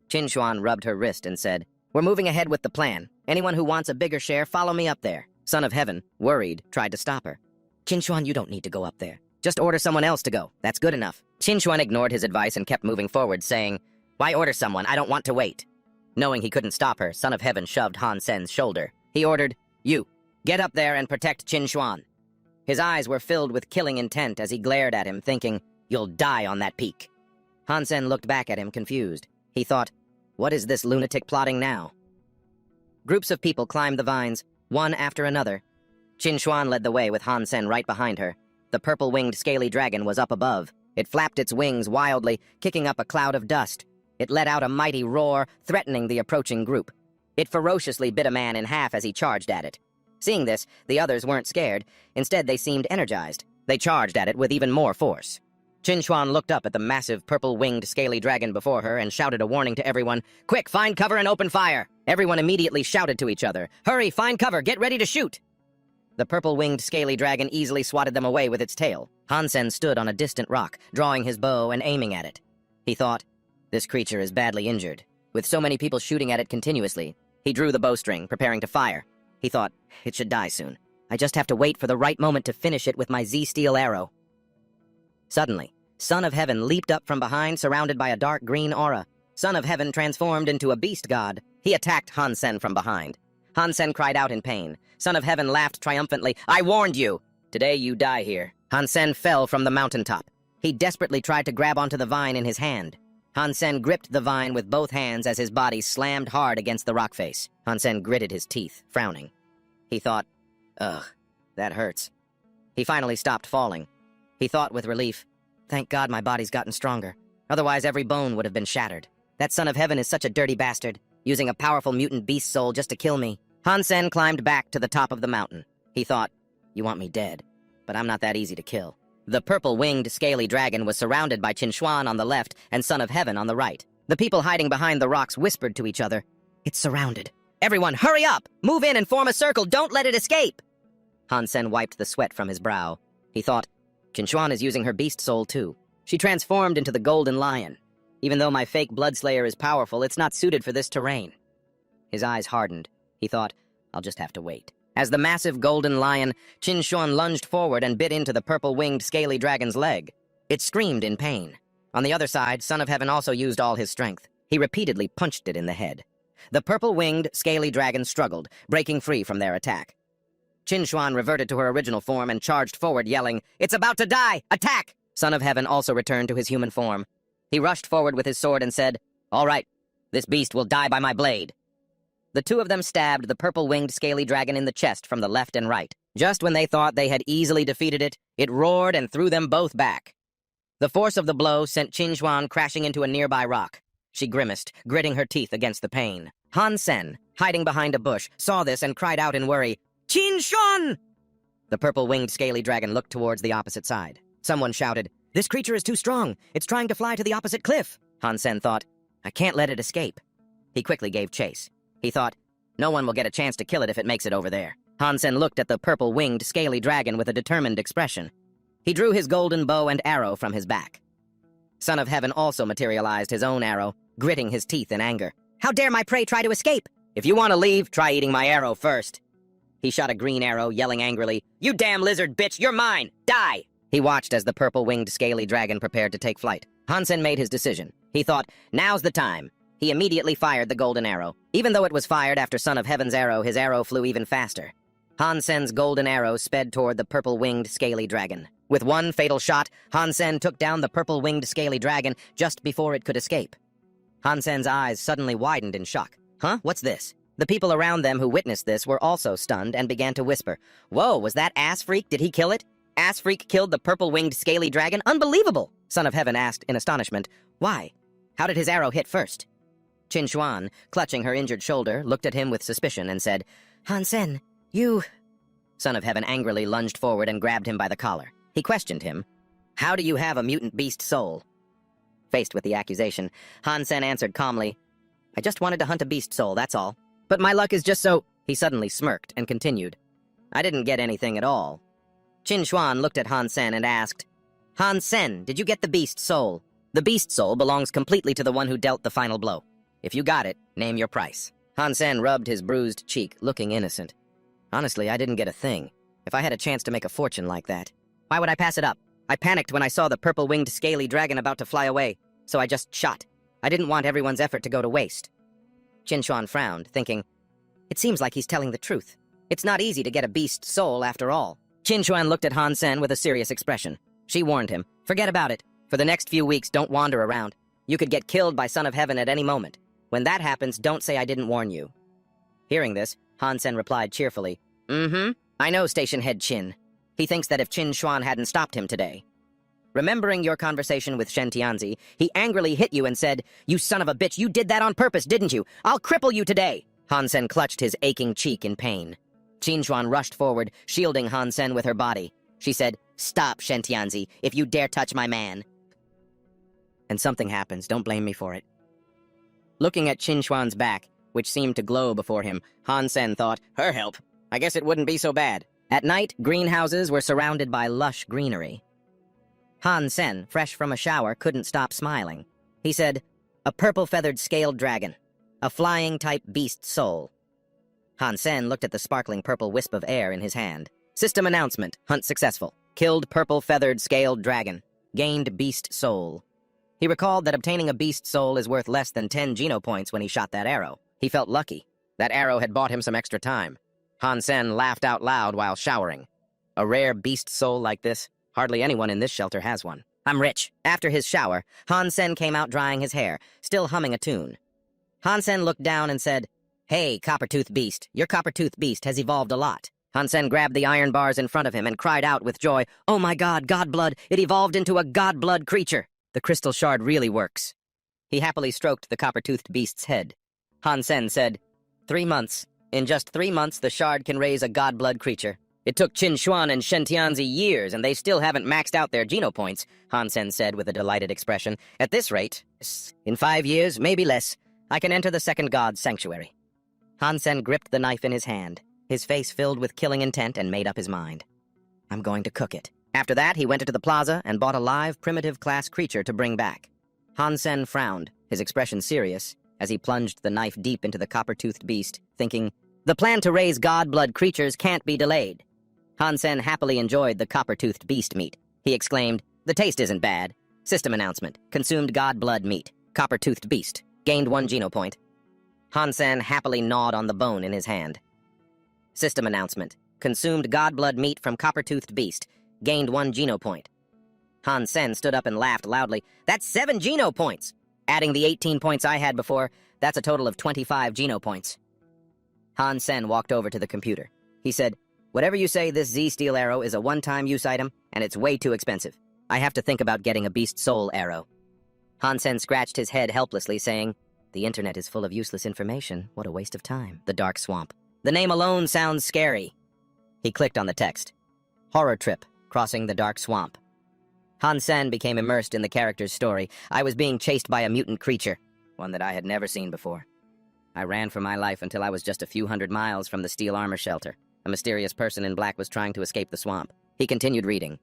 Chinuan rubbed her wrist and said, "We're moving ahead with the plan. Anyone who wants a bigger share, follow me up there." Son of Heaven, worried, tried to stop her. "Chinuan, you don't need to go up there. Just order someone else to go. That's good enough." Chinuan ignored his advice and kept moving forward, saying, "Why order someone? I don't want to wait." Knowing he couldn't stop her, Son of Heaven shoved Han Sen's shoulder. He ordered, "You, get up there and protect Chinuan." His eyes were filled with killing intent as he glared at him, thinking, "You'll die on that peak." Han Sen looked back at him, confused. He thought, "What is this lunatic plotting now?" Groups of people climbed the vines. one after another. Chinuan led the way with Han Sen right behind her. The purple-winged scaly dragon was up above. It flapped its wings wildly, kicking up a cloud of dust. It let out a mighty roar, threatening the approaching group. It ferociously bit a man in half as he charged at it. Seeing this, the others weren't scared. Instead, they seemed energized. They charged at it with even more force. Chinuan looked up at the massive purple-winged scaly dragon before her and shouted a warning to everyone. "Quick, find cover and open fire!" Everyone immediately shouted to each other. "Hurry, find cover, get ready to shoot!" The purple-winged scaly dragon easily swatted them away with its tail. Han Sen stood on a distant rock, drawing his bow and aiming at it. He thought, this creature is badly injured. With so many people shooting at it continuously, he drew the bowstring, preparing to fire. He thought, it should die soon. I just have to wait for the right moment to finish it with my Z-steel arrow. Suddenly, Son of Heaven leaped up from behind, surrounded by a dark green aura. Son of Heaven transformed into a beast god. He attacked Han Sen from behind. Han Sen cried out in pain. Son of Heaven laughed triumphantly. "I warned you! Today you die here." Han Sen fell from the mountaintop. He desperately tried to grab onto the vine in his hand. Han Sen gripped the vine with both hands as his body slammed hard against the rock face. Han Sen gritted his teeth, frowning. He thought, ugh, that hurts. He finally stopped falling. He thought with relief, thank God my body's gotten stronger. Otherwise every bone would have been shattered. That Son of Heaven is such a dirty bastard, using a powerful mutant beast soul just to kill me. Han Sen climbed back to the top of the mountain. He thought, you want me dead, but I'm not that easy to kill. The purple-winged scaly dragon was surrounded by Chinuan on the left and Son of Heaven on the right. The people hiding behind the rocks whispered to each other, "It's surrounded. Everyone, hurry up! Move in and form a circle! Don't let it escape!" Han Sen wiped the sweat from his brow. He thought, Chinuan is using her beast soul too. She transformed into the golden lion. Even though my fake bloodslayer is powerful, it's not suited for this terrain. His eyes hardened. He thought, I'll just have to wait. As the massive golden lion, Chinuan lunged forward and bit into the purple-winged scaly dragon's leg. It screamed in pain. On the other side, Son of Heaven also used all his strength. He repeatedly punched it in the head. The purple-winged scaly dragon struggled, breaking free from their attack. Chinuan reverted to her original form and charged forward, yelling, "It's about to die! Attack!" Son of Heaven also returned to his human form. He rushed forward with his sword and said, "All right, this beast will die by my blade." The two of them stabbed the purple-winged scaly dragon in the chest from the left and right. Just when they thought they had easily defeated it, it roared and threw them both back. The force of the blow sent Chinuan crashing into a nearby rock. She grimaced, gritting her teeth against the pain. Han Sen, hiding behind a bush, saw this and cried out in worry, "Chinuan!" The purple-winged scaly dragon looked towards the opposite side. Someone shouted, "This creature is too strong. It's trying to fly to the opposite cliff." Han Sen thought, I can't let it escape. He quickly gave chase. He thought, no one will get a chance to kill it if it makes it over there. Han Sen looked at the purple-winged scaly dragon with a determined expression. He drew his golden bow and arrow from his back. Son of Heaven also materialized his own arrow, gritting his teeth in anger. "How dare my prey try to escape? If you want to leave, try eating my arrow first." He shot a green arrow, yelling angrily, "You damn lizard bitch, you're mine! Die!" He watched as the purple-winged scaly dragon prepared to take flight. Han Sen made his decision. He thought, now's the time. He immediately fired the golden arrow. Even though it was fired after Son of Heaven's arrow, his arrow flew even faster. Han Sen's golden arrow sped toward the purple-winged scaly dragon. With one fatal shot, Han Sen took down the purple-winged scaly dragon just before it could escape. Han Sen's eyes suddenly widened in shock. Huh? What's this? The people around them who witnessed this were also stunned and began to whisper, "Whoa, was that ass freak? Did he kill it? Ass freak killed the purple-winged scaly dragon? Unbelievable!" Son of Heaven asked in astonishment, "Why? How did his arrow hit first?" Chinuan, clutching her injured shoulder, looked at him with suspicion and said, "Han Sen, you..." Son of Heaven angrily lunged forward and grabbed him by the collar. He questioned him, "How do you have a mutant beast soul?" Faced with the accusation, Han Sen answered calmly, "I just wanted to hunt a beast soul, that's all. But my luck is just so..." He suddenly smirked and continued, "I didn't get anything at all." Chinuan looked at Han Sen and asked, "Han Sen, did you get the beast soul? The beast soul belongs completely to the one who dealt the final blow. If you got it, name your price." Han Sen rubbed his bruised cheek, looking innocent. "Honestly, I didn't get a thing. If I had a chance to make a fortune like that, why would I pass it up? I panicked when I saw the purple-winged scaly dragon about to fly away, so I just shot. I didn't want everyone's effort to go to waste." Chinuan frowned, thinking, it seems like he's telling the truth. It's not easy to get a beast soul after all. Chinuan looked at Han Sen with a serious expression. She warned him, "Forget about it. For the next few weeks, don't wander around. You could get killed by Son of Heaven at any moment. When that happens, don't say I didn't warn you." Hearing this, Han-sen replied cheerfully. Mm-hmm. I know, Station Head Chin. He thinks that if Chuan hadn't stopped him today. Remembering your conversation with Shen Tianzi, he angrily hit you and said, "You son of a bitch, you did that on purpose, didn't you? I'll cripple you today!" Han-sen clutched his aching cheek in pain. Chuan rushed forward, shielding Han-sen with her body. She said, "Stop, Shen Tianzi, if you dare touch my man." And something happens, don't blame me for it. Looking at Chuan's back, which seemed to glow before him, Han-sen thought, her help. I guess it wouldn't be so bad. At night, greenhouses were surrounded by lush greenery. Han-sen, fresh from a shower, couldn't stop smiling. He said, "A purple-feathered scaled dragon. A flying-type beast soul." Han-sen looked at the sparkling purple wisp of air in his hand. System announcement. Hunt successful. Killed purple-feathered scaled dragon. Gained beast soul. He recalled that obtaining a beast soul is worth less than 10 Geno points when he shot that arrow. He felt lucky. That arrow had bought him some extra time. Han-sen laughed out loud while showering. A rare beast soul like this? Hardly anyone in this shelter has one. I'm rich. After his shower, Han-sen came out drying his hair, still humming a tune. Han-sen looked down and said, "Hey, copper-toothed beast, your copper-toothed beast has evolved a lot." Han-sen grabbed the iron bars in front of him and cried out with joy, "Oh my god, Godblood! It evolved into a Godblood creature! The crystal shard really works." He happily stroked the copper-toothed beast's head. Han-sen said, 3 months. In just 3 months, the shard can raise a Godblood creature. It took Chuan and Shen Tianzi years, and they still haven't maxed out their Geno points, Han-sen said with a delighted expression. At this rate, in 5 years, maybe less, I can enter the second god's sanctuary. Han-sen gripped the knife in his hand, his face filled with killing intent, and made up his mind. I'm going to cook it. After that, he went into the plaza and bought a live, primitive-class creature to bring back. Han-sen frowned, his expression serious, as he plunged the knife deep into the copper-toothed beast, thinking, the plan to raise Godblood creatures can't be delayed. Han-sen happily enjoyed the copper-toothed beast meat. He exclaimed, the taste isn't bad. System announcement. Consumed Godblood meat. Copper-toothed beast. Gained 1 Geno point. Han-sen happily gnawed on the bone in his hand. System announcement. Consumed Godblood meat from copper-toothed beast. Gained 1 Geno point. Han-sen stood up and laughed loudly. That's 7 Geno points! Adding the 18 points I had before, that's a total of 25 Geno points. Han-sen walked over to the computer. He said, whatever you say, this Z-Steel arrow is a one-time use item, and it's way too expensive. I have to think about getting a Beast Soul arrow. Han-sen scratched his head helplessly, saying, the internet is full of useless information. What a waste of time. The Dark Swamp. The name alone sounds scary. He clicked on the text. Horror trip, crossing the Dark Swamp. Han-sen became immersed in the character's story. I was being chased by a mutant creature, one that I had never seen before. I ran for my life until I was just a few hundred miles from the steel armor shelter. A mysterious person in black was trying to escape the swamp. He continued reading.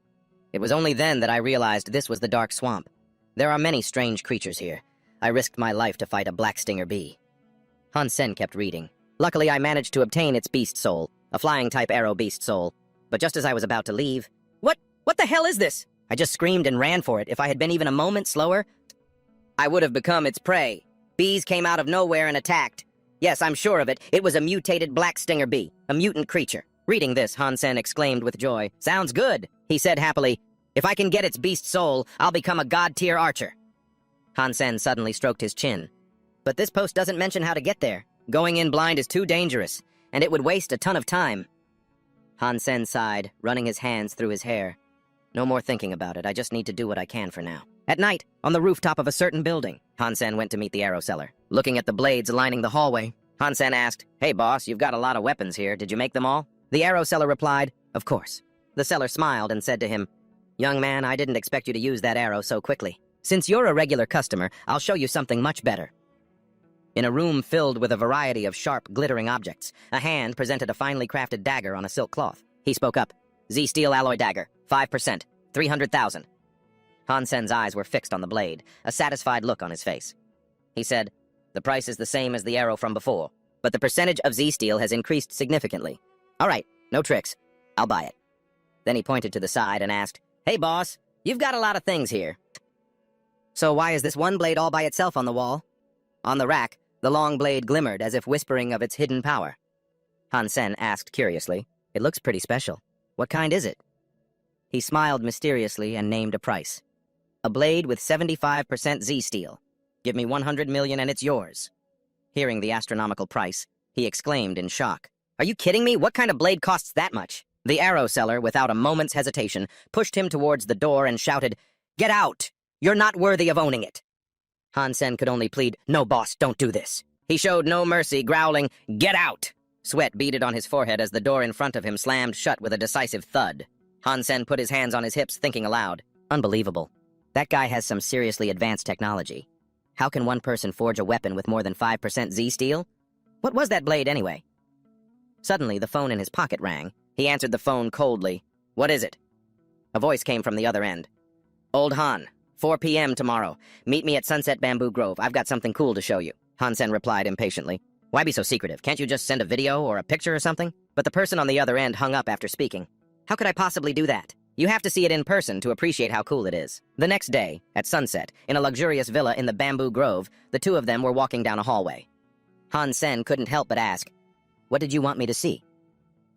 It was only then that I realized this was the Dark Swamp. There are many strange creatures here. I risked my life to fight a black stinger bee. Han-sen kept reading. Luckily, I managed to obtain its beast soul, a flying-type arrow beast soul. But just as I was about to leave... What the hell is this? I just screamed and ran for it. If I had been even a moment slower, I would have become its prey. Bees came out of nowhere and attacked. Yes, I'm sure of it. It was a mutated black stinger bee, a mutant creature. Reading this, Han-sen exclaimed with joy. Sounds good, he said happily. If I can get its beast soul, I'll become a god-tier archer. Han-sen suddenly stroked his chin. But this post doesn't mention how to get there. Going in blind is too dangerous, and it would waste a ton of time. Han-sen sighed, running his hands through his hair. No more thinking about it. I just need to do what I can for now. At night, on the rooftop of a certain building, Han-sen went to meet the arrow seller. Looking at the blades lining the hallway, Han-sen asked, Hey boss, you've got a lot of weapons here. Did you make them all? The arrow seller replied, Of course. The seller smiled and said to him, Young man, I didn't expect you to use that arrow so quickly. Since you're a regular customer, I'll show you something much better. In a room filled with a variety of sharp, glittering objects, a hand presented a finely crafted dagger on a silk cloth. He spoke up. Z-Steel alloy dagger, 5%, 300,000. Han-sen's eyes were fixed on the blade, a satisfied look on his face. He said, The price is the same as the arrow from before, but the percentage of Z-Steel has increased significantly. All right, no tricks. I'll buy it. Then he pointed to the side and asked, Hey boss, you've got a lot of things here. So why is this one blade all by itself on the wall? On the rack, the long blade glimmered as if whispering of its hidden power. Han-sen asked curiously, It looks pretty special. What kind is it? He smiled mysteriously and named a price. A blade with 75% Z-Steel. Give me 100 million and it's yours. Hearing the astronomical price, he exclaimed in shock. Are you kidding me? What kind of blade costs that much? The arrow seller, without a moment's hesitation, pushed him towards the door and shouted, "Get out! You're not worthy of owning it." Han Sen could only plead, "No, boss, don't do this." He showed no mercy, growling, "Get out!" Sweat beaded on his forehead as the door in front of him slammed shut with a decisive thud. Han Sen put his hands on his hips, thinking aloud. Unbelievable. That guy has some seriously advanced technology. How can one person forge a weapon with more than 5% Z-steel? What was that blade, anyway? Suddenly, the phone in his pocket rang. He answered the phone coldly. "What is it?" A voice came from the other end. "Old Han, 4 p.m. tomorrow. Meet me at Sunset Bamboo Grove. I've got something cool to show you." Han Sen replied impatiently. "Why be so secretive? Can't you just send a video or a picture or something?" But the person on the other end hung up after speaking. "How could I possibly do that? You have to see it in person to appreciate how cool it is." The next day, at sunset, in a luxurious villa in the Bamboo Grove, the two of them were walking down a hallway. Han Sen couldn't help but ask, "What did you want me to see?"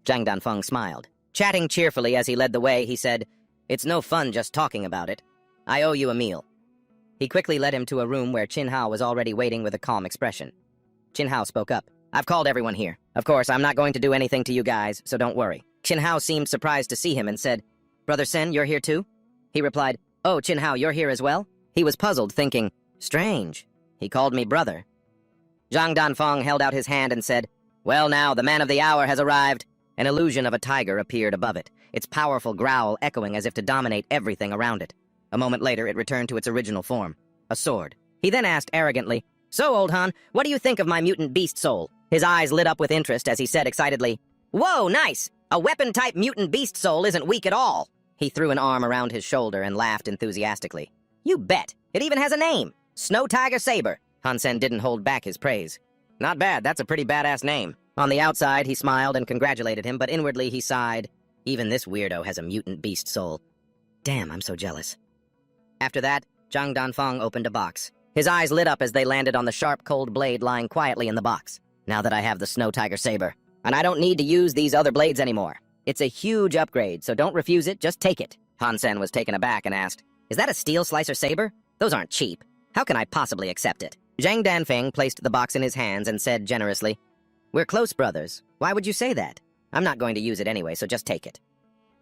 Zhang Danfeng smiled. Chatting cheerfully as he led the way, he said, "It's no fun just talking about it. I owe you a meal." He quickly led him to a room where Qin Hao was already waiting with a calm expression. Qin Hao spoke up. "I've called everyone here. Of course, I'm not going to do anything to you guys, so don't worry." Qin Hao seemed surprised to see him and said, "Brother Sen, you're here too?" He replied, "Oh, Qin Hao, you're here as well?" He was puzzled, thinking, "Strange. He called me brother." Zhang Danfeng held out his hand and said, "Well now, the man of the hour has arrived." An illusion of a tiger appeared above it, its powerful growl echoing as if to dominate everything around it. A moment later, it returned to its original form, a sword. He then asked arrogantly, "So, old Han, what do you think of my mutant beast soul?" His eyes lit up with interest as he said excitedly, "Whoa, nice! A weapon-type mutant beast soul isn't weak at all." He threw an arm around his shoulder and laughed enthusiastically. "You bet! It even has a name! Snow Tiger Saber." Han Sen didn't hold back his praise. "Not bad, that's a pretty badass name." On the outside, he smiled and congratulated him, but inwardly he sighed. Even this weirdo has a mutant beast soul. Damn, I'm so jealous. After that, Zhang Danfeng opened a box. His eyes lit up as they landed on the sharp, cold blade lying quietly in the box. Now that I have the Snow Tiger Saber, and I don't need to use these other blades anymore. It's a huge upgrade, so don't refuse it, just take it. Han Sen was taken aback and asked, "Is that a steel slicer saber? Those aren't cheap. How can I possibly accept it?" Zhang Danfeng placed the box in his hands and said generously, "We're close brothers. Why would you say that? I'm not going to use it anyway, so just take it."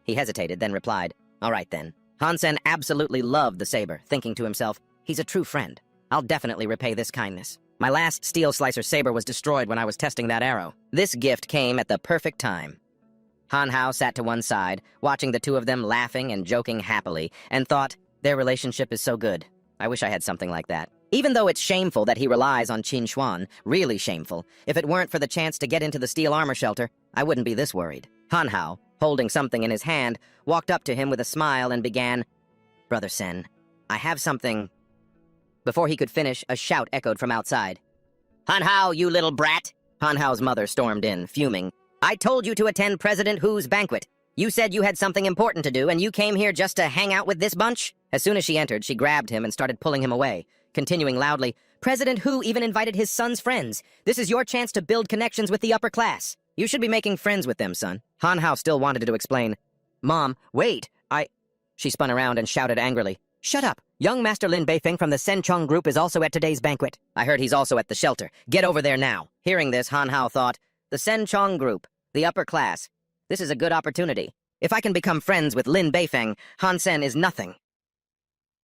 He hesitated, then replied, "All right then." Han Sen absolutely loved the saber, thinking to himself, "He's a true friend. I'll definitely repay this kindness. My last steel slicer saber was destroyed when I was testing that arrow. This gift came at the perfect time." Han Hao sat to one side, watching the two of them laughing and joking happily, and thought, their relationship is so good. I wish I had something like that. Even though it's shameful that he relies on Chinuan, really shameful, if it weren't for the chance to get into the steel armor shelter, I wouldn't be this worried. Han Hao, holding something in his hand, walked up to him with a smile and began, "Brother Sen, I have something..." Before he could finish, a shout echoed from outside. "Han Hao, you little brat!" Han Hao's mother stormed in, fuming. "I told you to attend President Hu's banquet. You said you had something important to do, and you came here just to hang out with this bunch?" As soon as she entered, she grabbed him and started pulling him away, continuing loudly, "President Hu even invited his son's friends. This is your chance to build connections with the upper class. You should be making friends with them, son." Han Hao still wanted to explain. "Mom, wait, She spun around and shouted angrily, "Shut up! Young Master Lin Beifeng from the Senchong group is also at today's banquet. I heard he's also at the shelter. Get over there now." Hearing this, Han Hao thought, the Senchong group, the upper class. This is a good opportunity. If I can become friends with Lin Beifeng, Han Sen is nothing.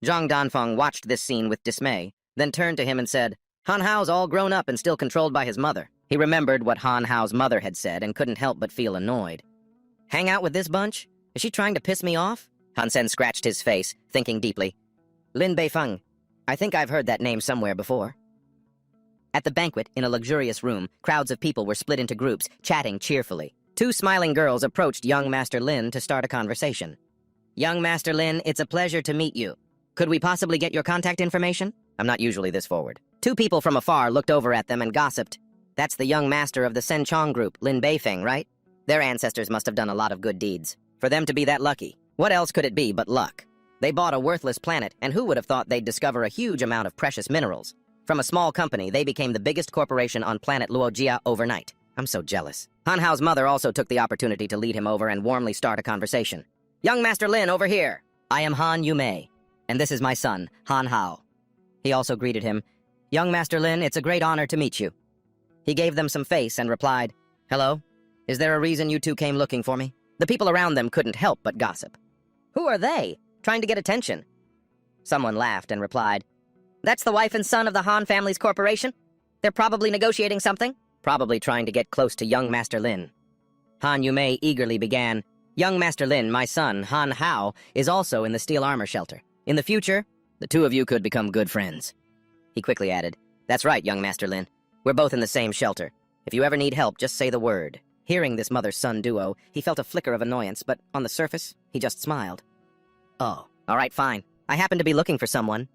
Zhang Danfeng watched this scene with dismay, then turned to him and said, "Han Hao's all grown up and still controlled by his mother." He remembered what Han Hao's mother had said and couldn't help but feel annoyed. "Hang out with this bunch? Is she trying to piss me off?" Han Sen scratched his face, thinking deeply. Lin Beifeng. I think I've heard that name somewhere before. At the banquet, in a luxurious room, crowds of people were split into groups, chatting cheerfully. Two smiling girls approached young Master Lin to start a conversation. "Young Master Lin, it's a pleasure to meet you. Could we possibly get your contact information?" I'm not usually this forward. Two people from afar looked over at them and gossiped. "That's the young master of the Senchong group, Lin Beifeng, right? Their ancestors must have done a lot of good deeds. For them to be that lucky, what else could it be but luck? They bought a worthless planet, and who would have thought they'd discover a huge amount of precious minerals? From a small company, they became the biggest corporation on planet Luojia overnight. I'm so jealous." Han Hao's mother also took the opportunity to lead him over and warmly start a conversation. "Young Master Lin, over here. I am Han Yumei, and this is my son, Han Hao." He also greeted him. "Young Master Lin, it's a great honor to meet you." He gave them some face and replied, "Hello. Is there a reason you two came looking for me? The people around them couldn't help but gossip. Who are they? Trying to get attention. Someone laughed and replied, That's the wife and son of the Han family's corporation. They're probably negotiating something. Probably trying to get close to young Master Lin. Han Yumei eagerly began, Young Master Lin, my son, Han Hao, is also in the steel armor shelter. In the future, the two of you could become good friends. He quickly added, That's right, young Master Lin. We're both in the same shelter. If you ever need help, just say the word. Hearing this mother-son duo, he felt a flicker of annoyance, but on the surface, he just smiled. Oh, all right, fine. I happen to be looking for someone.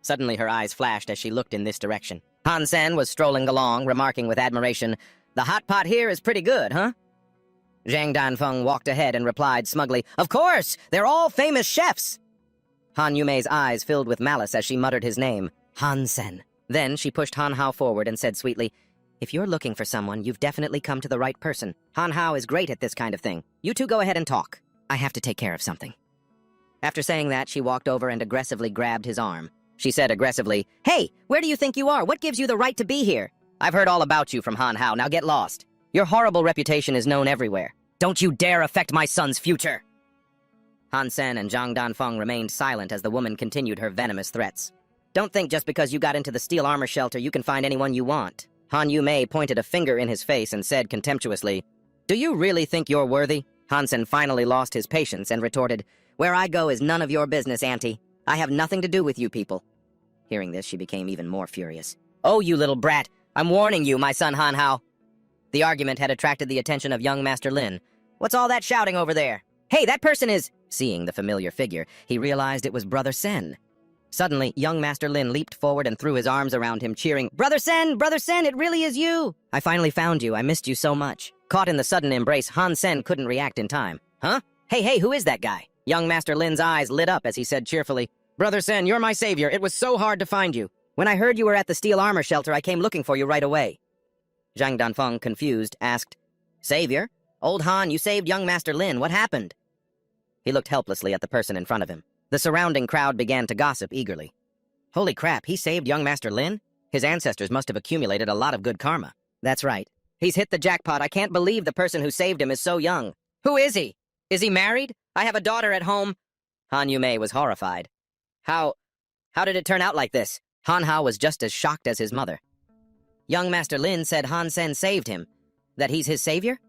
Suddenly her eyes flashed as she looked in this direction. Han Sen was strolling along, remarking with admiration, The hot pot here is pretty good, huh? Zhang Danfeng walked ahead and replied smugly, Of course! They're all famous chefs! Han Yumei's eyes filled with malice as she muttered his name, Han Sen. Then she pushed Han Hao forward and said sweetly, If you're looking for someone, you've definitely come to the right person. Han Hao is great at this kind of thing. You two go ahead and talk. I have to take care of something. After saying that, she walked over and aggressively grabbed his arm. She said aggressively, Hey, where do you think you are? What gives you the right to be here? I've heard all about you from Han Hao. Now get lost. Your horrible reputation is known everywhere. Don't you dare affect my son's future! Han Sen and Zhang Danfeng remained silent as the woman continued her venomous threats. Don't think just because you got into the steel armor shelter you can find anyone you want. Han Yumei pointed a finger in his face and said contemptuously, Do you really think you're worthy? Han Sen finally lost his patience and retorted, Where I go is none of your business, auntie. I have nothing to do with you people. Hearing this, she became even more furious. Oh, you little brat! I'm warning you, my son Han Hao. The argument had attracted the attention of young Master Lin. What's all that shouting over there? Hey, that person is... Seeing the familiar figure, he realized it was Brother Sen. Suddenly, young Master Lin leaped forward and threw his arms around him, cheering, Brother Sen, it really is you! I finally found you. I missed you so much. Caught in the sudden embrace, Han Sen couldn't react in time. Huh? Hey, who is that guy? Young Master Lin's eyes lit up as he said cheerfully, Brother Sen, you're my savior. It was so hard to find you. When I heard you were at the steel armor shelter, I came looking for you right away. Zhang Danfeng, confused, asked, Savior? Old Han, you saved young Master Lin. What happened? He looked helplessly at the person in front of him. The surrounding crowd began to gossip eagerly. Holy crap, he saved young Master Lin? His ancestors must have accumulated a lot of good karma. That's right. He's hit the jackpot. I can't believe the person who saved him is so young. Who is he? Is he married? I have a daughter at home. Han Yumei was horrified. How did it turn out like this? Han Hao was just as shocked as his mother. Young Master Lin said Han Sen saved him. That he's his savior?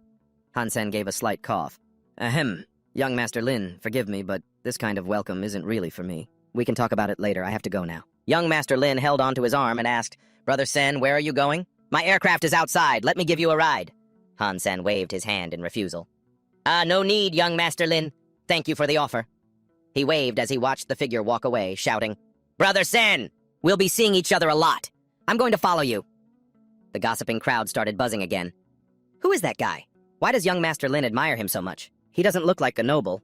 Han Sen gave a slight cough. Ahem. Young Master Lin, forgive me, but this kind of welcome isn't really for me. We can talk about it later. I have to go now. Young Master Lin held onto his arm and asked, Brother Sen, where are you going? My aircraft is outside. Let me give you a ride. Han Sen waved his hand in refusal. No need, young Master Lin. Thank you for the offer. He waved as he watched the figure walk away, shouting, Brother Sen, we'll be seeing each other a lot. I'm going to follow you. The gossiping crowd started buzzing again. Who is that guy? Why does young Master Lin admire him so much? He doesn't look like a noble.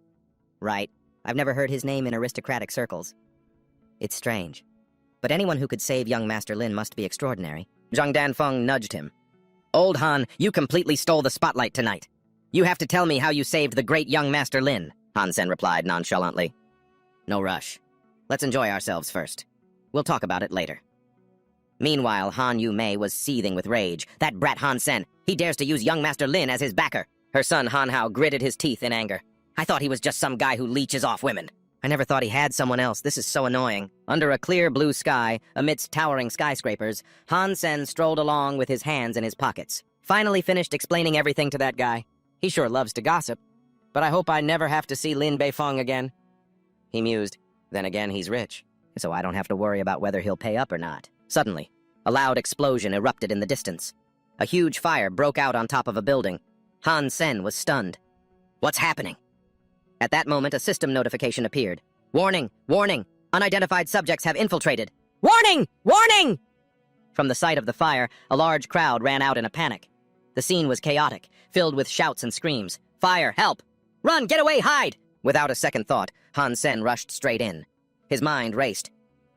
Right. I've never heard his name in aristocratic circles. It's strange. But anyone who could save young Master Lin must be extraordinary. Zhang Danfeng nudged him. Old Han, you completely stole the spotlight tonight. You have to tell me how you saved the great young Master Lin, Han Sen replied nonchalantly. No rush. Let's enjoy ourselves first. We'll talk about it later. Meanwhile, Han Yumei was seething with rage. That brat Han Sen, he dares to use young Master Lin as his backer. Her son Han Hao gritted his teeth in anger. I thought he was just some guy who leeches off women. I never thought he had someone else. This is so annoying. Under a clear blue sky, amidst towering skyscrapers, Han Sen strolled along with his hands in his pockets. Finally finished explaining everything to that guy. He sure loves to gossip. But I hope I never have to see Lin Beifeng again. He mused. Then again, he's rich, so I don't have to worry about whether he'll pay up or not. Suddenly, a loud explosion erupted in the distance. A huge fire broke out on top of a building. Han Sen was stunned. What's happening? At that moment, a system notification appeared. Warning! Warning! Unidentified subjects have infiltrated. Warning! Warning! From the site of the fire, a large crowd ran out in a panic. The scene was chaotic, filled with shouts and screams. Fire! Help! Run! Get away! Hide! Without a second thought, Han Sen rushed straight in. His mind raced.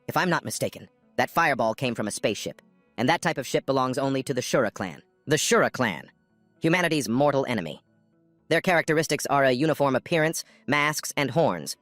If I'm not mistaken, that fireball came from a spaceship, and that type of ship belongs only to the Shura clan. The Shura clan. Humanity's mortal enemy. Their characteristics are a uniform appearance, masks, and horns.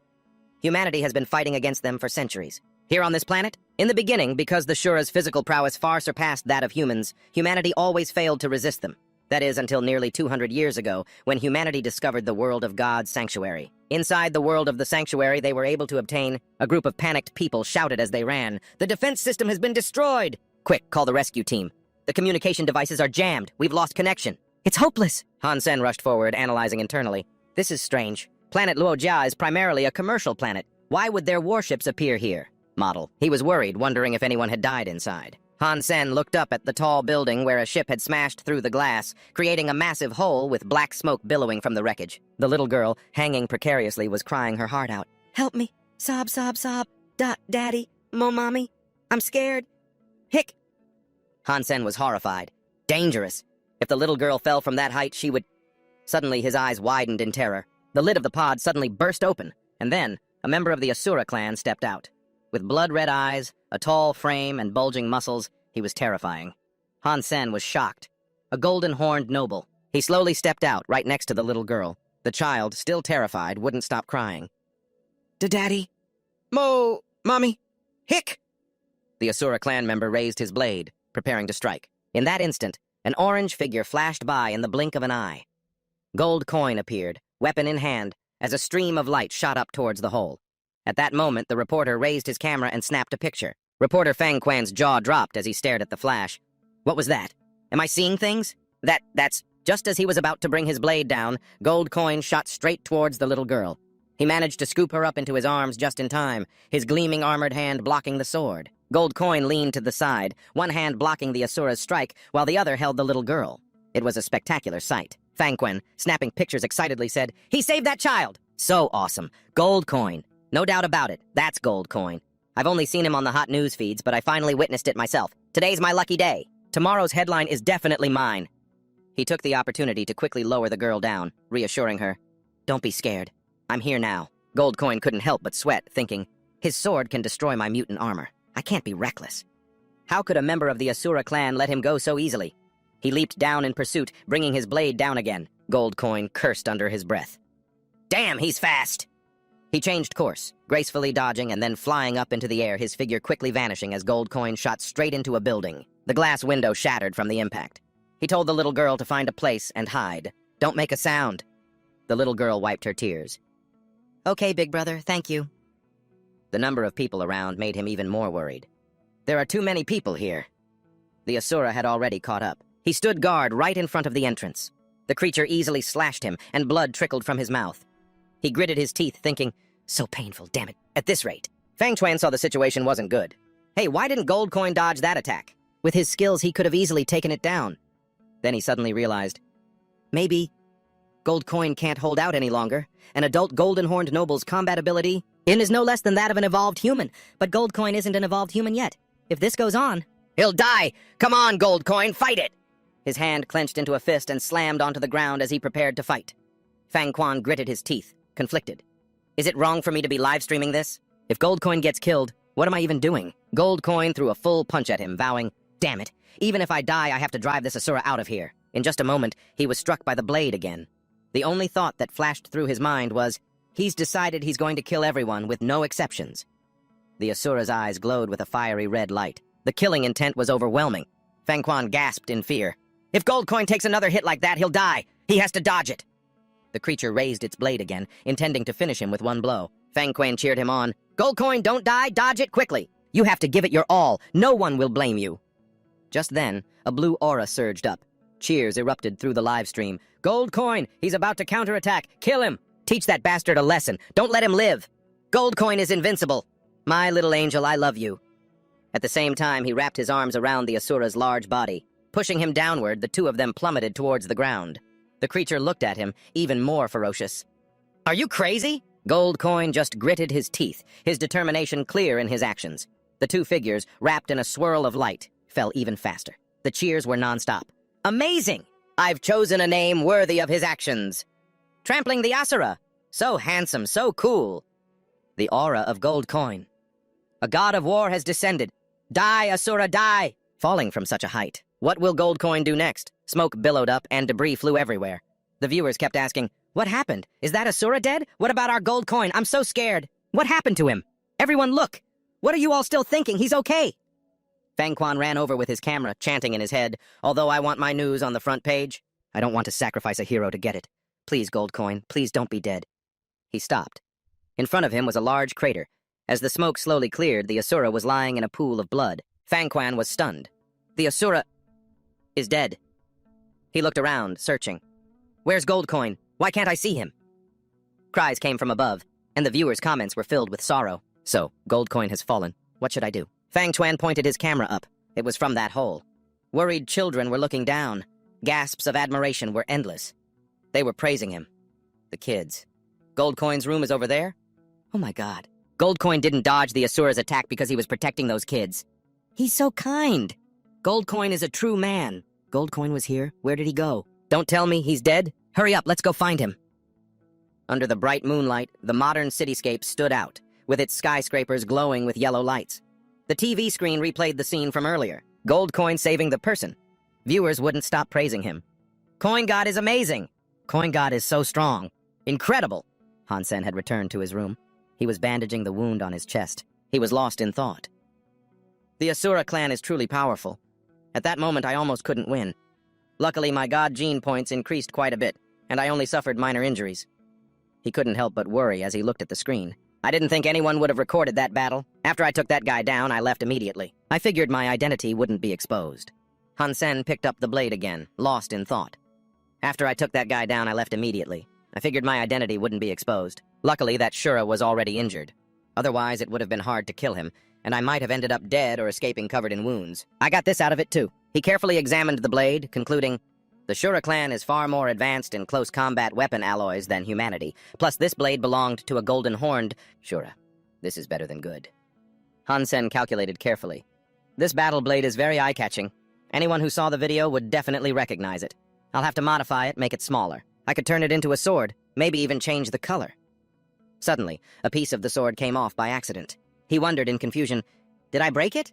Humanity has been fighting against them for centuries. Here on this planet, in the beginning, because the Shura's physical prowess far surpassed that of humans, humanity always failed to resist them. That is, until nearly 200 years ago, when humanity discovered the world of God's sanctuary. Inside the world of the sanctuary, they were able to obtain. A group of panicked people shouted as they ran, "The defense system has been destroyed! Quick, call the rescue team. The communication devices are jammed. We've lost connection." "It's hopeless!" Han Sen rushed forward, analyzing internally. "This is strange. Planet Luojia is primarily a commercial planet. Why would their warships appear here?" Model. He was worried, wondering if anyone had died inside. Han Sen looked up at the tall building where a ship had smashed through the glass, creating a massive hole with black smoke billowing from the wreckage. The little girl, hanging precariously, was crying her heart out. "Help me. Sob, sob, sob. Daddy. Mommy. I'm scared. Hick." Han Sen was horrified. Dangerous. If the little girl fell from that height, she would... Suddenly, his eyes widened in terror. The lid of the pod suddenly burst open, and then a member of the Asura clan stepped out. With blood-red eyes, a tall frame, and bulging muscles, he was terrifying. Han Sen was shocked. A golden-horned noble. He slowly stepped out, right next to the little girl. The child, still terrified, wouldn't stop crying. "Daddy? Mommy? Hick!" The Asura clan member raised his blade, preparing to strike. In that instant, an orange figure flashed by in the blink of an eye. Gold coin appeared, weapon in hand, as a stream of light shot up towards the hole. At that moment, the reporter raised his camera and snapped a picture. Reporter Fang Quan's jaw dropped as he stared at the flash. What was that? Am I seeing things? That's... Just as he was about to bring his blade down, Gold Coin shot straight towards the little girl. He managed to scoop her up into his arms just in time, his gleaming armored hand blocking the sword. Gold Coin leaned to the side, one hand blocking the Asura's strike, while the other held the little girl. It was a spectacular sight. Fang Quan, snapping pictures excitedly, said, "He saved that child!" So awesome. Gold Coin. No doubt about it, that's Gold Coin. I've only seen him on the hot news feeds, but I finally witnessed it myself. Today's my lucky day. Tomorrow's headline is definitely mine. He took the opportunity to quickly lower the girl down, reassuring her. "Don't be scared. I'm here now." Gold Coin couldn't help but sweat, thinking, his sword can destroy my mutant armor. I can't be reckless. How could a member of the Asura clan let him go so easily? He leaped down in pursuit, bringing his blade down again. Gold Coin cursed under his breath. "Damn, he's fast!" He changed course, gracefully dodging and then flying up into the air, his figure quickly vanishing as Gold Coin shot straight into a building. The glass window shattered from the impact. He told the little girl to find a place and hide. "Don't make a sound." The little girl wiped her tears. "Okay, big brother, thank you." The number of people around made him even more worried. There are too many people here. The Asura had already caught up. He stood guard right in front of the entrance. The creature easily slashed him, and blood trickled from his mouth. He gritted his teeth, thinking, so painful, damn it, at this rate. Fang Quan saw the situation wasn't good. Hey, why didn't Gold Coin dodge that attack? With his skills, he could have easily taken it down. Then he suddenly realized, maybe Gold Coin can't hold out any longer. An adult golden-horned noble's combat ability is no less than that of an evolved human. But Gold Coin isn't an evolved human yet. If this goes on, he'll die! Come on, Gold Coin, fight it! His hand clenched into a fist and slammed onto the ground as he prepared to fight. Fang Quan gritted his teeth, conflicted. Is it wrong for me to be live-streaming this? If Gold Coin gets killed, what am I even doing? Gold Coin threw a full punch at him, vowing, damn it, even if I die, I have to drive this Asura out of here. In just a moment, he was struck by the blade again. The only thought that flashed through his mind was, he's decided he's going to kill everyone with no exceptions. The Asura's eyes glowed with a fiery red light. The killing intent was overwhelming. Fang Quan gasped in fear. If Gold Coin takes another hit like that, he'll die. He has to dodge it. The creature raised its blade again, intending to finish him with one blow. Fang Quan cheered him on. Gold Coin, don't die, dodge it quickly. You have to give it your all. No one will blame you. Just then, a blue aura surged up. Cheers erupted through the live stream. Gold Coin, he's about to counterattack. Kill him. Teach that bastard a lesson. Don't let him live. Gold Coin is invincible. My little angel, I love you. At the same time, he wrapped his arms around the Asura's large body. Pushing him downward, the two of them plummeted towards the ground. The creature looked at him, even more ferocious. Are you crazy? Gold Coin just gritted his teeth, his determination clear in his actions. The two figures, wrapped in a swirl of light, fell even faster. The cheers were nonstop. Amazing! I've chosen a name worthy of his actions. Trampling the Asura. So handsome, so cool. The aura of Gold Coin. A god of war has descended. Die, Asura, die! Falling from such a height. What will Gold Coin do next? Smoke billowed up and debris flew everywhere. The viewers kept asking, what happened? Is that Asura dead? What about our Gold Coin? I'm so scared. What happened to him? Everyone look! What are you all still thinking? He's okay! Fang Quan ran over with his camera, chanting in his head, although I want my news on the front page. I don't want to sacrifice a hero to get it. Please, Gold Coin, please don't be dead. He stopped. In front of him was a large crater. As the smoke slowly cleared, the Asura was lying in a pool of blood. Fang Quan was stunned. The Asura is dead. He looked around, searching. Where's Gold Coin? Why can't I see him? Cries came from above, and the viewers' comments were filled with sorrow. So, Gold Coin has fallen. What should I do? Fang Quan pointed his camera up. It was from that hole. Worried children were looking down. Gasps of admiration were endless. They were praising him. The kids. Gold Coin's room is over there? Oh my god. Gold Coin didn't dodge the Asura's attack because he was protecting those kids. He's so kind. Gold Coin is a true man. Gold Coin was here. Where did he go? Don't tell me he's dead. Hurry up, let's go find him. Under the bright moonlight, the modern cityscape stood out, with its skyscrapers glowing with yellow lights. The TV screen replayed the scene from earlier. Gold Coin saving the person. Viewers wouldn't stop praising him. Coin God is amazing. Coin God is so strong. Incredible. Hansen had returned to his room. He was bandaging the wound on his chest. He was lost in thought. The Asura clan is truly powerful. At that moment, I almost couldn't win. Luckily, my god gene points increased quite a bit, and I only suffered minor injuries. He couldn't help but worry as he looked at the screen. I didn't think anyone would have recorded that battle. After I took that guy down, I left immediately. I figured my identity wouldn't be exposed. Hansen picked up the blade again, lost in thought. After I took that guy down, I left immediately. I figured my identity wouldn't be exposed. Luckily, that Shura was already injured. Otherwise, it would have been hard to kill him, and I might have ended up dead or escaping covered in wounds. I got this out of it, too. He carefully examined the blade, concluding, the Shura clan is far more advanced in close combat weapon alloys than humanity. Plus, this blade belonged to a golden-horned Shura. This is better than good. Hansen calculated carefully. This battle blade is very eye-catching. Anyone who saw the video would definitely recognize it. I'll have to modify it, make it smaller. I could turn it into a sword, maybe even change the color. Suddenly, a piece of the sword came off by accident. He wondered in confusion, did I break it?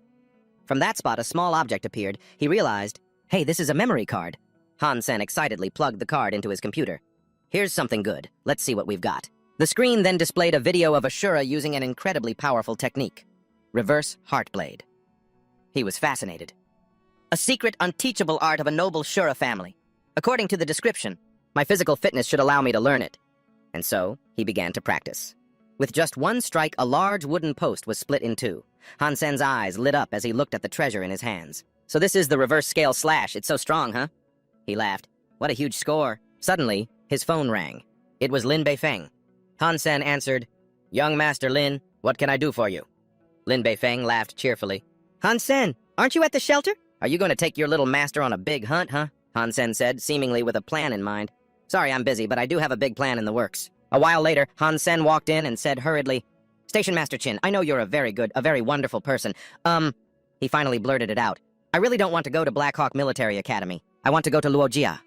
From that spot, a small object appeared. He realized, hey, this is a memory card. Hansen excitedly plugged the card into his computer. Here's something good. Let's see what we've got. The screen then displayed a video of Shura using an incredibly powerful technique. Reverse Heartblade. He was fascinated. A secret, unteachable art of a noble Shura family. According to the description, my physical fitness should allow me to learn it. And so, he began to practice. With just one strike, a large wooden post was split in two. Hansen's eyes lit up as he looked at the treasure in his hands. So this is the reverse scale slash. It's so strong, huh? He laughed. What a huge score. Suddenly, his phone rang. It was Lin Beifeng. Hansen answered, Young Master Lin, what can I do for you? Lin Beifeng laughed cheerfully. Hansen, aren't you at the shelter? Are you going to take your little master on a big hunt, huh? Hansen said, seemingly with a plan in mind. Sorry, I'm busy, but I do have a big plan in the works. A while later, Hansen walked in and said hurriedly, Station Master Chin, I know you're a very wonderful person. He finally blurted it out. I really don't want to go to Black Hawk Military Academy. I want to go to Luojia.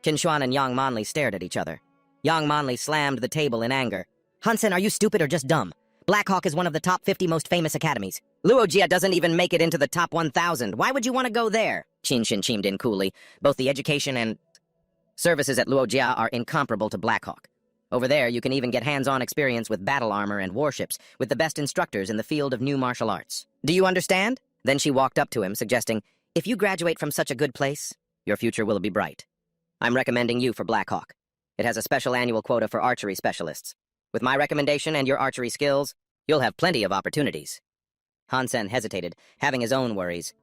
Chinuan and Yang Manli stared at each other. Yang Manli slammed the table in anger. Hansen, are you stupid or just dumb? Black Hawk is one of the top 50 most famous academies. Luojia doesn't even make it into the top 1,000. Why would you want to go there? Chinshin chimed in coolly. Both the education and services at Luojia are incomparable to Black Hawk. Over there, you can even get hands-on experience with battle armor and warships, with the best instructors in the field of new martial arts. Do you understand? Then she walked up to him, suggesting, if you graduate from such a good place, your future will be bright. I'm recommending you for Black Hawk. It has a special annual quota for archery specialists. With my recommendation and your archery skills, you'll have plenty of opportunities. Hansen hesitated, having his own worries.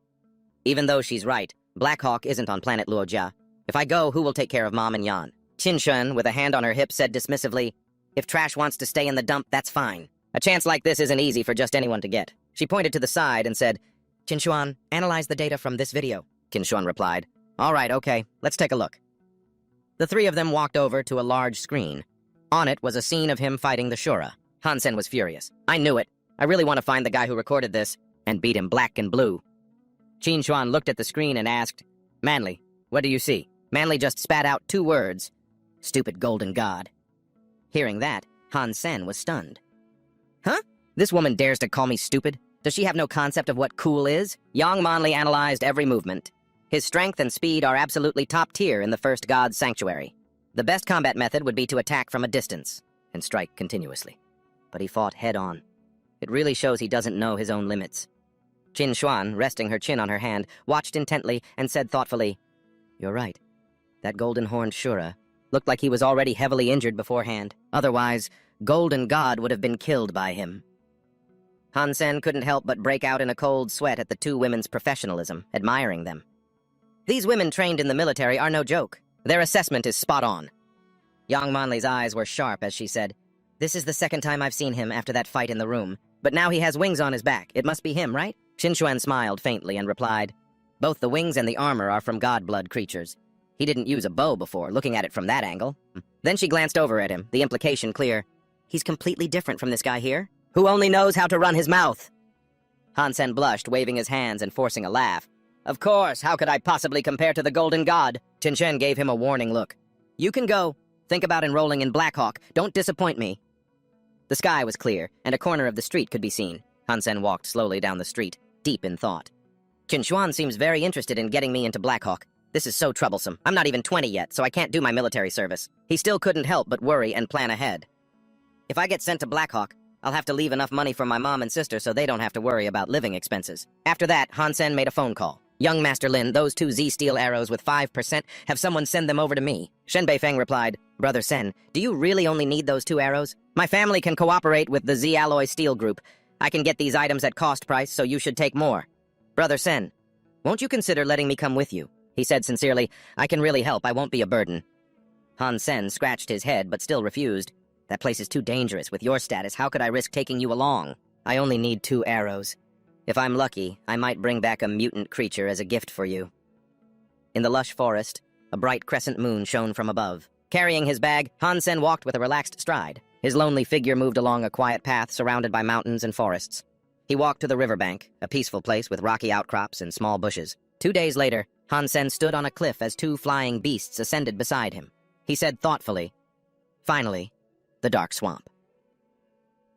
Even though she's right, Black Hawk isn't on planet Luojia. If I go, who will take care of Mom and Yan? Chinshin, with a hand on her hip, said dismissively, if Trash wants to stay in the dump, that's fine. A chance like this isn't easy for just anyone to get. She pointed to the side and said, Chinshuan, analyze the data from this video. Chinshuan replied, all right, okay, let's take a look. The three of them walked over to a large screen. On it was a scene of him fighting the Shura. Hansen was furious. I knew it. I really want to find the guy who recorded this and beat him black and blue. Chinshuan looked at the screen and asked, Manly, what do you see? Manly just spat out 2 words. Stupid golden god. Hearing that, Hansen was stunned. Huh? This woman dares to call me stupid? Does she have no concept of what cool is? Yang Manli analyzed every movement. His strength and speed are absolutely top tier in the first god's sanctuary. The best combat method would be to attack from a distance and strike continuously. But he fought head-on. It really shows he doesn't know his own limits. Chinshuan, resting her chin on her hand, watched intently and said thoughtfully, You're right. That golden-horned Shura looked like he was already heavily injured beforehand. Otherwise, Golden God would have been killed by him. Hansen couldn't help but break out in a cold sweat at the two women's professionalism, admiring them. These women trained in the military are no joke. Their assessment is spot on. Yang Manli's eyes were sharp as she said, "This is the second time I've seen him after that fight in the room. But now he has wings on his back. It must be him, right?" Chinuan smiled faintly and replied, "Both the wings and the armor are from god-blood creatures. He didn't use a bow before, looking at it from that angle." Then she glanced over at him, the implication clear. "He's completely different from this guy here, who only knows how to run his mouth." Hansen blushed, waving his hands and forcing a laugh. "Of course, how could I possibly compare to the Golden God?" Tianchen gave him a warning look. "You can go. Think about enrolling in Blackhawk. Don't disappoint me." The sky was clear, and a corner of the street could be seen. Hansen walked slowly down the street, deep in thought. "Chinuan seems very interested in getting me into Blackhawk. This is so troublesome. I'm not even 20 yet, so I can't do my military service." He still couldn't help but worry and plan ahead. "If I get sent to Blackhawk, I'll have to leave enough money for my mom and sister so they don't have to worry about living expenses." After that, Hansen made a phone call. "Young Master Lin, those 2 Z-Steel arrows with 5%, have someone send them over to me." Shen Beifeng replied, "Brother Sen, do you really only need those 2 arrows? My family can cooperate with the Z-Alloy Steel Group. I can get these items at cost price, so you should take more." "Brother Sen, won't you consider letting me come with you?" He said sincerely, "I can really help. I won't be a burden." Hansen scratched his head, but still refused. "That place is too dangerous. With your status, how could I risk taking you along? I only need 2 arrows. If I'm lucky, I might bring back a mutant creature as a gift for you." In the lush forest, a bright crescent moon shone from above. Carrying his bag, Hansen walked with a relaxed stride. His lonely figure moved along a quiet path surrounded by mountains and forests. He walked to the riverbank, a peaceful place with rocky outcrops and small bushes. 2 days later, Hansen stood on a cliff as 2 flying beasts ascended beside him. He said thoughtfully, "Finally, the dark swamp."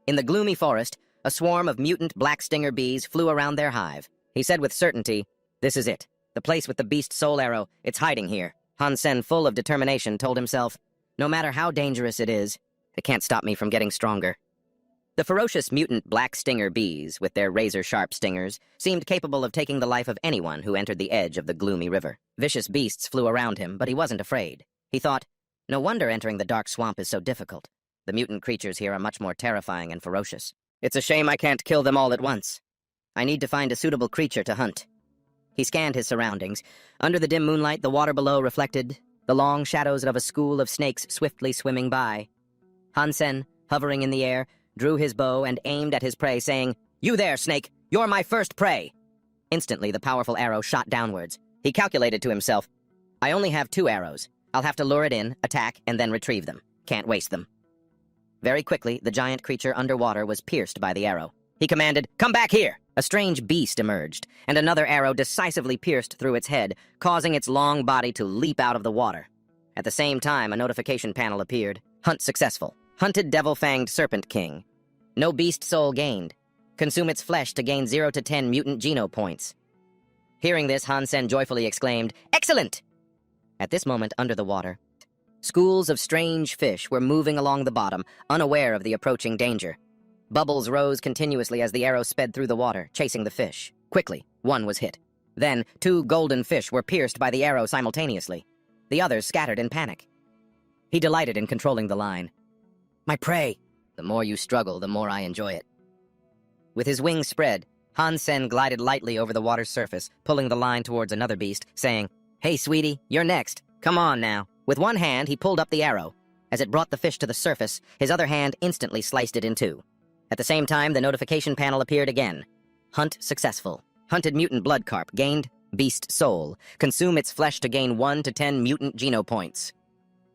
In the gloomy forest, a swarm of mutant black stinger bees flew around their hive. He said with certainty, "This is it. The place with the beast soul arrow. It's hiding here." Hansen, full of determination, told himself, "No matter how dangerous it is, it can't stop me from getting stronger." The ferocious mutant black stinger bees, with their razor-sharp stingers, seemed capable of taking the life of anyone who entered the edge of the gloomy river. Vicious beasts flew around him, but he wasn't afraid. He thought, "No wonder entering the dark swamp is so difficult. The mutant creatures here are much more terrifying and ferocious. It's a shame I can't kill them all at once. I need to find a suitable creature to hunt." He scanned his surroundings. Under the dim moonlight, the water below reflected the long shadows of a school of snakes swiftly swimming by. Hansen, hovering in the air, drew his bow and aimed at his prey, saying, "You there, snake! You're my first prey!" Instantly, the powerful arrow shot downwards. He calculated to himself, "I only have 2 arrows. I'll have to lure it in, attack, and then retrieve them. Can't waste them." Very quickly, the giant creature underwater was pierced by the arrow. He commanded, "Come back here!" A strange beast emerged, and another arrow decisively pierced through its head, causing its long body to leap out of the water. At the same time, a notification panel appeared. "Hunt successful. Hunted devil-fanged serpent king. No beast soul gained. Consume its flesh to gain 0 to 10 mutant geno points." Hearing this, Hansen joyfully exclaimed, "Excellent!" At this moment, under the water, schools of strange fish were moving along the bottom, unaware of the approaching danger. Bubbles rose continuously as the arrow sped through the water, chasing the fish. Quickly, one was hit. Then, 2 golden fish were pierced by the arrow simultaneously. The others scattered in panic. He delighted in controlling the line. "My prey! The more you struggle, the more I enjoy it." With his wings spread, Hansen glided lightly over the water's surface, pulling the line towards another beast, saying, "Hey, sweetie, you're next. Come on now." With one hand, he pulled up the arrow. As it brought the fish to the surface, his other hand instantly sliced it in 2. At the same time, the notification panel appeared again. "Hunt successful. Hunted mutant blood carp. Gained beast soul. Consume its flesh to gain 1 to 10 mutant geno points."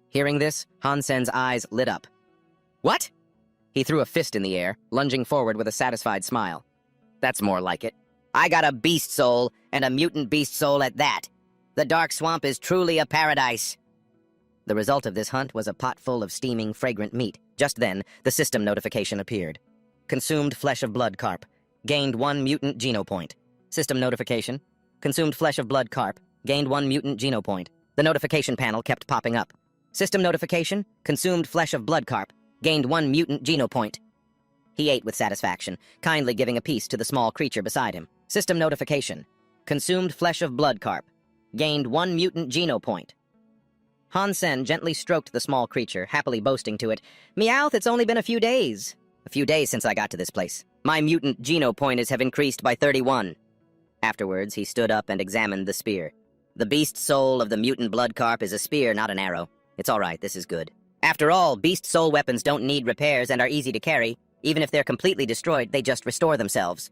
Hearing this, Hansen's eyes lit up. "What?" He threw a fist in the air, lunging forward with a satisfied smile. "That's more like it. I got a beast soul, and a mutant beast soul at that. The dark swamp is truly a paradise." The result of this hunt was a pot full of steaming, fragrant meat. Just then, the system notification appeared. "Consumed flesh of blood carp. Gained 1 mutant geno point." System notification. "Consumed flesh of blood carp. Gained 1 mutant geno point." The notification panel kept popping up. System notification. "Consumed flesh of blood carp. Gained 1 mutant geno point." He ate with satisfaction, kindly giving a piece to the small creature beside him. System notification. "Consumed flesh of blood carp. Gained 1 mutant geno point." Han-sen gently stroked the small creature, happily boasting to it, "Meowth, it's only been a few days. A few days since I got to this place. My mutant genopointers have increased by 31. Afterwards, he stood up and examined the spear. The beast soul of the mutant blood carp is a spear, not an arrow. It's all right, this is good. After all, beast soul weapons don't need repairs and are easy to carry. Even if they're completely destroyed, they just restore themselves."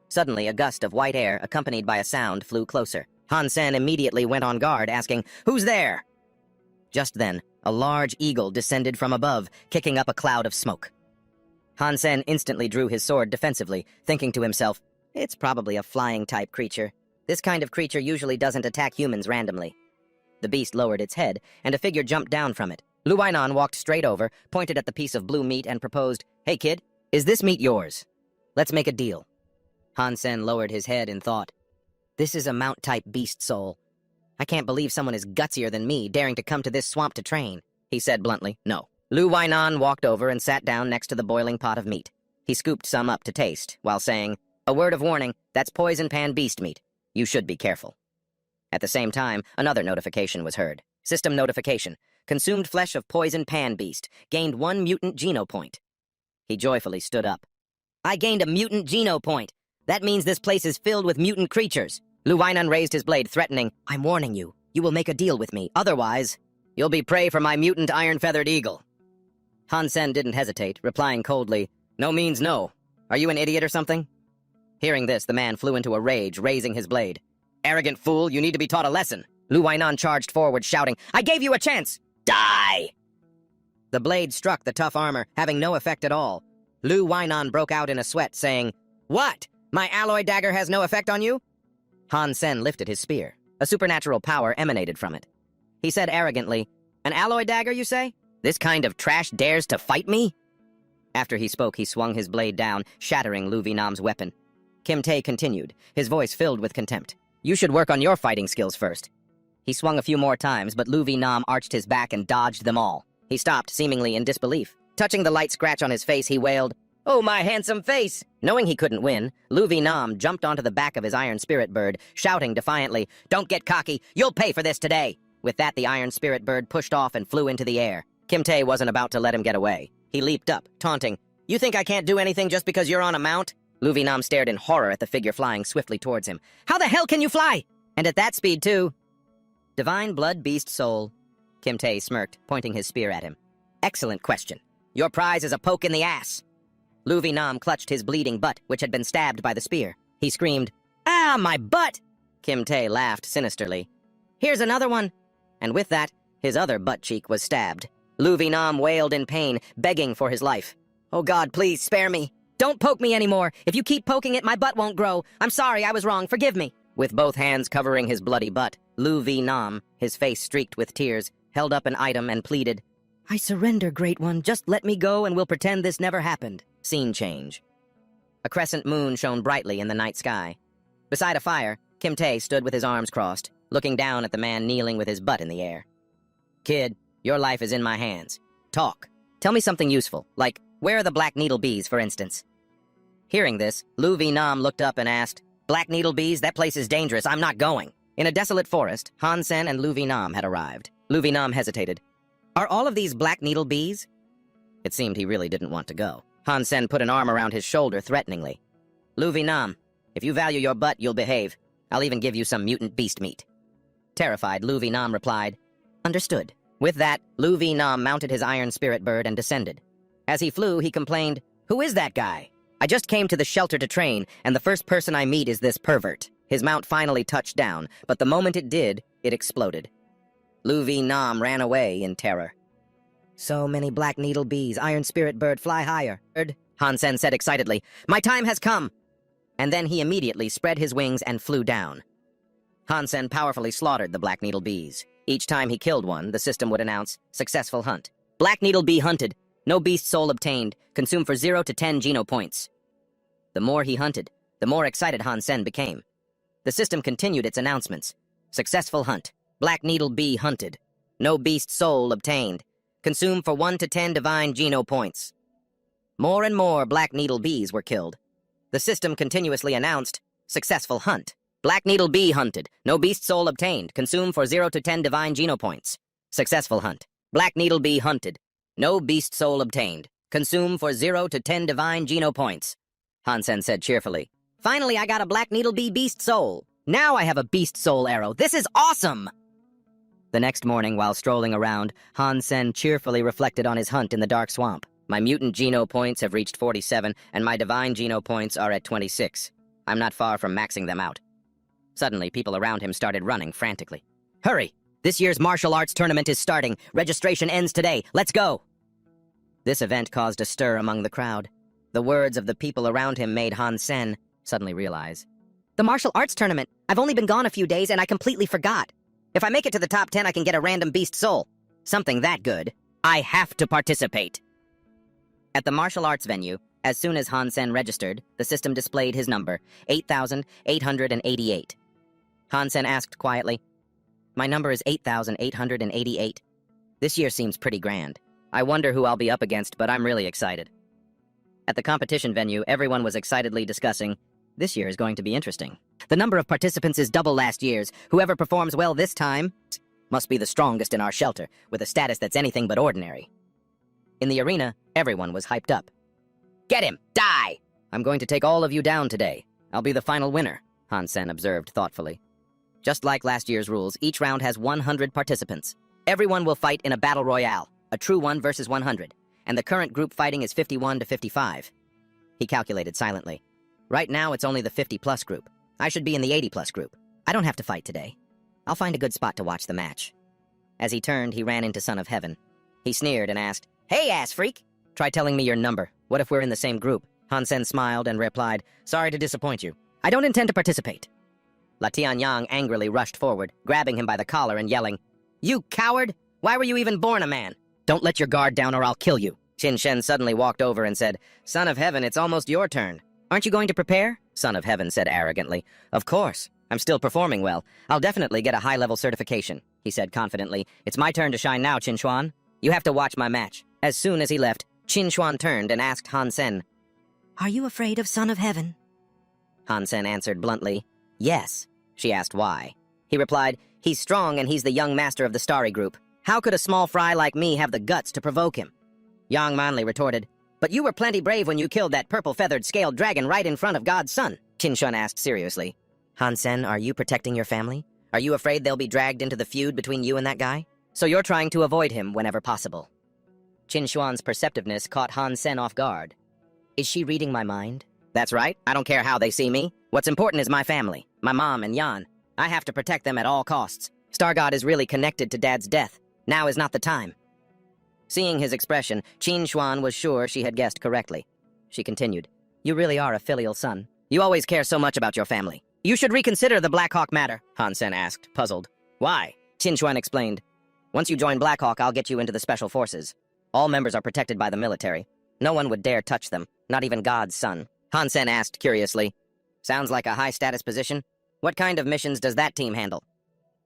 Suddenly, a gust of white air, accompanied by a sound, flew closer. Han-sen immediately went on guard, asking, "Who's there?" Just then, a large eagle descended from above, kicking up a cloud of smoke. Han-sen instantly drew his sword defensively, thinking to himself, "It's probably a flying-type creature. This kind of creature usually doesn't attack humans randomly." The beast lowered its head, and a figure jumped down from it. Lu Wainan walked straight over, pointed at the piece of blue meat, and proposed, "Hey, kid, is this meat yours? Let's make a deal." Han-sen lowered his head in thought. "This is a mount-type beast soul. I can't believe someone is gutsier than me, daring to come to this swamp to train," he said bluntly. "No." Lu Wainan walked over and sat down next to the boiling pot of meat. He scooped some up to taste, while saying, "A word of warning, that's poison pan beast meat. You should be careful." At the same time, another notification was heard. System notification. Consumed flesh of poison pan beast. Gained 1 mutant genopoint. He joyfully stood up. "I gained a mutant genopoint. That means this place is filled with mutant creatures." Lu Wainan raised his blade, threatening, "I'm warning you. You will make a deal with me. Otherwise, you'll be prey for my mutant iron-feathered eagle." Han-sen didn't hesitate, replying coldly, "No means no. Are you an idiot or something?" Hearing this, the man flew into a rage, raising his blade. "Arrogant fool, you need to be taught a lesson." Lu Wainan charged forward, shouting, "I gave you a chance! Die!" The blade struck the tough armor, having no effect at all. Lu Wainan broke out in a sweat, saying, "What? My alloy dagger has no effect on you?" Han-sen lifted his spear. A supernatural power emanated from it. He said arrogantly, "An alloy dagger, you say? This kind of trash dares to fight me?" After he spoke, he swung his blade down, shattering Lu Vinam's weapon. Kim Tae continued, his voice filled with contempt. "You should work on your fighting skills first." He swung a few more times, but Lu Vinam arched his back and dodged them all. He stopped, seemingly in disbelief. Touching the light scratch on his face, he wailed, "Oh, my handsome face!" Knowing he couldn't win, Lu Vinam jumped onto the back of his iron spirit bird, shouting defiantly, "Don't get cocky! You'll pay for this today!" With that, the iron spirit bird pushed off and flew into the air. Kim Tae wasn't about to let him get away. He leaped up, taunting, "You think I can't do anything just because you're on a mount?" Lu Vinam stared in horror at the figure flying swiftly towards him. "How the hell can you fly? And at that speed, too?" "Divine blood beast soul." Kim Tae smirked, pointing his spear at him. "Excellent question. Your prize is a poke in the ass." Lu Vinam clutched his bleeding butt, which had been stabbed by the spear. He screamed, "Ah, my butt!" Kim Tae laughed sinisterly. "Here's another one." And with that, his other butt cheek was stabbed. Lu Vinam wailed in pain, begging for his life. "Oh God, please spare me. Don't poke me anymore. If you keep poking it, my butt won't grow. I'm sorry, I was wrong. Forgive me." With both hands covering his bloody butt, Lu Vinam, his face streaked with tears, held up an item and pleaded, "I surrender, Great One. Just let me go and we'll pretend this never happened." Scene change. A crescent moon shone brightly in the night sky. Beside a fire, Kim Tae stood with his arms crossed, looking down at the man kneeling with his butt in the air. "Kid, your life is in my hands. Talk. Tell me something useful, like, where are the black needle bees, for instance?" Hearing this, Lu Vinam looked up and asked, "Black needle bees? That place is dangerous. I'm not going." In a desolate forest, Han-sen and Lu Vinam had arrived. Lu Vinam hesitated. "Are all of these black needle bees?" It seemed he really didn't want to go. Han-sen put an arm around his shoulder threateningly. "Lu Vinam, if you value your butt, you'll behave. I'll even give you some mutant beast meat." Terrified, Lu Vinam replied, "Understood." With that, Lu Vinam mounted his iron spirit bird and descended. As he flew, he complained, "Who is that guy? I just came to the shelter to train, and the first person I meet is this pervert." His mount finally touched down, but the moment it did, it exploded. Lu Vinam ran away in terror. "So many black needle bees, iron spirit bird, fly higher." Han-sen said excitedly, "My time has come!" And then he immediately spread his wings and flew down. Han-sen powerfully slaughtered the black needle bees. Each time he killed one, the system would announce, "Successful hunt. Black needle bee hunted. No beast soul obtained. Consumed for 0 to 10 genopoints." The more he hunted, the more excited Han-sen became. The system continued its announcements. "Successful hunt. Black needle bee hunted. No beast soul obtained. Consumed for 1 to 10 divine genopoints." More and more black needle bees were killed. The system continuously announced, "Successful hunt. Black needle bee hunted. No beast soul obtained. Consumed for 0 to 10 divine genopoints." Successful hunt. Black Needle Bee hunted. No beast soul obtained. Consume for 0 to 10 divine Geno points. Hansen said cheerfully. Finally, I got a Black Needle Bee beast soul. Now I have a beast soul arrow. This is awesome! The next morning, while strolling around, Hansen cheerfully reflected on his hunt in the dark swamp. My mutant Geno points have reached 47, and my divine Geno points are at 26. I'm not far from maxing them out. Suddenly, people around him started running frantically. Hurry! This year's martial arts tournament is starting. Registration ends today. Let's go! This event caused a stir among the crowd. The words of the people around him made Hansen suddenly realize. The martial arts tournament! I've only been gone a few days and I completely forgot. If I make it to the top 10, I can get a random beast soul. Something that good. I have to participate. At the martial arts venue, as soon as Hansen registered, the system displayed his number, 8,888. Hansen asked quietly, My number is 8,888. This year seems pretty grand. I wonder who I'll be up against, but I'm really excited. At the competition venue, everyone was excitedly discussing, this year is going to be interesting. The number of participants is double last year's. Whoever performs well this time must be the strongest in our shelter, with a status that's anything but ordinary. In the arena, everyone was hyped up. Get him! Die! I'm going to take all of you down today. I'll be the final winner, Hansen observed thoughtfully. Just like last year's rules, each round has 100 participants. Everyone will fight in a battle royale, a true 1 versus 100, and the current group fighting is 51 to 55. He calculated silently. Right now, it's only the 50-plus group. I should be in the 80-plus group. I don't have to fight today. I'll find a good spot to watch the match. As he turned, he ran into Son of Heaven. He sneered and asked, Hey, ass freak! Try telling me your number. What if we're in the same group? Hansen smiled and replied, Sorry to disappoint you. I don't intend to participate. La Tianyang angrily rushed forward, grabbing him by the collar and yelling, You coward! Why were you even born a man? Don't let your guard down or I'll kill you. Qin Shen suddenly walked over and said, Son of Heaven, it's almost your turn. Aren't you going to prepare? Son of Heaven said arrogantly. Of course. I'm still performing well. I'll definitely get a high-level certification, he said confidently. It's my turn to shine now, Chinuan. You have to watch my match. As soon as he left, Chinuan turned and asked Hansen, Are you afraid of Son of Heaven? Hansen answered bluntly, Yes. She asked why. He replied, He's strong and he's the young master of the Starry Group. How could a small fry like me have the guts to provoke him? Yang Manli retorted, But you were plenty brave when you killed that purple-feathered scaled dragon right in front of God's son. Qin asked seriously, Hansen, are you protecting your family? Are you afraid they'll be dragged into the feud between you and that guy? So you're trying to avoid him whenever possible. Qin Shuan's perceptiveness caught Hansen off guard. Is she reading my mind? That's right. I don't care how they see me. What's important is my family, my mom and Yan. I have to protect them at all costs. Star God is really connected to Dad's death. Now is not the time. Seeing his expression, Qin Shuan was sure she had guessed correctly. She continued, You really are a filial son. You always care so much about your family. You should reconsider the Blackhawk matter, Hansen asked, puzzled. Why? Qin Shuan explained. Once you join Blackhawk, I'll get you into the special forces. All members are protected by the military. No one would dare touch them, not even God's son. Hansen asked curiously. Sounds like a high-status position. What kind of missions does that team handle?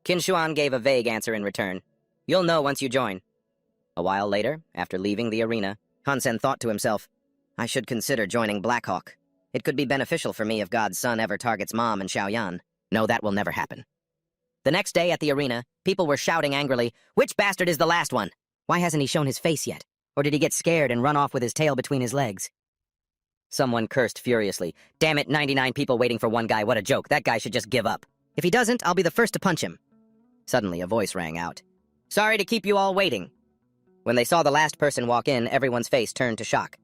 Qin Shuan gave a vague answer in return. You'll know once you join. A while later, after leaving the arena, Hansen thought to himself, I should consider joining Blackhawk. It could be beneficial for me if God's son ever targets Mom and Xiaoyan. No, that will never happen. The next day at the arena, people were shouting angrily, Which bastard is the last one? Why hasn't he shown his face yet? Or did he get scared and run off with his tail between his legs? Someone cursed furiously. Damn it, 99 people waiting for one guy, what a joke. That guy should just give up. If he doesn't, I'll be the first to punch him. Suddenly, a voice rang out. Sorry to keep you all waiting. When they saw the last person walk in, everyone's face turned to shock.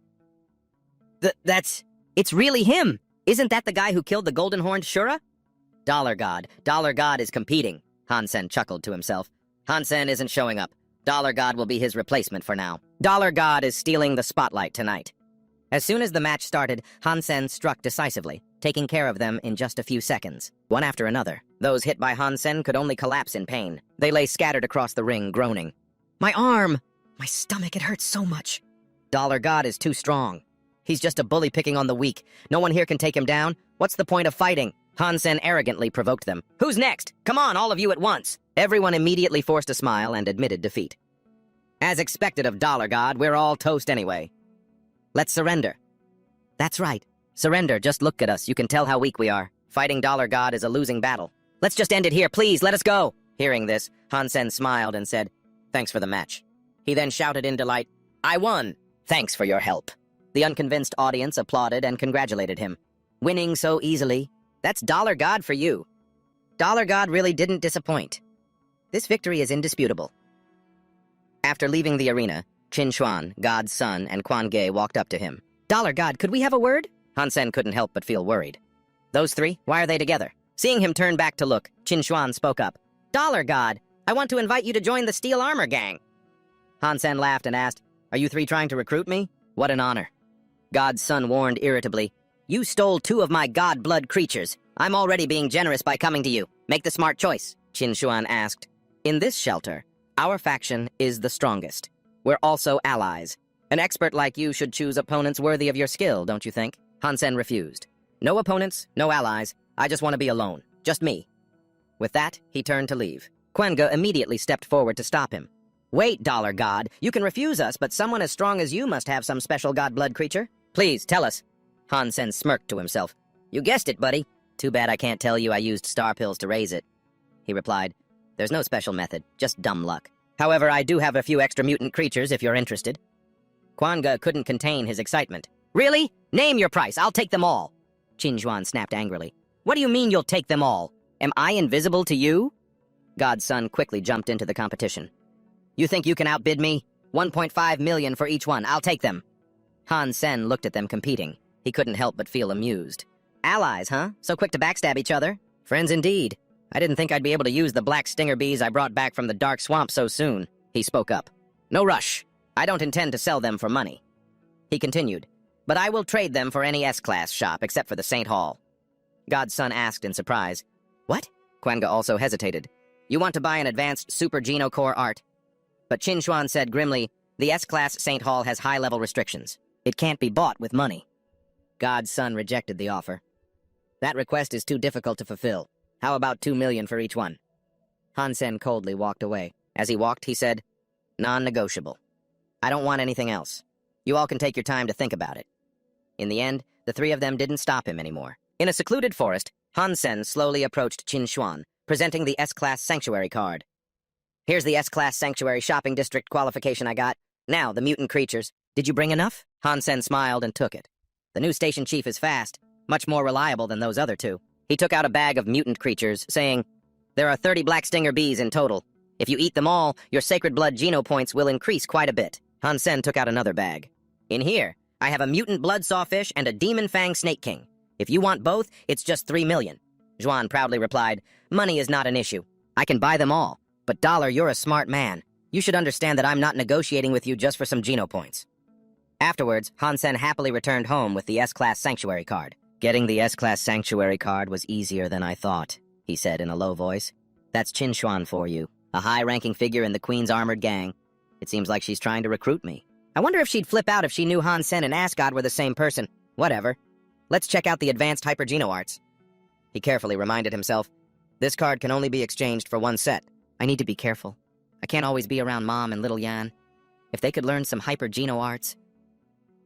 It's really him! Isn't that the guy who killed the golden-horned Shura? Dollar God is competing, Hansen chuckled to himself. Hansen isn't showing up. Dollar God will be his replacement for now. Dollar God is stealing the spotlight tonight. As soon as the match started, Hansen struck decisively, taking care of them in just a few seconds. One after another, those hit by Hansen could only collapse in pain. They lay scattered across the ring, groaning. My arm! My stomach, it hurts so much. Dollar God is too strong. He's just a bully picking on the weak. No one here can take him down. What's the point of fighting? Hansen arrogantly provoked them. Who's next? Come on, all of you at once. Everyone immediately forced a smile and admitted defeat. As expected of Dollar God, we're all toast anyway. Let's surrender. That's right. Surrender, just look at us. You can tell how weak we are. Fighting Dollar God is a losing battle. Let's just end it here, please. Let us go. Hearing this, Hansen smiled and said, Thanks for the match. He then shouted in delight, I won! Thanks for your help. The unconvinced audience applauded and congratulated him. Winning so easily. That's Dollar God for you. Dollar God really didn't disappoint. This victory is indisputable. After leaving the arena, Chinuan, God's son, and Quan Ge walked up to him. Dollar God, could we have a word? Han Sen couldn't help but feel worried. Those three? Why are they together? Seeing him turn back to look, Chinuan spoke up. Dollar God, I want to invite you to join the Steel Armor Gang. Han Sen laughed and asked, Are you three trying to recruit me? What an honor. God's son warned irritably, You stole 2 of my god blood creatures. I'm already being generous by coming to you. Make the smart choice. Chinuan asked. In this shelter, our faction is the strongest. We're also allies. An expert like you should choose opponents worthy of your skill, don't you think? Han Sen refused. No opponents, no allies. I just want to be alone. Just me. With that, he turned to leave. Quan Ge immediately stepped forward to stop him. Wait, Dollar God. You can refuse us, but someone as strong as you must have some special god blood creature. Please, tell us. Han Sen smirked to himself. You guessed it, buddy. Too bad I can't tell you I used star pills to raise it. He replied, There's no special method, just dumb luck. However, I do have a few extra mutant creatures if you're interested. Quan Ge couldn't contain his excitement. Really? Name your price, I'll take them all. Chinuan snapped angrily. What do you mean you'll take them all? Am I invisible to you? God's son quickly jumped into the competition. You think you can outbid me? 1.5 million for each one, I'll take them. Han Sen looked at them competing. He couldn't help but feel amused. Allies, huh? So quick to backstab each other? Friends indeed. I didn't think I'd be able to use the black stinger bees I brought back from the dark swamp so soon. He spoke up. No rush. I don't intend to sell them for money. He continued. But I will trade them for any S-Class shop except for the St. Hall. God's son asked in surprise. What? Quan Ge also hesitated. You want to buy an advanced Super Geno Core art? But Chinuan said grimly, the S-Class St. Hall has high-level restrictions. It can't be bought with money. God's son rejected the offer. That request is too difficult to fulfill. How about 2 million for each one? Han Sen coldly walked away. As he walked, he said, Non-negotiable. I don't want anything else. You all can take your time to think about it. In the end, the 3 of them didn't stop him anymore. In a secluded forest, Han Sen slowly approached Chinuan, presenting the S-Class Sanctuary card. Here's the S-Class Sanctuary Shopping District qualification I got. Now, the mutant creatures. Did you bring enough? Han Sen smiled and took it. The new station chief is fast, much more reliable than those other 2. He took out a bag of mutant creatures, saying, There are 30 black stinger bees in total. If you eat them all, your sacred blood geno points will increase quite a bit. Han Sen took out another bag. In here, I have a mutant blood sawfish and a demon fang snake king. If you want both, it's just 3 million. Zhuan proudly replied, Money is not an issue. I can buy them all. But Dollar, you're a smart man. You should understand that I'm not negotiating with you just for some geno points. Afterwards, Han Sen happily returned home with the S-Class Sanctuary card. Getting the S-Class Sanctuary card was easier than I thought, he said in a low voice. That's Chinuan for you, a high-ranking figure in the Queen's armored gang. It seems like she's trying to recruit me. I wonder if she'd flip out if she knew Han Sen and Asgard were the same person. Whatever. Let's check out the advanced hyper-geno arts. He carefully reminded himself, This card can only be exchanged for 1 set. I need to be careful. I can't always be around Mom and little Yan. If they could learn some hyper-geno arts...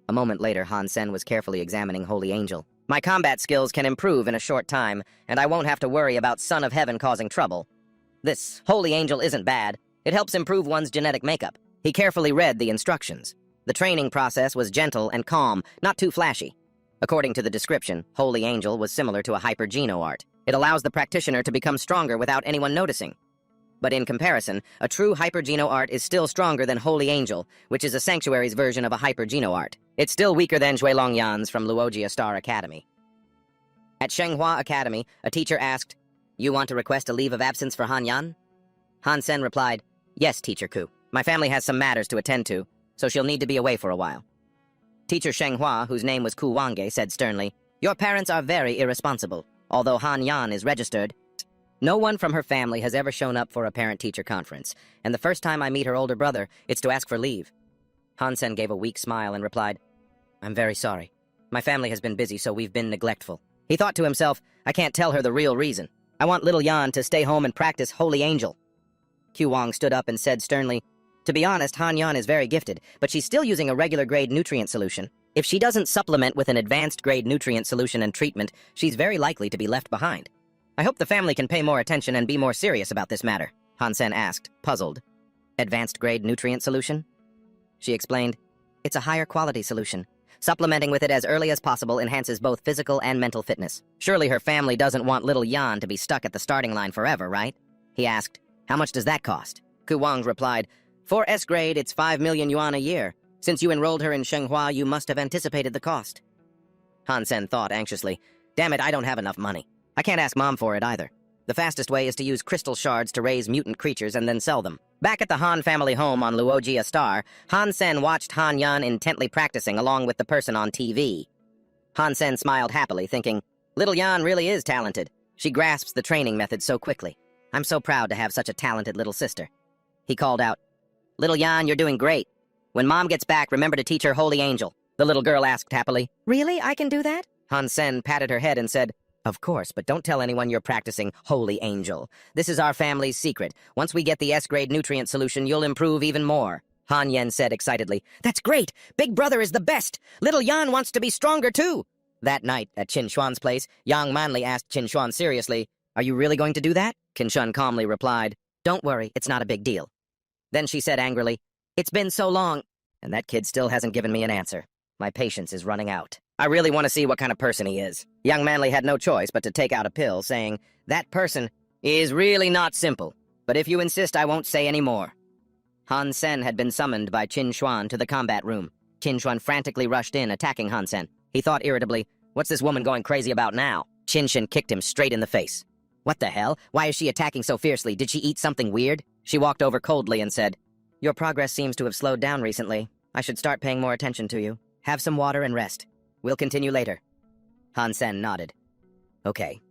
A moment later, Han Sen was carefully examining Holy Angel. My combat skills can improve in a short time, and I won't have to worry about Son of Heaven causing trouble. This Holy Angel isn't bad. It helps improve one's genetic makeup. He carefully read the instructions. The training process was gentle and calm, not too flashy. According to the description, Holy Angel was similar to a hyper-geno art. It allows the practitioner to become stronger without anyone noticing. But in comparison, a true hyper-geno art is still stronger than Holy Angel, which is a sanctuary's version of a hyper-geno art. It's still weaker than Zhuelongyan's from Luogia Star Academy. At Shenghua Academy, a teacher asked, You want to request a leave of absence for Han Yan? Han Sen replied, Yes, Teacher Ku. My family has some matters to attend to, so she'll need to be away for a while. Teacher Shenghua, whose name was Ku Wange, said sternly, Your parents are very irresponsible. Although Han Yan is registered, no one from her family has ever shown up for a parent-teacher conference, and the first time I meet her older brother, it's to ask for leave. Han Sen gave a weak smile and replied, I'm very sorry. My family has been busy, so we've been neglectful. He thought to himself, I can't tell her the real reason. I want little Yan to stay home and practice Holy Angel. Q Wang stood up and said sternly, To be honest, Han Yan is very gifted, but she's still using a regular-grade nutrient solution. If she doesn't supplement with an advanced-grade nutrient solution and treatment, she's very likely to be left behind. I hope the family can pay more attention and be more serious about this matter, Han Sen asked, puzzled. Advanced grade nutrient solution? She explained, it's a higher quality solution. Supplementing with it as early as possible enhances both physical and mental fitness. Surely her family doesn't want little Yan to be stuck at the starting line forever, right? He asked, how much does that cost? Ku Wang replied, for S grade, it's 5 million yuan a year. Since you enrolled her in Shenghua, you must have anticipated the cost. Han Sen thought anxiously, damn it, I don't have enough money. I can't ask Mom for it either. The fastest way is to use crystal shards to raise mutant creatures and then sell them. Back at the Han family home on Luojia Star, Han Sen watched Han Yan intently practicing along with the person on TV. Han Sen smiled happily, thinking, little Yan really is talented. She grasps the training method so quickly. I'm so proud to have such a talented little sister. He called out, little Yan, you're doing great. When Mom gets back, remember to teach her Holy Angel. The little girl asked happily, really? I can do that? Han Sen patted her head and said, of course, but don't tell anyone you're practicing Holy Angel. This is our family's secret. Once we get the S-grade nutrient solution, you'll improve even more. Han Yen said excitedly, that's great! Big Brother is the best! Little Yan wants to be stronger too! That night, at Qin Shuan's place, Yang Manli asked Qin Shuan seriously, are you really going to do that? Qin Shuan calmly replied, don't worry, it's not a big deal. Then she said angrily, it's been so long, and that kid still hasn't given me an answer. My patience is running out. I really want to see what kind of person he is. Young Manly had no choice but to take out a pill, saying, that person is really not simple, but if you insist, I won't say any more. Han Sen had been summoned by Qin Shuan to the combat room. Qin Shuan frantically rushed in, attacking Han Sen. He thought irritably, what's this woman going crazy about now? Qin Shuan kicked him straight in the face. What the hell? Why is she attacking so fiercely? Did she eat something weird? She walked over coldly and said, your progress seems to have slowed down recently. I should start paying more attention to you. Have some water and rest. We'll continue later. Han Sen nodded. Okay.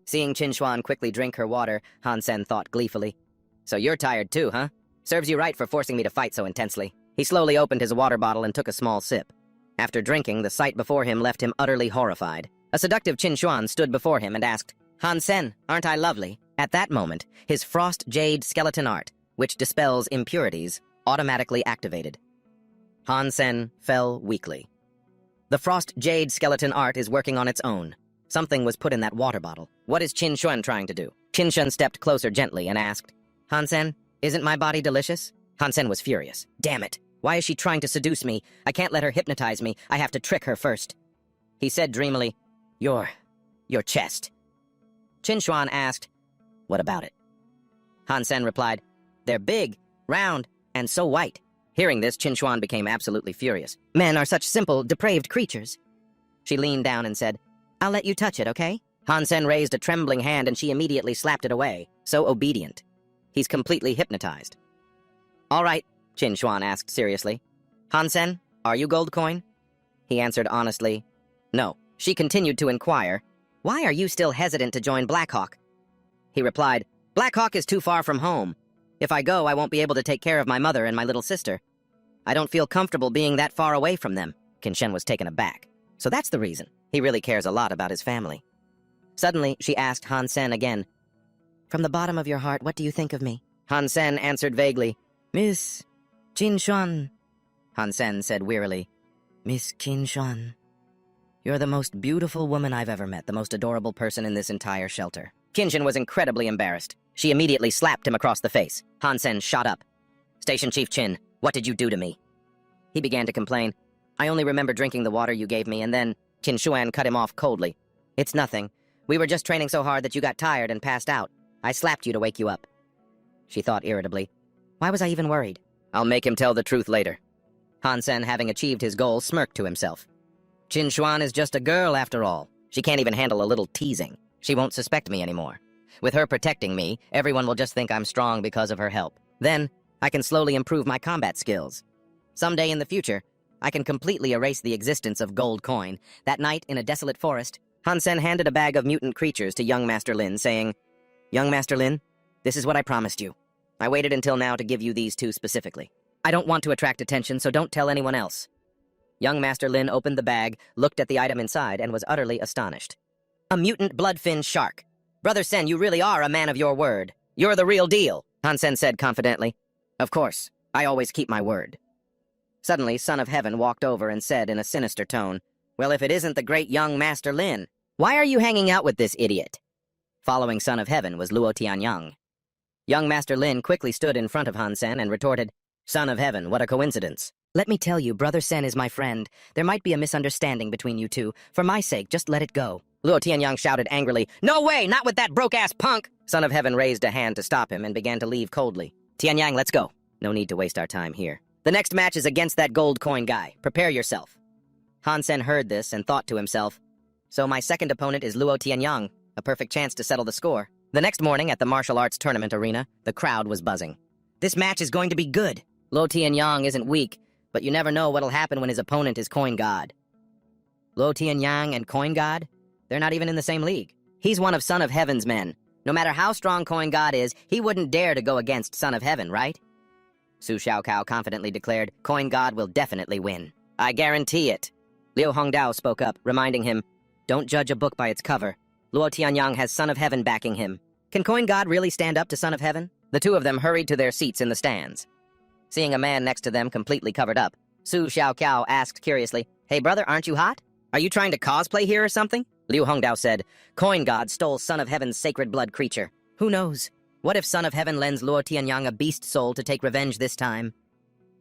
Seeing Qin Shuan quickly drink her water, Han Sen thought gleefully, so you're tired too, huh? Serves you right for forcing me to fight so intensely. He slowly opened his water bottle and took a small sip. After drinking, the sight before him left him utterly horrified. A seductive Qin Shuan stood before him and asked, Han Sen, aren't I lovely? At that moment, his frost jade skeleton art, which dispels impurities, automatically activated. Han Sen fell weakly. The frost jade skeleton art is working on its own. Something was put in that water bottle. What is Qin Shuan trying to do? Qin Shuan stepped closer gently and asked, Han Sen, isn't my body delicious? Han Sen was furious. Damn it! Why is she trying to seduce me? I can't let her hypnotize me. I have to trick her first. He said dreamily, your chest. Qin Shuan asked, what about it? Han Sen replied, they're big, round, and so white. Hearing this, Qin Shuan became absolutely furious. Men are such simple, depraved creatures. She leaned down and said, I'll let you touch it, okay? Han Sen raised a trembling hand and she immediately slapped it away. So obedient. He's completely hypnotized. All right, Qin Shuan asked seriously. Han Sen, are you gold coin? He answered honestly, no. She continued to inquire, why are you still hesitant to join Blackhawk? He replied, Blackhawk is too far from home. If I go, I won't be able to take care of my mother and my little sister. I don't feel comfortable being that far away from them. Qin Shen was taken aback. So that's the reason. He really cares a lot about his family. Suddenly, she asked Han Sen again, from the bottom of your heart, what do you think of me? Han Sen answered vaguely, Miss Qin Shuan. Han Sen said wearily, Miss Qin Shuan. You're the most beautiful woman I've ever met, the most adorable person in this entire shelter. Qin Shen was incredibly embarrassed. She immediately slapped him across the face. Han Sen shot up. Station Chief Qin, what did you do to me? He began to complain. I only remember drinking the water you gave me, and then Qin Shuan cut him off coldly. It's nothing. We were just training so hard that you got tired and passed out. I slapped you to wake you up. She thought irritably. Why was I even worried? I'll make him tell the truth later. Han Sen, having achieved his goal, smirked to himself. Qin Shuan is just a girl after all. She can't even handle a little teasing. She won't suspect me anymore. With her protecting me, everyone will just think I'm strong because of her help. Then, I can slowly improve my combat skills. Someday in the future, I can completely erase the existence of gold coin. That night, in a desolate forest, Han Sen handed a bag of mutant creatures to young Master Lin, saying, Young Master Lin, this is what I promised you. I waited until now to give you these two specifically. I don't want to attract attention, so don't tell anyone else. Young Master Lin opened the bag, looked at the item inside, and was utterly astonished. A mutant bloodfin shark. Brother Sen, you really are a man of your word. You're the real deal, Han Sen said confidently. Of course, I always keep my word. Suddenly, Son of Heaven walked over and said in a sinister tone, Well, if it isn't the great young Master Lin, why are you hanging out with this idiot? Following Son of Heaven was Luo Tianyang. Young Master Lin quickly stood in front of Han Sen and retorted, "Son of Heaven, what a coincidence." "Let me tell you, Brother Sen is my friend. There might be a misunderstanding between you two. For my sake, just let it go." Luo Tianyang shouted angrily, "No way, not with that broke-ass punk!" Son of Heaven raised a hand to stop him and began to leave coldly. "Tianyang, let's go. No need to waste our time here. The next match is against that gold coin guy. Prepare yourself." Han Sen heard this and thought to himself, "So my second opponent is Luo Tianyang, a perfect chance to settle the score." The next morning at the martial arts tournament arena, the crowd was buzzing. "This match is going to be good. Luo Tianyang isn't weak, but you never know what'll happen when his opponent is Coin God." Luo Tianyang and Coin God? They're not even in the same league. He's one of Son of Heaven's men. No matter how strong Coin God is, he wouldn't dare to go against Son of Heaven, right? Su Xiaokao confidently declared, "Coin God will definitely win. I guarantee it." Liu Hongdao spoke up, reminding him, "Don't judge a book by its cover. Luo Tianyang has Son of Heaven backing him. Can Coin God really stand up to Son of Heaven?" The two of them hurried to their seats in the stands. Seeing a man next to them completely covered up, Su Xiaokao asked curiously, "Hey brother, aren't you hot? Are you trying to cosplay here or something?" Liu Hongdao said, "Coin God stole Son of Heaven's sacred blood creature. Who knows? What if Son of Heaven lends Luo Tianyang a beast soul to take revenge this time?"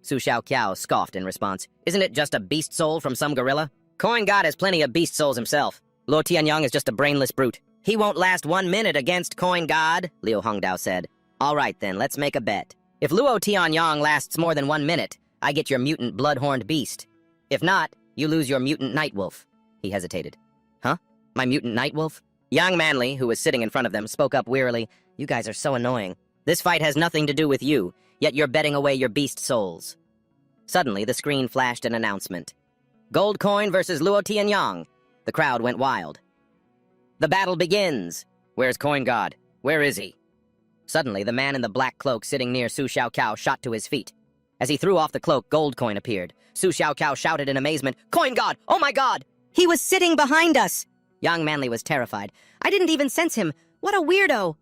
Su Xiaoqiao scoffed in response. "Isn't it just a beast soul from some gorilla? Coin God has plenty of beast souls himself. Luo Tianyang is just a brainless brute. He won't last 1 minute against Coin God," Liu Hongdao said. "All right then, let's make a bet. If Luo Tianyang lasts more than 1 minute, I get your mutant blood-horned beast. If not, you lose your mutant nightwolf." He hesitated. "Huh? My mutant nightwolf?" Young Manly, who was sitting in front of them, spoke up wearily. "You guys are so annoying. This fight has nothing to do with you, yet you're betting away your beast souls." Suddenly, the screen flashed an announcement. "Gold Coin versus Luo Tianyang." The crowd went wild. "The battle begins." "Where's Coin God? Where is he?" Suddenly, the man in the black cloak sitting near Su Xiaokao shot to his feet. As he threw off the cloak, Gold Coin appeared. Su Xiaokao shouted in amazement, "Coin God! Oh my God! He was sitting behind us!" Young Manly was terrified. "I didn't even sense him. What a weirdo!"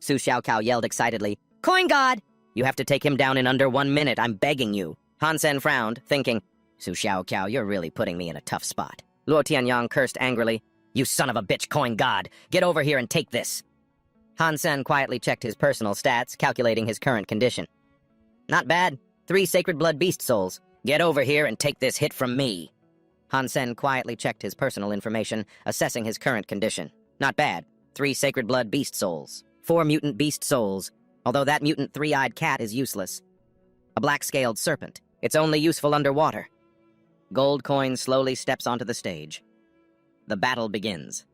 Su Xiaokao yelled excitedly, "Coin God! You have to take him down in under 1 minute, I'm begging you." Han Sen frowned, thinking, "Su Xiaokao, you're really putting me in a tough spot." Luo Tianyang cursed angrily, "You son of a bitch, Coin God! Get over here and take this!" Han Sen quietly checked his personal stats, calculating his current condition. "Not bad. 3 sacred blood beast souls. Get over here and take this hit from me." Han Sen quietly checked his personal information, assessing his current condition. Not bad. 3 sacred blood beast souls. 4 mutant beast souls, although that mutant 3-eyed cat is useless. A black-scaled serpent. It's only useful underwater. Gold Coin slowly steps onto the stage. The battle begins.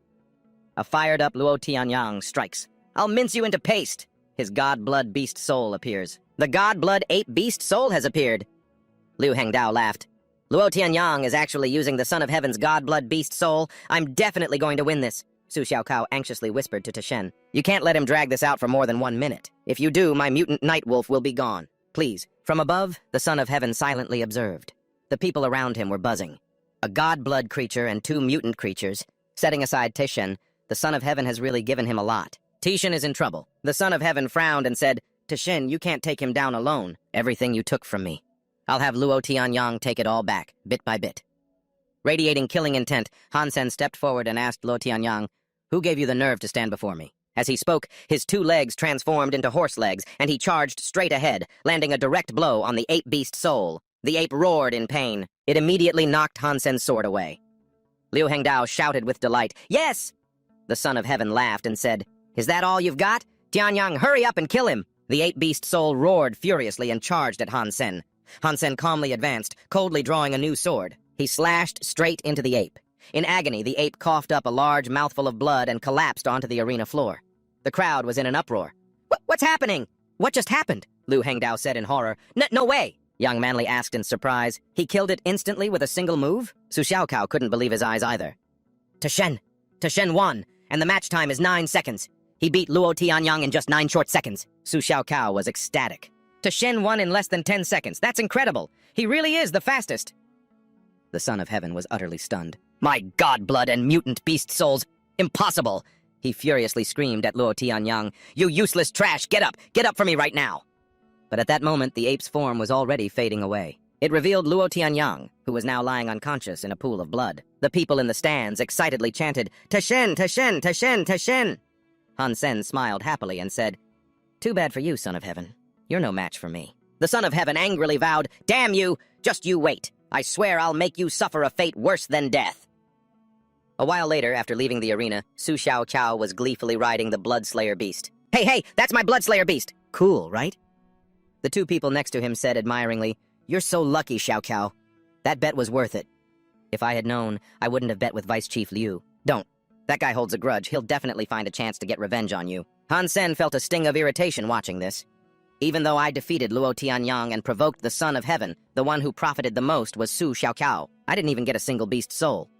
A fired-up Luo Tianyang strikes. "I'll mince you into paste!" His god blood beast soul appears. "The god blood ape beast soul has appeared!" Liu Hengdao laughed. "Luo Tianyang is actually using the Son of Heaven's god blood beast soul. I'm definitely going to win this." Su Xiaokao anxiously whispered to Tashen. "You can't let him drag this out for more than 1 minute. If you do, my mutant nightwolf will be gone. Please." From above, the Son of Heaven silently observed. The people around him were buzzing. A god blood creature and 2 mutant creatures. Setting aside Tishen, the Son of Heaven has really given him a lot. Tishen is in trouble. The Son of Heaven frowned and said, "Tishen, you can't take him down alone. Everything you took from me. I'll have Luo Tianyang take it all back, bit by bit." Radiating killing intent, Han Sen stepped forward and asked Luo Tianyang, "Who gave you the nerve to stand before me?" As he spoke, his 2 legs transformed into horse legs, and he charged straight ahead, landing a direct blow on the ape beast soul. The ape roared in pain. It immediately knocked Han Sen's sword away. Liu Hengdao shouted with delight, "Yes!" The Son of Heaven laughed and said, "Is that all you've got? Tianyang, hurry up and kill him!" The ape beast soul roared furiously and charged at Han Sen. Han Sen calmly advanced, coldly drawing a new sword. He slashed straight into the ape. In agony, the ape coughed up a large mouthful of blood and collapsed onto the arena floor. The crowd was in an uproar. What's happening? What just happened?" Liu Hengdao said in horror. No way!" Young Manly asked in surprise. "He killed it instantly with a single move?" Su Xiaokao couldn't believe his eyes either. Tashen won, and the match time is 9 seconds. He beat Luo Tianyang in just 9 short seconds. Su Xiaokao was ecstatic. "Tashen won in less than 10 seconds. That's incredible. He really is the fastest." The Son of Heaven was utterly stunned. "My god blood and mutant beast souls! Impossible!" He furiously screamed at Luo Tianyang, "You useless trash! Get up for me right now!" But at that moment, the ape's form was already fading away. It revealed Luo Tianyang, who was now lying unconscious in a pool of blood. The people in the stands excitedly chanted, "Tashen, Tashen, Tashen, Tashen!" Han Sen smiled happily and said, Too bad for you, Son of Heaven. You're no match for me. The Son of Heaven angrily vowed, "Damn you! Just you wait. I swear I'll make you suffer a fate worse than death." A while later, after leaving the arena, Su Xiaoqiao was gleefully riding the Bloodslayer beast. Hey, that's my Bloodslayer beast! Cool, right? The two people next to him said admiringly, "You're so lucky, Xiaoqiao. That bet was worth it. If I had known, I wouldn't have bet with Vice Chief Liu. Don't. That guy holds a grudge. He'll definitely find a chance to get revenge on you." Han Sen felt a sting of irritation watching this. Even though I defeated Luo Tianyang and provoked the Son of Heaven, the one who profited the most was Su Xiaoqiao. I didn't even get a single beast soul.